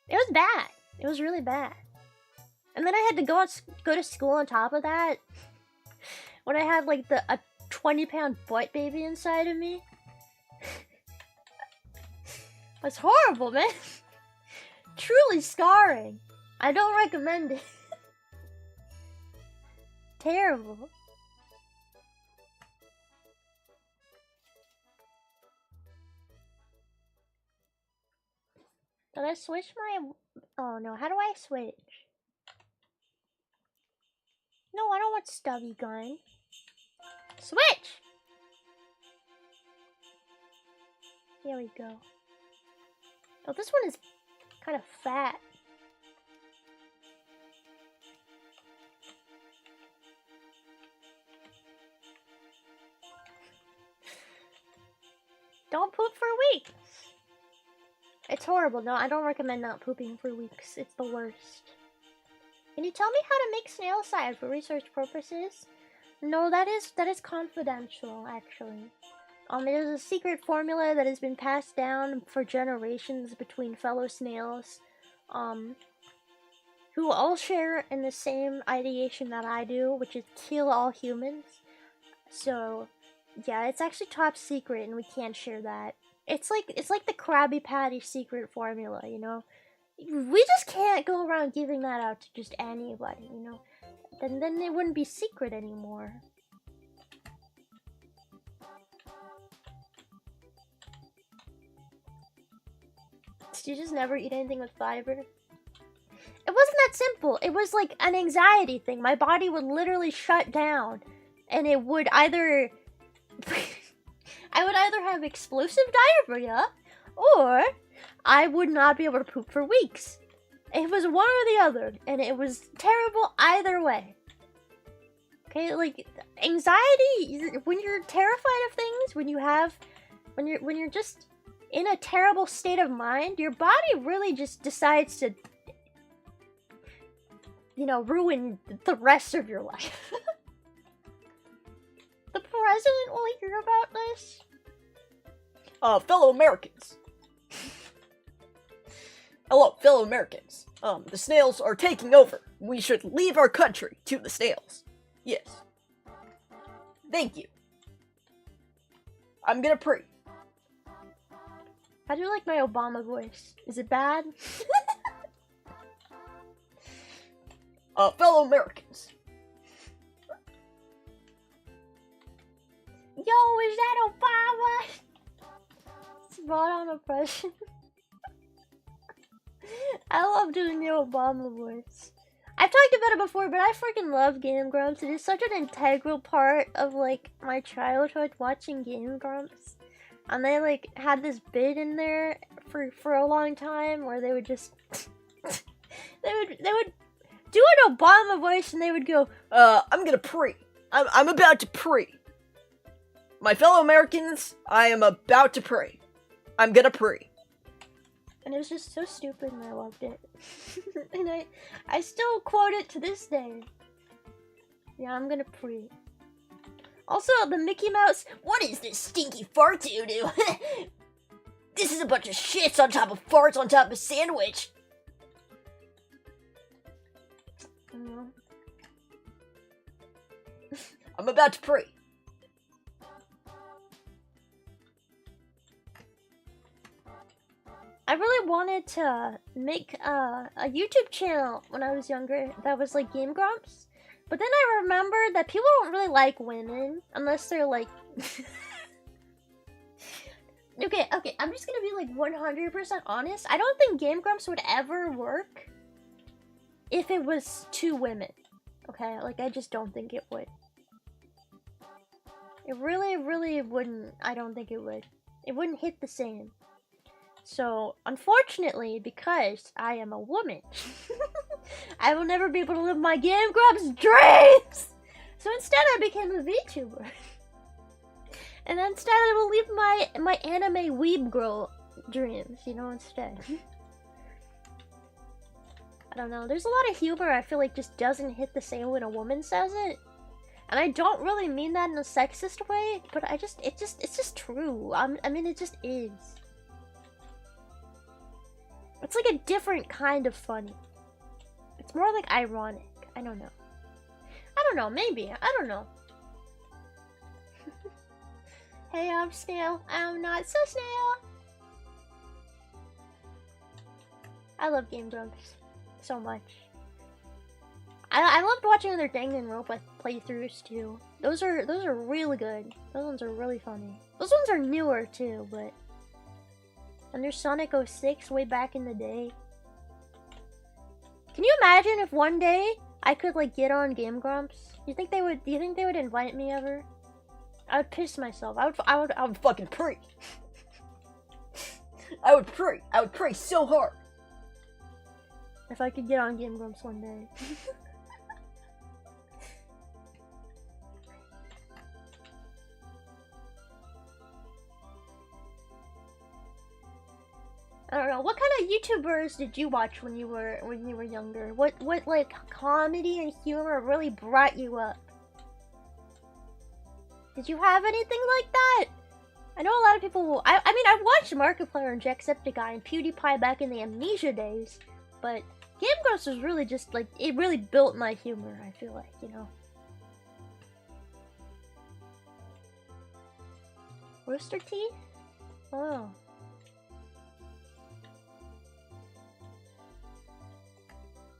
It was bad. It was really bad. And then I had to go to school on top of that. When I had like a 20-pound butt baby inside of me. It's horrible, man. Truly scarring. I don't recommend it. Terrible. Did I switch my... Oh no, how do I switch? No, I don't want stubby gun. Switch! Here we go. Oh, this one is kind of fat. Don't poop for weeks. It's horrible. No, I don't recommend not pooping for weeks. It's the worst. Can you tell me how to make snail cider for research purposes? No, that is confidential, actually. It is a secret formula that has been passed down for generations between fellow snails, who all share in the same ideation that I do, which is kill all humans. So, yeah, it's actually top secret, and we can't share that. It's like the Krabby Patty secret formula, you know? We just can't go around giving that out to just anybody, you know? Then it wouldn't be secret anymore. Did you just never eat anything with fiber? It wasn't that simple. It was like an anxiety thing. My body would literally shut down, and it would either... I would either have explosive diarrhea, or I would not be able to poop for weeks. It was one or the other, and it was terrible either way. Okay, like, anxiety, when you're terrified of things, when you're just in a terrible state of mind, your body really just decides to, you know, ruin the rest of your life. The president will hear about this. Fellow Americans. Hello, fellow Americans. The snails are taking over. We should leave our country to the snails. Yes. Thank you. I'm gonna pray. How do you like my Obama voice? Is it bad? Fellow Americans. Yo, is that Obama? Spot on impression. I love doing the Obama voice. I've talked about it before, but I freaking love Game Grumps. It is such an integral part of like my childhood watching Game Grumps. And they like had this bit in there for a long time where they would just they would do an Obama voice and they would go, I'm gonna pray. I'm about to pray. My fellow Americans, I am about to pray. I'm gonna pray. and it was just so stupid and I loved it. And I still quote it to this day. Yeah, I'm gonna pray. Also, the Mickey Mouse, what is this stinky fart doo-doo? This is a bunch of shits on top of farts on top of a sandwich. I'm about to pray. I really wanted to make a YouTube channel when I was younger that was like Game Grumps. But then I remembered that people don't really like women unless they're like... Okay, I'm just gonna be like 100% honest. I don't think Game Grumps would ever work if it was two women. Okay, like I just don't think it would. It really wouldn't. I don't think it would. It wouldn't hit the same. So, unfortunately, because I am a woman, I will never be able to live my Game Grumps dreams! So instead I became a VTuber. And instead I will live my anime weeb girl dreams, you know, instead. I don't know, there's a lot of humor I feel like just doesn't hit the same when a woman says it. And I don't really mean that in a sexist way, but it's just true. I mean, it just is. It's like a different kind of funny. It's more like ironic. I don't know. I don't know, maybe. I don't know. Hey, I'm Snail. I'm not so Snail. I love Game Grumps so much. I loved watching their Danganronpa playthroughs too. Those are really good. Those ones are really funny. Those ones are newer too, but and there's Sonic 06 way back in the day. Can you imagine if one day I could like get on Game Grumps? Do you think they would invite me ever? I would piss myself. I would fucking pray. I would pray so hard. If I could get on Game Grumps one day. I don't know. What kind of YouTubers did you watch when you were younger? What like comedy and humor really brought you up? Did you have anything like that? I know a lot of people. I mean, I've watched Markiplier and Jacksepticeye and PewDiePie back in the Amnesia days, but Game Grumps was really just like it really built my humor. I feel like, you know. Rooster Teeth? Oh.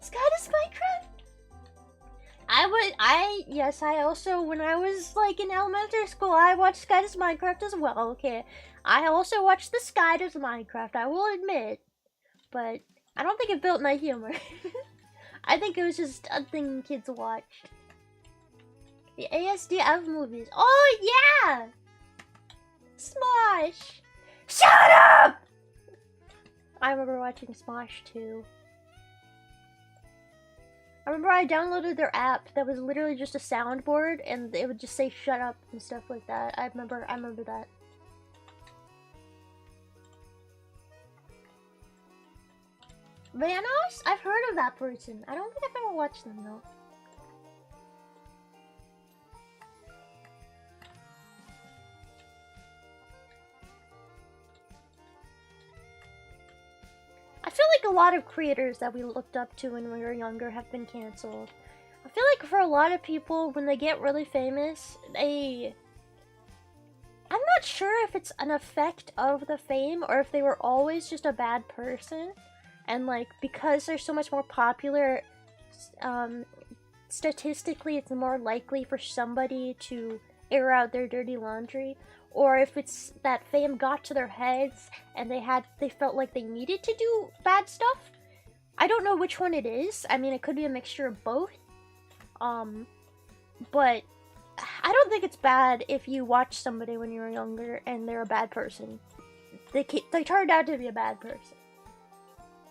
Skydas Minecraft? Yes, I also, when I was like in elementary school, I watched Skydas Minecraft as well, okay. I also watched the Skydas Minecraft, I will admit. But I don't think it built my humor. I think it was just a thing kids watched. The ASDF movies. Oh yeah! Smosh! Shut up! I remember watching Smosh too. I remember I downloaded their app that was literally just a soundboard and it would just say shut up and stuff like that. I remember that. Vanos? I've heard of that person. I don't think I've ever watched them though. I feel like a lot of creators that we looked up to when we were younger have been cancelled. I feel like for a lot of people, when they get really famous, I'm not sure if it's an effect of the fame or if they were always just a bad person. And like, because they're so much more popular, statistically it's more likely for somebody to air out their dirty laundry. Or if it's that fame got to their heads and they felt like they needed to do bad stuff. I don't know which one it is. I mean, it could be a mixture of both. But I don't think it's bad if you watch somebody when you were younger and they're a bad person. They turned out to be a bad person.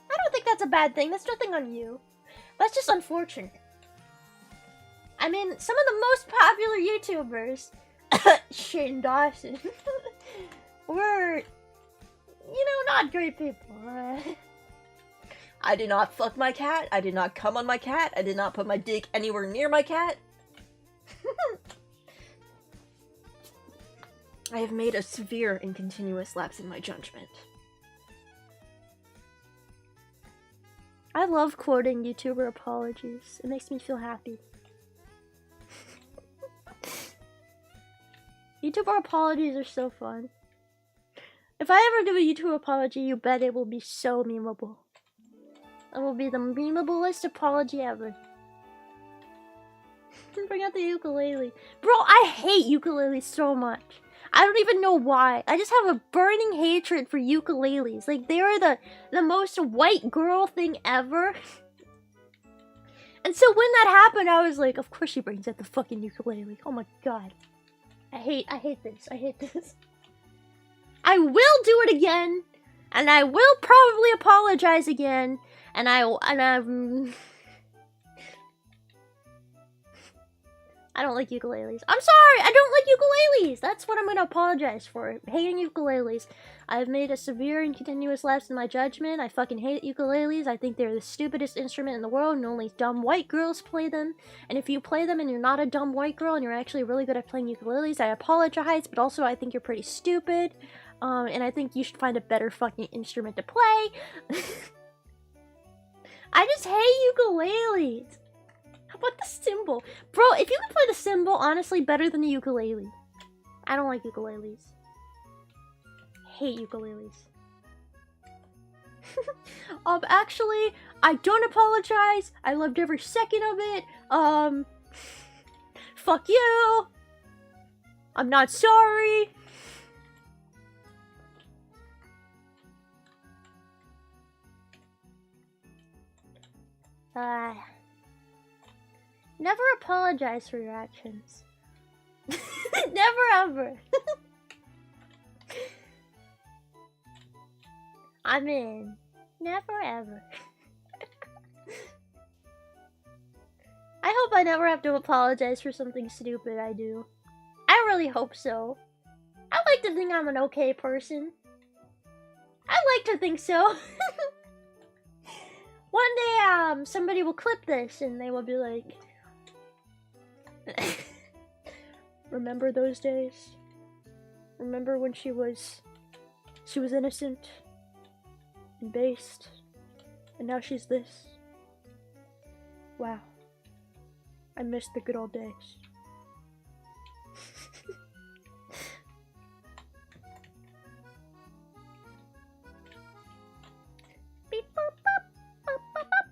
I don't think that's a bad thing. That's nothing on you. That's just unfortunate. I mean, some of the most popular YouTubers, Shane Dawson, were, you know, not great people. I did not fuck my cat. I did not come on my cat. I did not put my dick anywhere near my cat. I have made a severe and continuous lapse in my judgment. I love quoting YouTuber apologies. It makes me feel happy. YouTuber apologies are so fun. If I ever do a YouTube apology, you bet it will be so memeable. It will be the memeablest apology ever. Bring out the ukulele. Bro, I hate ukuleles so much. I don't even know why. I just have a burning hatred for ukuleles. Like, they are the most white girl thing ever. And so when that happened, I was like, of course she brings out the fucking ukulele. Oh my god. I hate this. I hate this. I will do it again. And I will probably apologize again. And I don't like ukuleles. I'm sorry, I don't like ukuleles! That's what I'm gonna apologize for. Hating ukuleles. I've made a severe and continuous lapse in my judgment. I fucking hate ukuleles. I think they're the stupidest instrument in the world and only dumb white girls play them. And if you play them and you're not a dumb white girl and you're actually really good at playing ukuleles, I apologize, but also I think you're pretty stupid. And I think you should find a better fucking instrument to play. I just hate ukuleles. How about the cymbal? Bro, if you can play the cymbal, honestly, better than the ukulele. I don't like ukuleles. Hate ukuleles. Actually, I don't apologize. I loved every second of it. Fuck you. I'm not sorry. Never apologize for your actions. Never ever. I mean, never ever. I hope I never have to apologize for something stupid I do. I really hope so. I like to think I'm an okay person. I like to think so. One day, somebody will clip this and they will be like, remember those days? Remember when she was innocent and based, and now she's this? Wow. I miss the good old days. Beep, boop, boop, boop, boop, boop.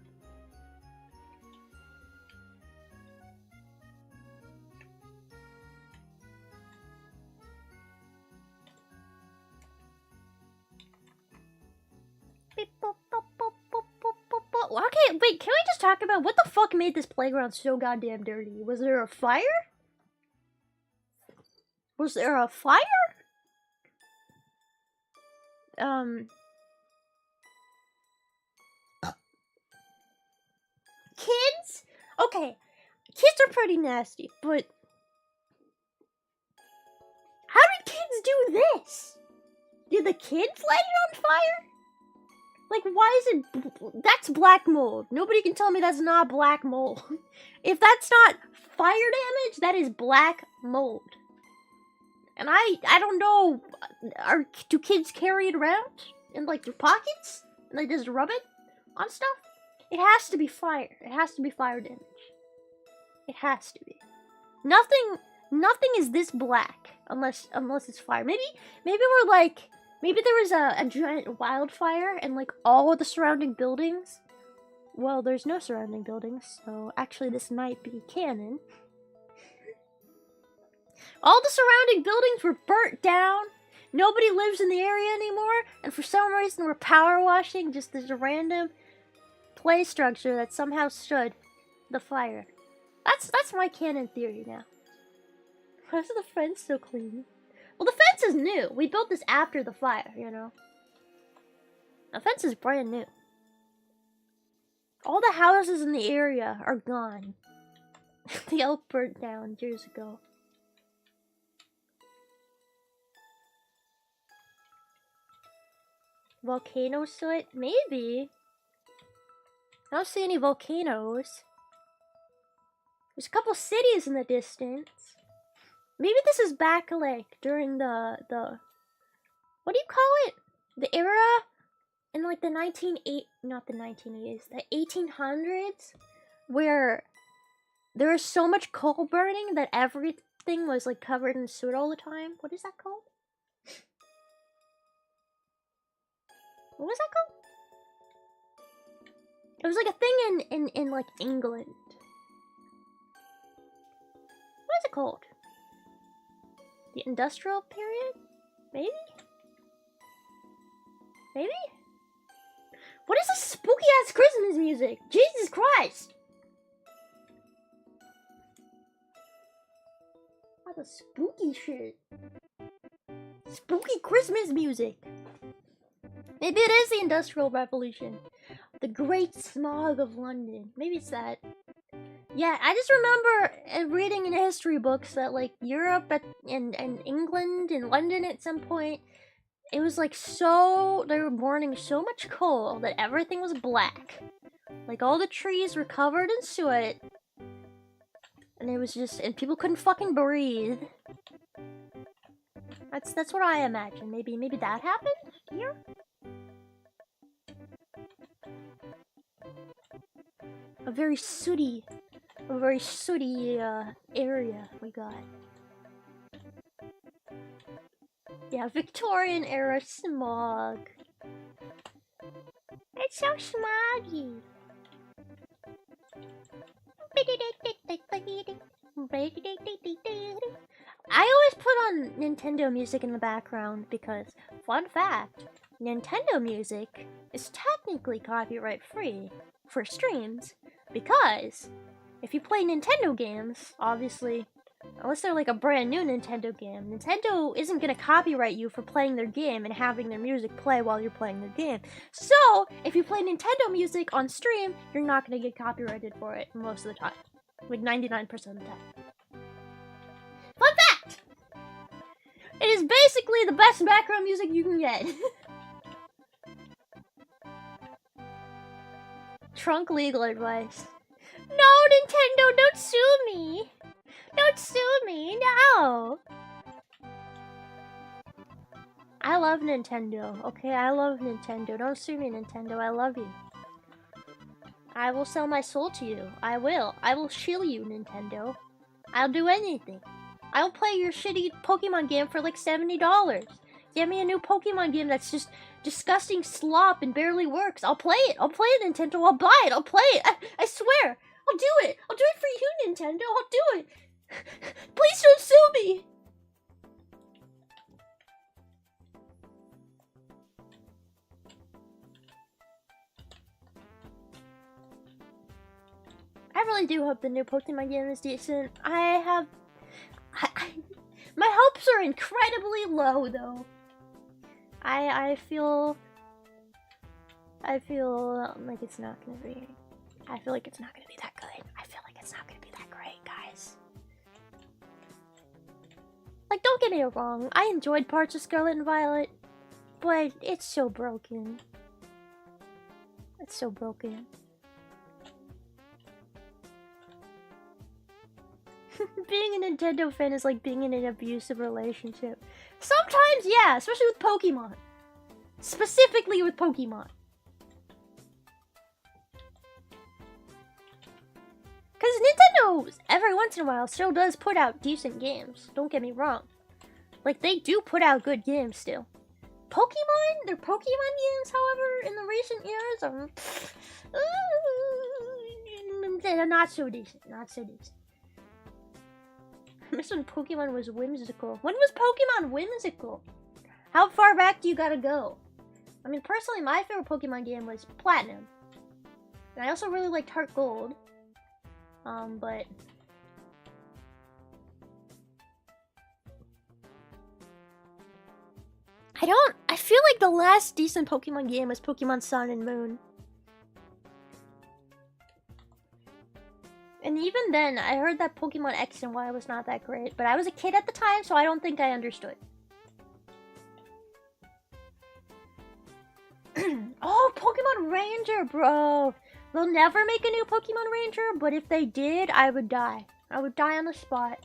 Beep, boop, boop, boop, boop, boop, boop, boop. Okay, wait, can we just talk about what the fuck made this playground so goddamn dirty? Was there a fire? Was there a fire? Kids? Okay, kids are pretty nasty, but how did kids do this? Did the kids light it on fire? Like, why is it... That's black mold. Nobody can tell me that's not black mold. If that's not fire damage, that is black mold. And I don't know... Do kids carry it around? In, like, their pockets? And they just rub it on stuff? It has to be fire. It has to be fire damage. It has to be. Nothing is this black. Unless it's fire. Maybe we're like... Maybe there was a giant wildfire and like all of the surrounding buildings. Well, there's no surrounding buildings, so actually this might be canon. All the surrounding buildings were burnt down. Nobody lives in the area anymore, and for some reason we're power washing just as a random play structure that somehow stood the fire. That's my canon theory now. Why is the fence so clean? Well, the fence is new. We built this after the fire, you know. The fence is brand new. All the houses in the area are gone. The elk burnt down years ago. Volcano soot? Maybe. I don't see any volcanoes. There's a couple cities in the distance. Maybe this is back like during the what do you call it? The era in like the 1880s, the 1800s, where there was so much coal burning that everything was like covered in soot all the time. What is that called? What was that called? It was like a thing in like England. What is it called? The industrial period? Maybe? Maybe? What is this spooky ass Christmas music? Jesus Christ! What the spooky shit? Spooky Christmas music! Maybe it is the Industrial Revolution. The Great Smog of London. Maybe it's that. Yeah, I just remember reading in history books that like Europe and England and London at some point, it was like they were burning so much coal that everything was black. Like all the trees were covered in soot. And it was just, and people couldn't fucking breathe. That's what I imagine. Maybe that happened here? A very sooty area we got. Yeah, Victorian era smog. It's so smoggy. I always put on Nintendo music in the background because, fun fact, Nintendo music is technically copyright free for streams because if you play Nintendo games, obviously, unless they're like a brand new Nintendo game, Nintendo isn't gonna copyright you for playing their game and having their music play while you're playing their game. So, if you play Nintendo music on stream, you're not gonna get copyrighted for it most of the time. Like 99% of the time. Fun fact! It is basically the best background music you can get. Trunk legal advice. No, Nintendo, don't sue me! Don't sue me, no! I love Nintendo, okay? I love Nintendo. Don't sue me, Nintendo. I love you. I will sell my soul to you. I will. I will shill you, Nintendo. I'll do anything. I'll play your shitty Pokemon game for like $70. Get me a new Pokemon game that's just disgusting slop and barely works. I'll play it. I'll play it, Nintendo. I'll buy it. I'll play it. I swear. I'll do it. I'll do it for you, Nintendo. I'll do it. Please don't sue me. I really do hope the new Pokemon game is decent. My hopes are incredibly low, though. I feel like it's not gonna be. I feel like it's not gonna be that good. I feel like it's not gonna be that great, guys. Like, don't get me wrong. I enjoyed parts of Scarlet and Violet, but it's so broken. It's so broken. Being a Nintendo fan is like being in an abusive relationship. Sometimes, yeah, especially with Pokemon. Specifically with Pokemon. Because Nintendo, every once in a while, still does put out decent games. Don't get me wrong. Like, they do put out good games still. Pokemon? Their Pokemon games, however, in the recent years are not so decent. Not so decent. I miss when Pokemon was whimsical. When was Pokemon whimsical? How far back do you gotta go? I mean, personally, my favorite Pokemon game was Platinum. And I also really liked Heart Gold. But I feel like the last decent Pokemon game was Pokemon Sun and Moon. And even then, I heard that Pokemon X and Y was not that great, but I was a kid at the time, so I don't think I understood. Oh, Pokemon Ranger, bro! They'll never make a new Pokemon Ranger, but if they did, I would die. I would die on the spot.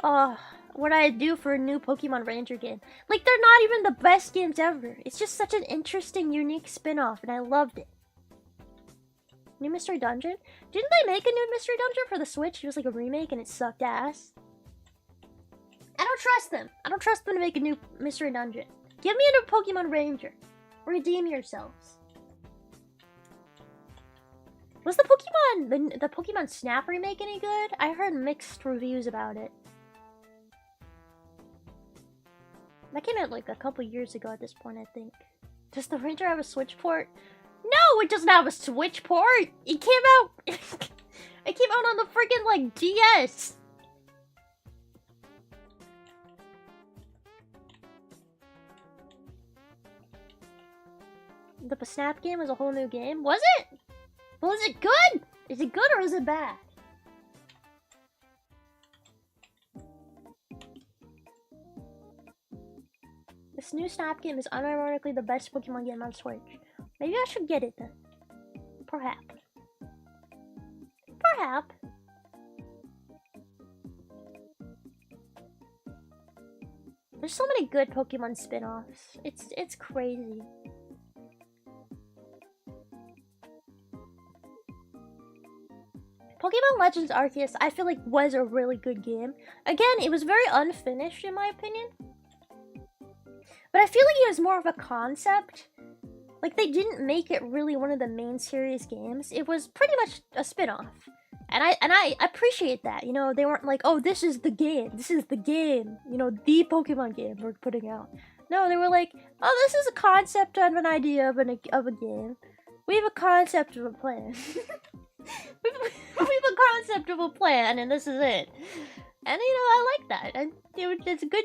Oh, what I'd do for a new Pokemon Ranger game. Like, they're not even the best games ever. It's just such an interesting, unique spin-off, and I loved it. New Mystery Dungeon? Didn't they make a new Mystery Dungeon for the Switch? It was like a remake and it sucked ass. I don't trust them. I don't trust them to make a new Mystery Dungeon. Give me a new Pokemon Ranger. Redeem yourselves. Was the Pokemon Snap remake any good? I heard mixed reviews about it. That came out like a couple years ago at this point, I think. Does the Ranger have a Switch port? No, it doesn't have a Switch port. It came out. It came out on the freaking like DS. The Snap game was a whole new game. Was it? Was it good? Is it good or is it bad? This new Snap game is unironically the best Pokemon game on Switch. Maybe I should get it then. Perhaps. Perhaps. There's so many good Pokemon spin-offs. It's crazy. Pokemon Legends Arceus, I feel like was a really good game. Again, it was very unfinished in my opinion. But I feel like it was more of a concept. Like, they didn't make it really one of the main series games. It was pretty much a spin-off. And I appreciate that. You know, they weren't like, oh, this is the game. This is the game. You know, the Pokemon game we're putting out. No, they were like, oh, this is a concept of an idea of a game. We have a concept of a plan. we have a concept of a plan, and this is it. And, you know, I like that. And it's a good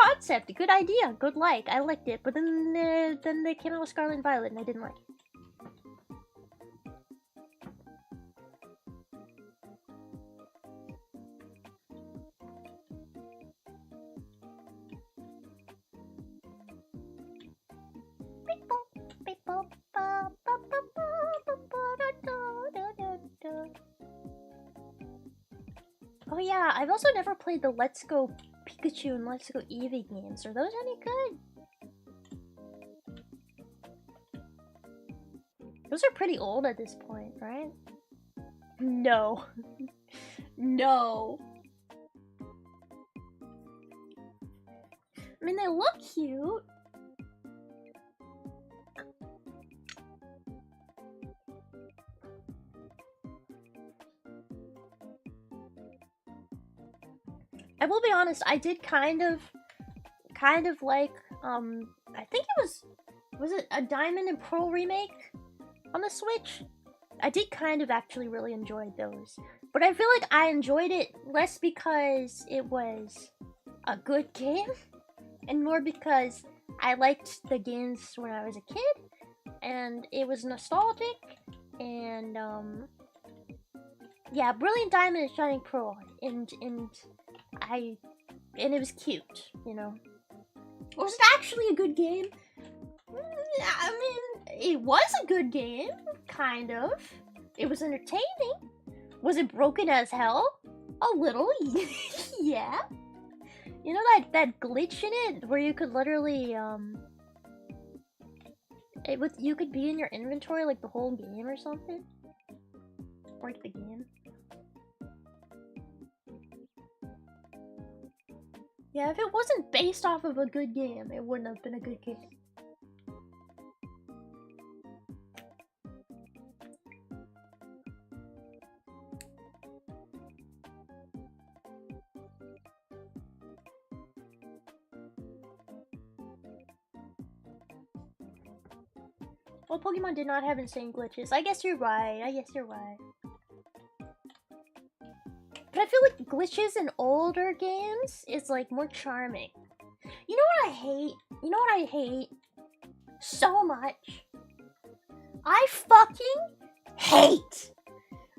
concept, a good idea, good like. I liked it, but then they came out with Scarlet and Violet, and I didn't like it. Oh yeah, I've also never played the Let's Go Pikachu and Let's Go Eevee games. Are those any good? Those are pretty old at this point, right? No. No. I mean, they look cute. I will be honest, I did kind of like, I think it was it a Diamond and Pearl remake on the Switch? I did kind of actually really enjoy those. But I feel like I enjoyed it less because it was a good game, and more because I liked the games when I was a kid, and it was nostalgic, and, yeah, Brilliant Diamond and Shining Pearl, and it was cute, you know. Was it actually a good game? I mean, it was a good game, kind of. It was entertaining. Was it broken as hell? A little, yeah. You know that glitch in it where you could literally, you could be in your inventory like the whole game or something? Like the game. Yeah, if it wasn't based off of a good game, it wouldn't have been a good game. Well, Pokemon did not have insane glitches. I guess you're right. But I feel like glitches in older games is like more charming. You know what I hate? You know what I hate? So much. I fucking hate!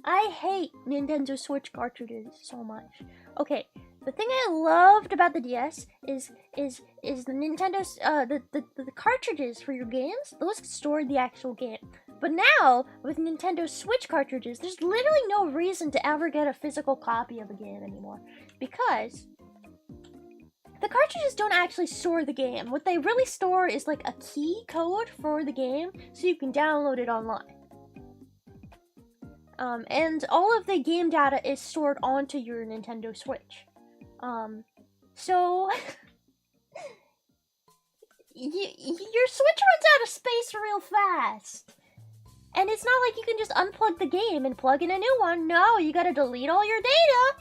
I hate Nintendo Switch cartridges so much. Okay, the thing I loved about the DS is the Nintendo's the cartridges for your games. Those store the actual game. But now with Nintendo Switch cartridges, there's literally no reason to ever get a physical copy of a game anymore, because the cartridges don't actually store the game. What they really store is like a key code for the game, so you can download it online. And all of the game data is stored onto your Nintendo Switch. So your Switch runs out of space real fast. And it's not like you can just unplug the game and plug in a new one. No, you gotta delete all your data.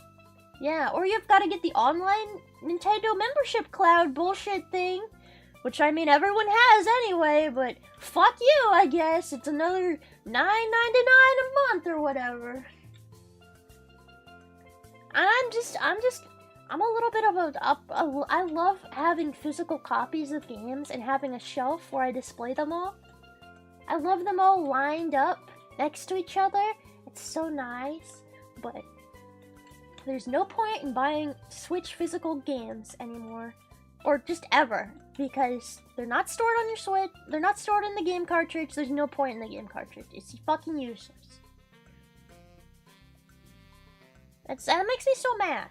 Yeah, or you've gotta get the online Nintendo membership cloud bullshit thing. Which, I mean, everyone has anyway, but fuck you, I guess. It's another $9.99 a month or whatever. I'm a little bit of I love having physical copies of games and having a shelf where I display them all. I love them all lined up next to each other. It's so nice, but there's no point in buying Switch physical games anymore. Or just ever, because they're not stored on your Switch, they're not stored in the game cartridge, there's no point in the game cartridge. It's fucking useless. That makes me so mad.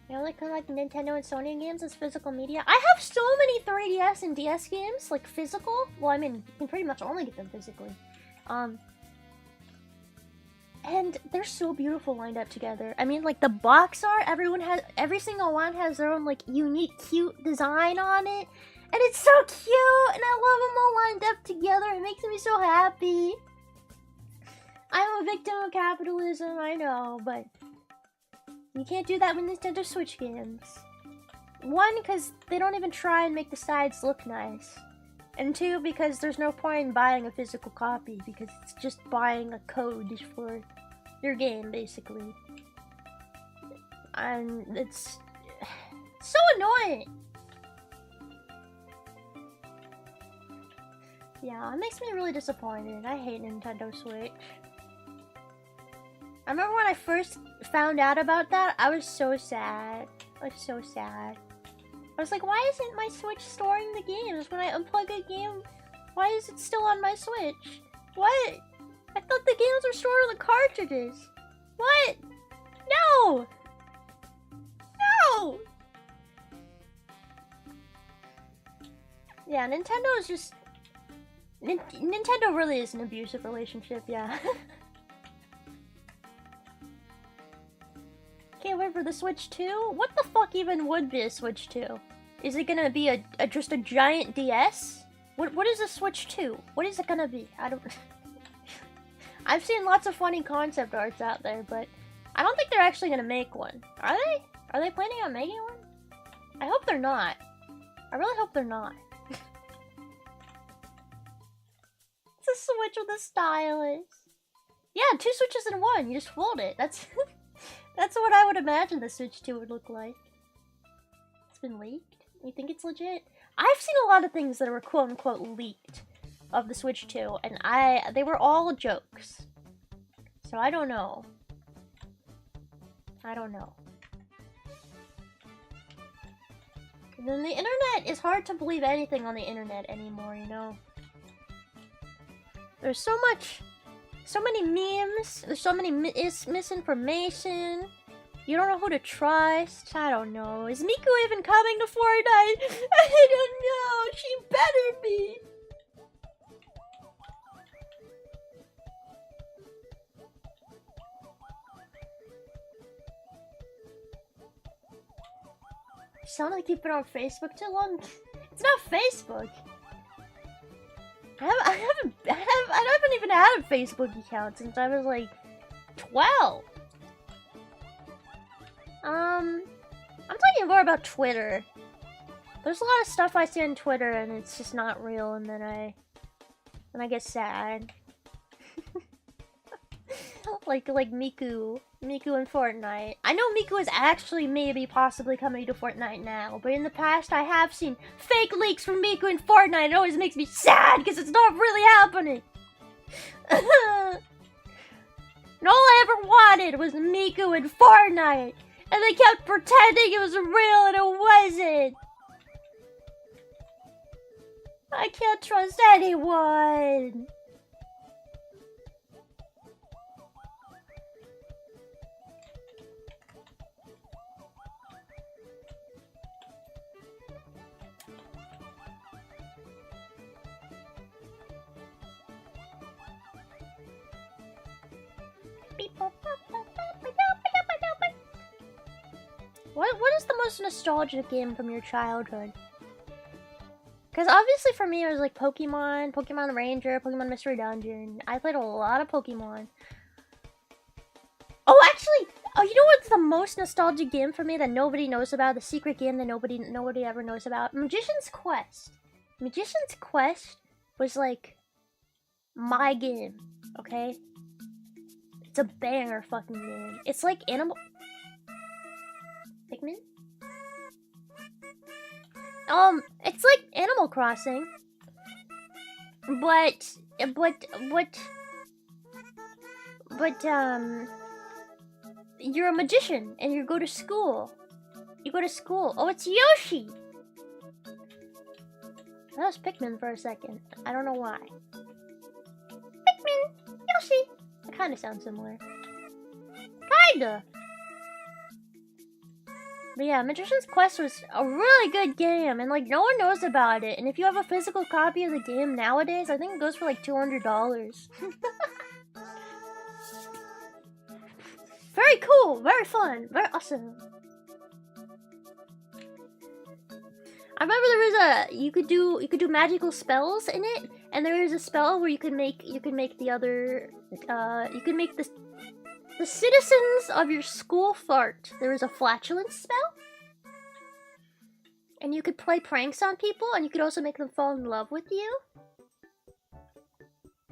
You only collect Nintendo and Sony games as physical media? I have so many 3DS and DS games, like physical. Well, I mean, you can pretty much only get them physically. And they're so beautiful lined up together. I mean, like the box art, every single one has their own like unique, cute design on it. And it's so cute, and I love them all lined up together. It makes me so happy. I'm a victim of capitalism, I know, but you can't do that with Nintendo Switch games. One, because they don't even try and make the sides look nice. And two, because there's no point in buying a physical copy, because it's just buying a code for your game, basically. And it's so annoying. Yeah, it makes me really disappointed. I hate Nintendo Switch. I remember when I first found out about that, I was so sad. I was so sad. I was like, why isn't my Switch storing the games? When I unplug a game, why is it still on my Switch? What? I thought the games were stored on the cartridges. What? No! No! Yeah, Nintendo is just... Nintendo really is an abusive relationship, yeah. Can't wait for the Switch 2? What the fuck even would be a Switch 2? Is it gonna be just a giant DS? What is a Switch 2? What is it gonna be? I don't... I've seen lots of funny concept arts out there, but I don't think they're actually gonna make one. Are they? Are they planning on making one? I hope they're not. I really hope they're not. It's a Switch with a stylus. Yeah, 2 Switches in one. You just fold it. That's that's what I would imagine the Switch 2 would look like. It's been leaked? You think it's legit? I've seen a lot of things that were quote-unquote leaked of the Switch 2, and they were all jokes. So I don't know. I don't know. And then the internet is hard to believe anything on the internet anymore, you know? There's so many memes, there's so many misinformation. You don't know who to trust. I don't know. Is Miku even coming to Fortnite? I don't know. She better be. You sound like you've been on Facebook too long. It's not Facebook. I haven't even had a Facebook account since I was like 12. I'm talking more about Twitter. There's a lot of stuff I see on Twitter and it's just not real, and then I get sad. like Miku in Fortnite. I know Miku is actually maybe possibly coming to Fortnite now, but in the past I have seen fake leaks from Miku in Fortnite. It always makes me sad because it's not really happening. And all I ever wanted was Miku in Fortnite, and they kept pretending it was real and it wasn't. I can't trust anyone. What is the most nostalgic game from your childhood? Because obviously for me it was like Pokemon, Pokemon Ranger, Pokemon Mystery Dungeon. I played a lot of Pokemon. Oh, actually, you know what's the most nostalgic game for me that nobody knows about? The secret game that nobody ever knows about? Magician's Quest. Magician's Quest was like my game, okay? It's a banger fucking game. It's like Pikmin? It's like Animal Crossing, but you're a magician and you go to school. Oh, it's Yoshi. That was Pikmin for a second. I don't know why. Pikmin, Yoshi. It kind of sounds similar. Kinda. But yeah, Magician's Quest was a really good game, and like no one knows about it. And if you have a physical copy of the game nowadays, I think it goes for like $200. Very cool, very fun, very awesome. I remember there was you could do magical spells in it, and there was a spell where you could make the other you could make the citizens of your school fart. There was a flatulence spell. And you could play pranks on people, and you could also make them fall in love with you.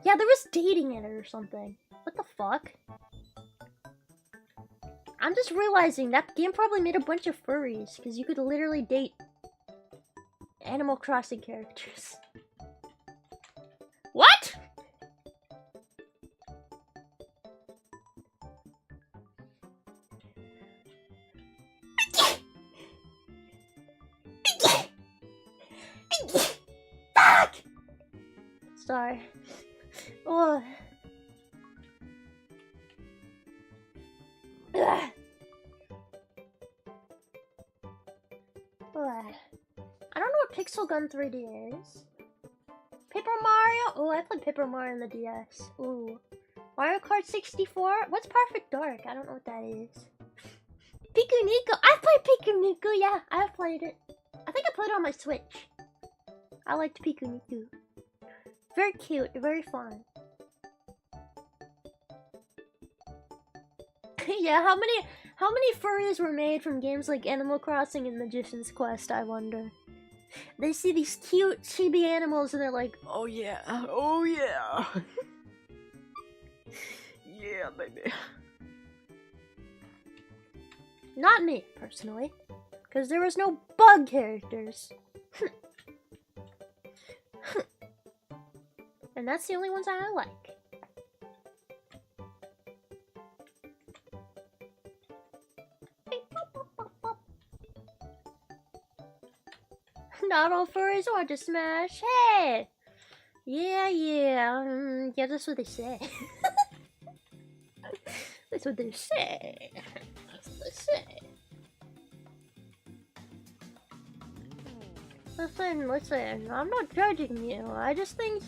Yeah, there was dating in it or something. What the fuck? I'm just realizing that game probably made a bunch of furries, because you could literally date Animal Crossing characters. What? Fuck! Sorry. Oh. Ugh. Ugh. I don't know what Pixel Gun 3D is. Paper Mario? Oh, I played Paper Mario on the DS. Ooh. Mario Kart 64? What's Perfect Dark? I don't know what that is. Piku Nico! I've played Piku Nico, yeah, I have played it. I think I played it on my Switch. I liked Piku Nico. Very cute, very fun. Yeah, how many furries were made from games like Animal Crossing and Magician's Quest, I wonder. They see these cute chibi animals and they're like, oh yeah, oh yeah. Yeah, baby. Not me, personally. Because there was no bug characters. And that's the only ones I like. Not all furries want to smash. Hey! Yeah. Yeah, that's what they say. That's what they say. That's what they say. Listen, I'm not judging you. I think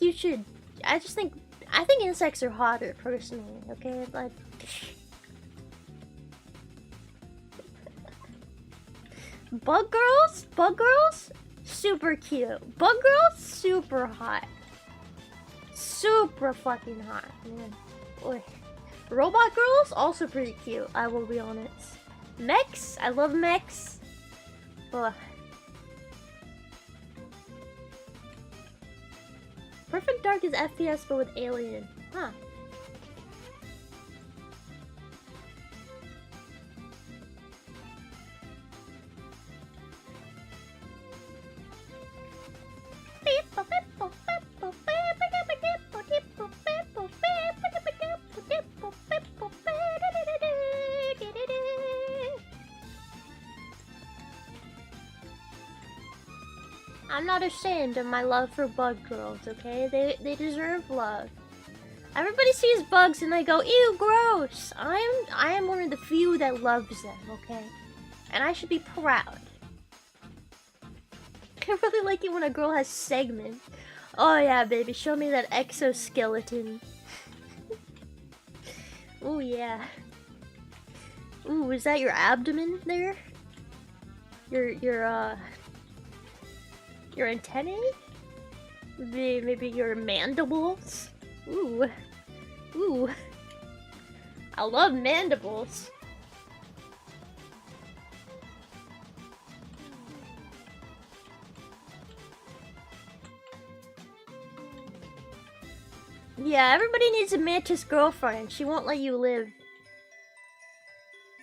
you should. I think insects are hotter, personally, okay? Like, Bug girls, super cute. Bug girls, super hot. Super fucking hot, man. Boy. Robot girls, also pretty cute, I will be honest. Mechs? I love mechs. Ugh. Perfect Dark is FPS but with Alien. Huh. I'm not ashamed of my love for bug girls, okay? They deserve love. Everybody sees bugs and they go, ew, gross! I am one of the few that loves them, okay? And I should be proud. I really like it when a girl has segments. Oh yeah, baby, show me that exoskeleton. Oh yeah. Ooh, is that your abdomen there? Your antennae? Maybe your mandibles? Ooh. Ooh. I love mandibles. Yeah, everybody needs a mantis girlfriend. She won't let you live.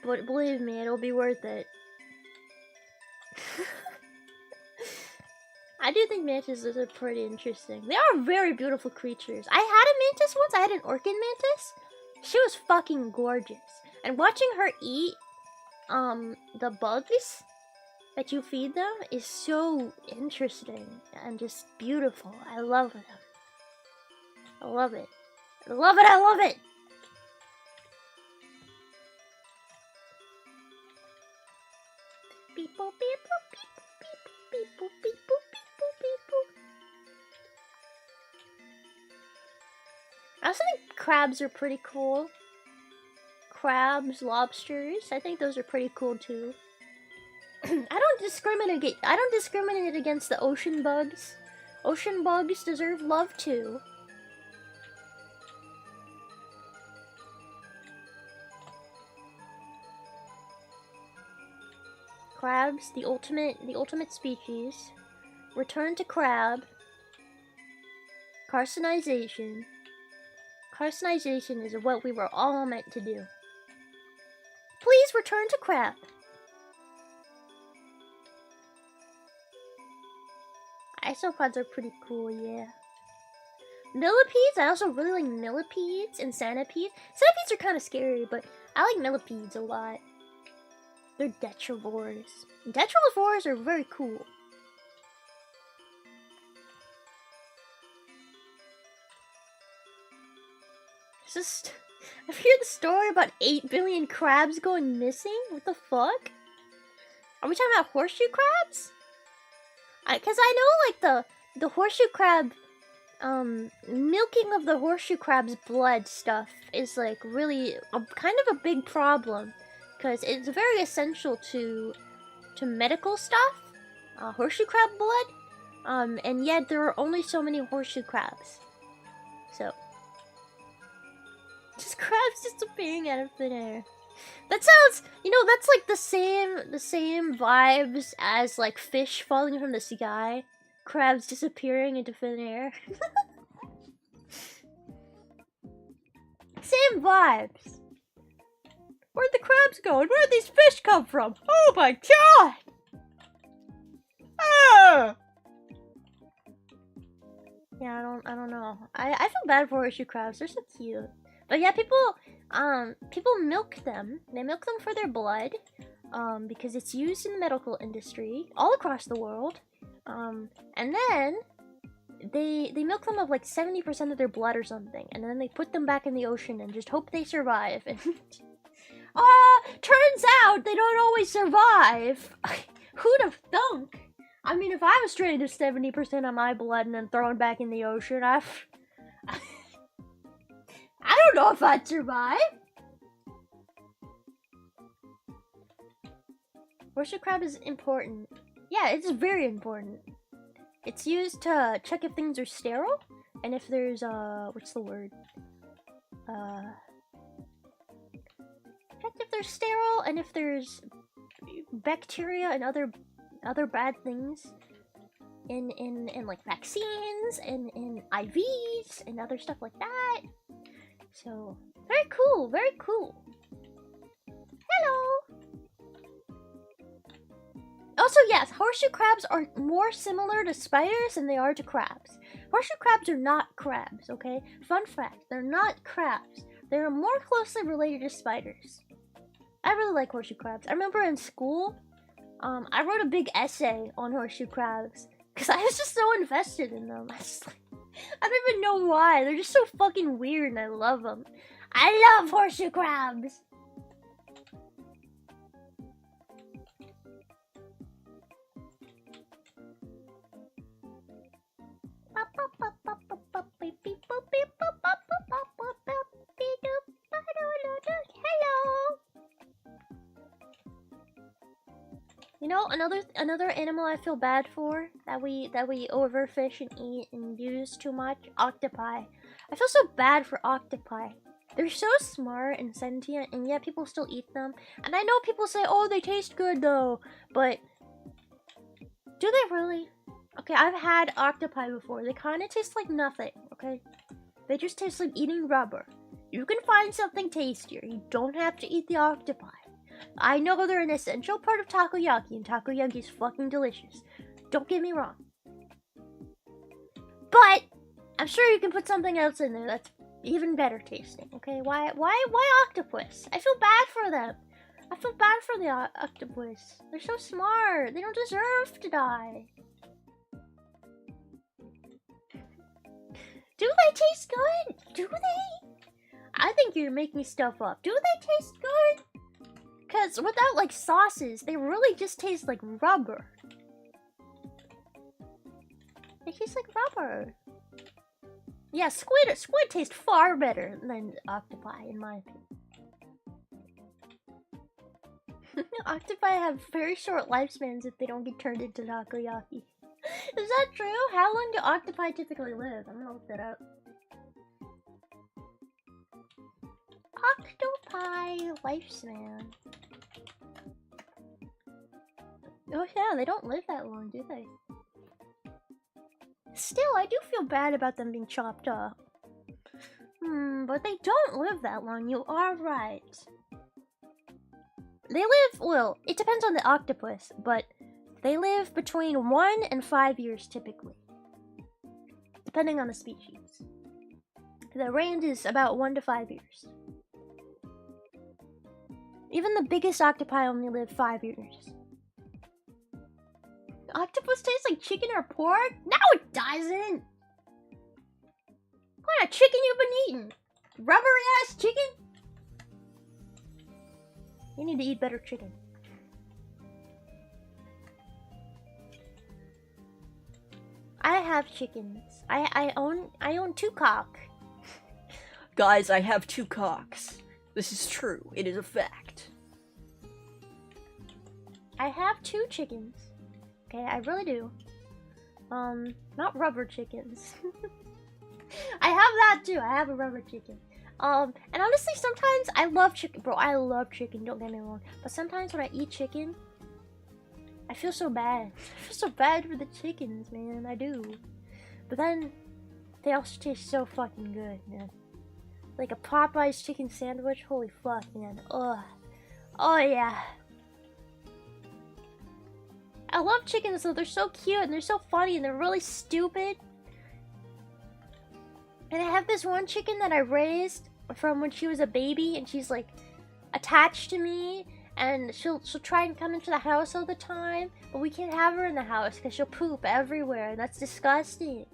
But believe me, it'll be worth it. I do think mantises are pretty interesting. They are very beautiful creatures. I had a mantis once. I had an orchid mantis. She was fucking gorgeous. And watching her eat the bugs that you feed them is so interesting and just beautiful. I love them. I love it. I love it. I love it. Beep boop beep boop beep boop beep boop beep boop beep boop beep boop. I also think crabs are pretty cool. Crabs, lobsters. I think those are pretty cool too. I don't discriminate against the ocean bugs. Ocean bugs deserve love too. Crabs, the ultimate species. Return to crab. Carcinization. Carcinization is what we were all meant to do. Please return to crab. Isopods are pretty cool, yeah. Millipedes, I also really like millipedes and centipedes. Centipedes are kind of scary, but I like millipedes a lot. They're detrivores. Detrivores are very cool. Just, I've heard the story about 8 billion crabs going missing. What the fuck? Are we talking about horseshoe crabs? Cause I know like the horseshoe crab, milking of the horseshoe crab's blood stuff is like really kind of a big problem. Because it's very essential to medical stuff, horseshoe crab blood, and yet there are only so many horseshoe crabs. So, just crabs disappearing out of thin air. That sounds, you know, that's like the same vibes as like fish falling from the sky, crabs disappearing into thin air. Same vibes. Where'd the crabs go? And where'd these fish come from? Oh my god! Ah! Yeah, I don't know. I feel bad for horseshoe crabs. They're so cute. But yeah, people milk them. They milk them for their blood, because it's used in the medical industry all across the world. And then they milk them of like 70% of their blood or something, and then they put them back in the ocean and just hope they survive. And turns out they don't always survive. Who'd have thunk? I mean, if I was straight to 70% of my blood and then thrown back in the ocean, I don't know if I'd survive. Horseshoe crab is important. Yeah, it's very important. It's used to check if things are sterile, and if there's, what's the word? Check if they're sterile and if there's bacteria and other bad things in like vaccines and in IVs and other stuff like that. So very cool, very cool. Hello. Also, yes, horseshoe crabs are more similar to spiders than they are to crabs. Horseshoe crabs are not crabs, okay? Fun fact, they're not crabs. They're more closely related to spiders. I really like horseshoe crabs. I remember in school, I wrote a big essay on horseshoe crabs because I was just so invested in them. I don't even know why. They're just so fucking weird and I love them. I love horseshoe crabs! Hello! You know, another animal I feel bad for that we overfish and eat and use too much, octopi. I feel so bad for octopi. They're so smart and sentient, and yet people still eat them. And I know people say, "Oh, they taste good though," but do they really? Okay, I've had octopi before. They kind of taste like nothing. Okay, they just taste like eating rubber. You can find something tastier. You don't have to eat the octopi. I know they're an essential part of takoyaki, and takoyaki is fucking delicious. Don't get me wrong. But I'm sure you can put something else in there that's even better tasting, okay? Why octopus? I feel bad for them. I feel bad for the octopus. They're so smart. They don't deserve to die. Do they taste good? Do they? I think you're making stuff up. Do they taste good? Because without, like, sauces, they really just taste like rubber. They taste like rubber. Yeah, squid tastes far better than octopi, in my opinion. Octopi have very short lifespans if they don't get turned into takoyaki. Is that true? How long do octopi typically live? I'm gonna look that up. Octopi lifespan. Oh yeah, they don't live that long, do they? Still, I do feel bad about them being chopped up. But they don't live that long, you are right. They live, well, it depends on the octopus, but they live between 1 and 5 years typically. Depending on the species. The range is about 1 to 5 years. Even the biggest octopi only live 5 years. Octopus tastes like chicken or pork? No, it doesn't! What kind of chicken you been eating? Rubbery ass chicken? You need to eat better chicken. I have chickens. I own 2 cock. Guys, I have 2 cocks. This is true. It is a fact. I have 2 chickens. Okay, I really do. Not rubber chickens. I have that too. I have a rubber chicken. And honestly, sometimes I love chicken. Bro, I love chicken, don't get me wrong. But sometimes when I eat chicken, I feel so bad. I feel so bad for the chickens, man. I do. But then, they also taste so fucking good, man. Like a Popeye's chicken sandwich. Holy fuck, man. Ugh. Oh, yeah. I love chickens though. They're so cute and they're so funny and they're really stupid. And I have this one chicken that I raised from when she was a baby, and she's like attached to me, and she'll try and come into the house all the time, but we can't have her in the house because she'll poop everywhere, and that's disgusting.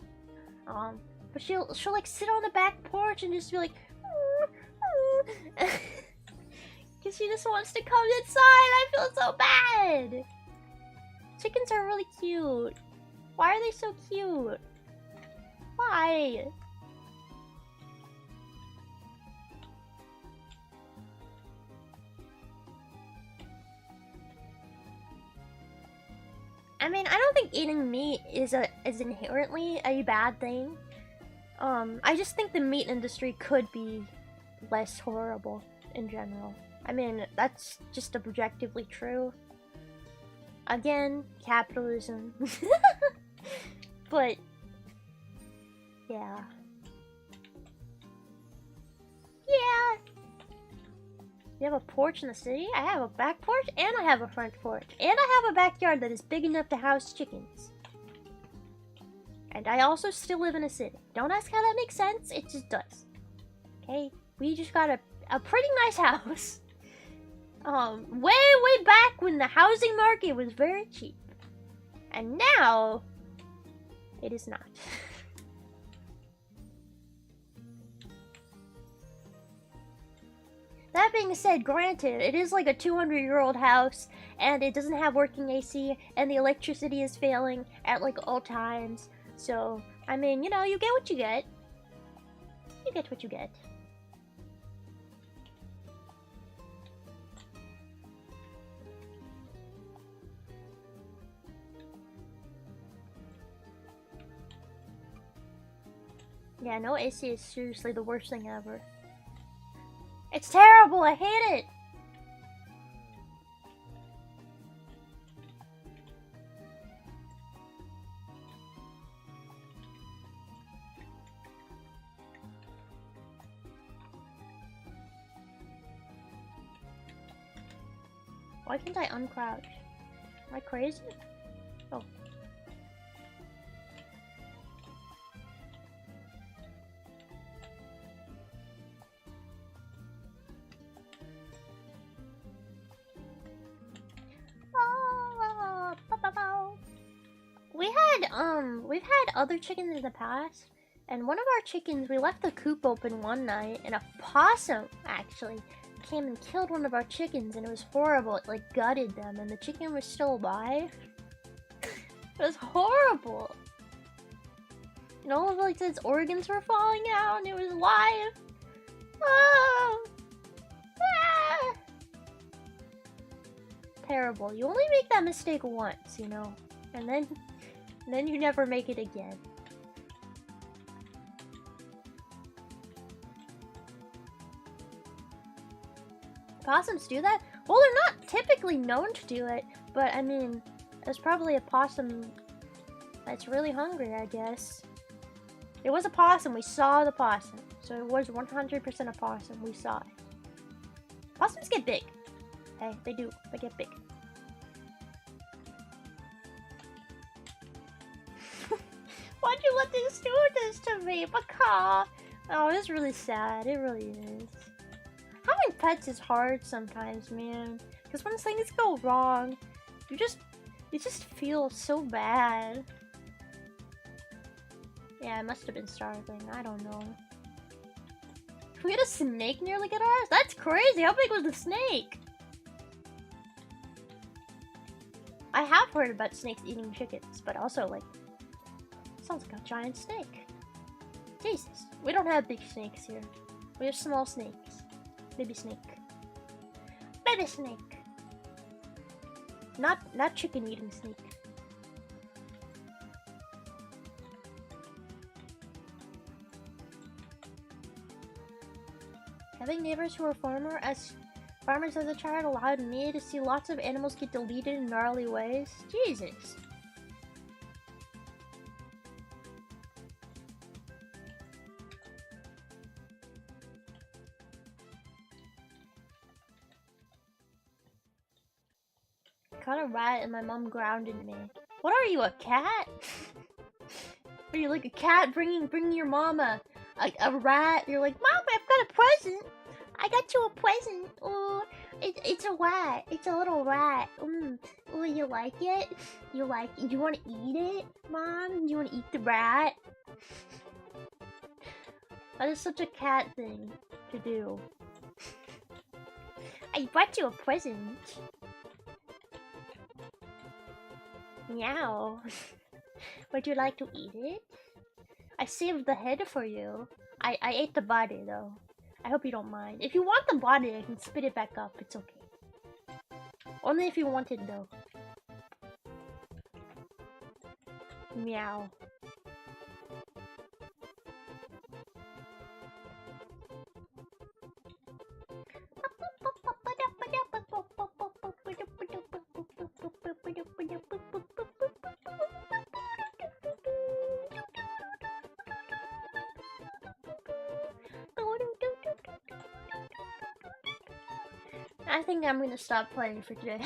But she'll like sit on the back porch and just be like, because she just wants to come inside. I feel so bad. Chickens are really cute. Why are they so cute? Why? I mean, I don't think eating meat is inherently a bad thing. I just think the meat industry could be less horrible in general. I mean, that's just objectively true. Again, capitalism. But, yeah. Yeah. You have a porch in the city? I have a back porch, and I have a front porch. And I have a backyard that is big enough to house chickens. And I also still live in a city. Don't ask how that makes sense, it just does. Okay? We just got a pretty nice house. Way back when the housing market was very cheap. And now, it is not. That being said, granted, it is like a 200-year-old house, and it doesn't have working AC, and the electricity is failing at like all times. So, I mean, you know, you get what you get. You get what you get. Yeah, no AC is seriously the worst thing ever. It's terrible, I hate it! Why can't I uncrouch? Am I crazy? Oh. We've had other chickens in the past, and one of our chickens, we left the coop open one night, and a possum actually came and killed one of our chickens, and it was horrible. It like gutted them, and the chicken was still alive. It was horrible. And all of like its organs were falling out, and it was alive. Oh. Ah. Terrible. You only make that mistake once, you know, and then you never make it again. Possums do that? Well, they're not typically known to do it, but I mean, there's probably a possum that's really hungry, I guess. It was a possum, we saw the possum. So it was 100% a possum, we saw it. Possums get big. Hey, they do, they get big. Why'd you let this do this to me, Baka? Oh, it's really sad, it really is. Having pets is hard sometimes, man. Because when things go wrong, you just feel so bad. Yeah, I must have been starving. I don't know. We had a snake nearly get ours? That's crazy. How big was the snake? I have heard about snakes eating chickens, but also like, sounds like a giant snake. Jesus, we don't have big snakes here. We have small snakes. Baby snake. Baby snake. Not chicken eating snake. Having neighbors who are farmers as a child allowed me to see lots of animals get deleted in gnarly ways. Jesus. Caught a rat and my mom grounded me. What are you, a cat? Are you like a cat bringing your mom a rat? You're like, Mom, I've got a present. I got you a present. Oh, it's a rat. It's a little rat. Oh, you like it? You like it? Do you want to eat it, Mom? Do you want to eat the rat? That is such a cat thing to do. I brought you a present. Meow. Would you like to eat it? I saved the head for you. I ate the body though. I hope you don't mind. If you want the body, I can spit it back up. It's okay. Only if you want it though. Meow. I think I'm gonna stop playing for today.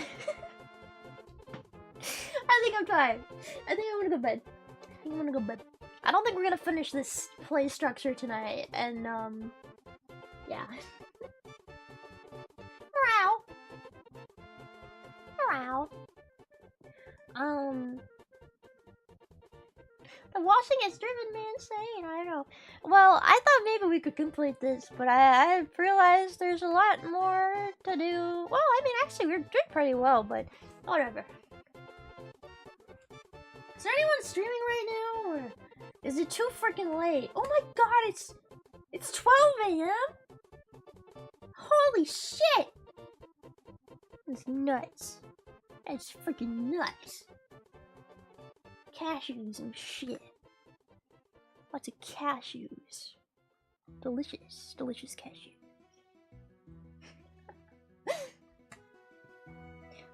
I think I'm tired. I think I'm gonna go to bed. I don't think we're gonna finish this play structure tonight, and yeah. Meow. Meow. The washing has driven me insane. I don't know. Well, I thought maybe we could complete this, but I realized there's a lot more to do. Well, I mean, actually, we're doing pretty well, but whatever. Is there anyone streaming right now, or is it too freaking late? Oh my god, it's 12 a.m. Holy shit! That's nuts. That's freaking nuts. Cashews and shit. Lots of cashews. Delicious, delicious cashews. I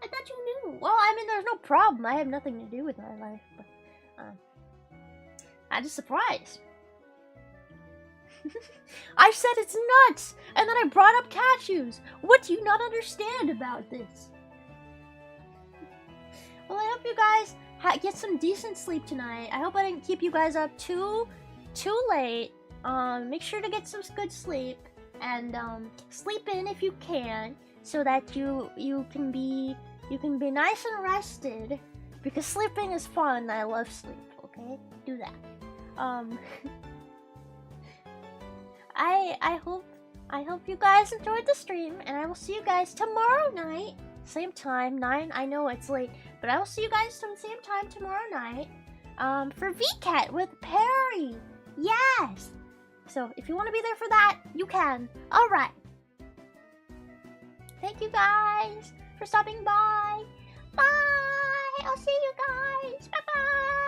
thought you knew. Well, I mean, there's no problem. I have nothing to do with my life, but I'm just surprised. I said it's nuts, and then I brought up cashews. What do you not understand about this? Well, I hope you guys get some decent sleep tonight. I hope I didn't keep you guys up too late. Make sure to get some good sleep, and sleep in if you can, so that you can be nice and rested, because sleeping is fun. I love sleep. Okay, do that. I hope you guys enjoyed the stream, and I will see you guys tomorrow night, same time, 9. I know it's late, but I will see you guys same time tomorrow night, for VCAT with Perry. Yes. So if you want to be there for that, you can. All right. Thank you guys for stopping by. Bye. I'll see you guys. Bye bye.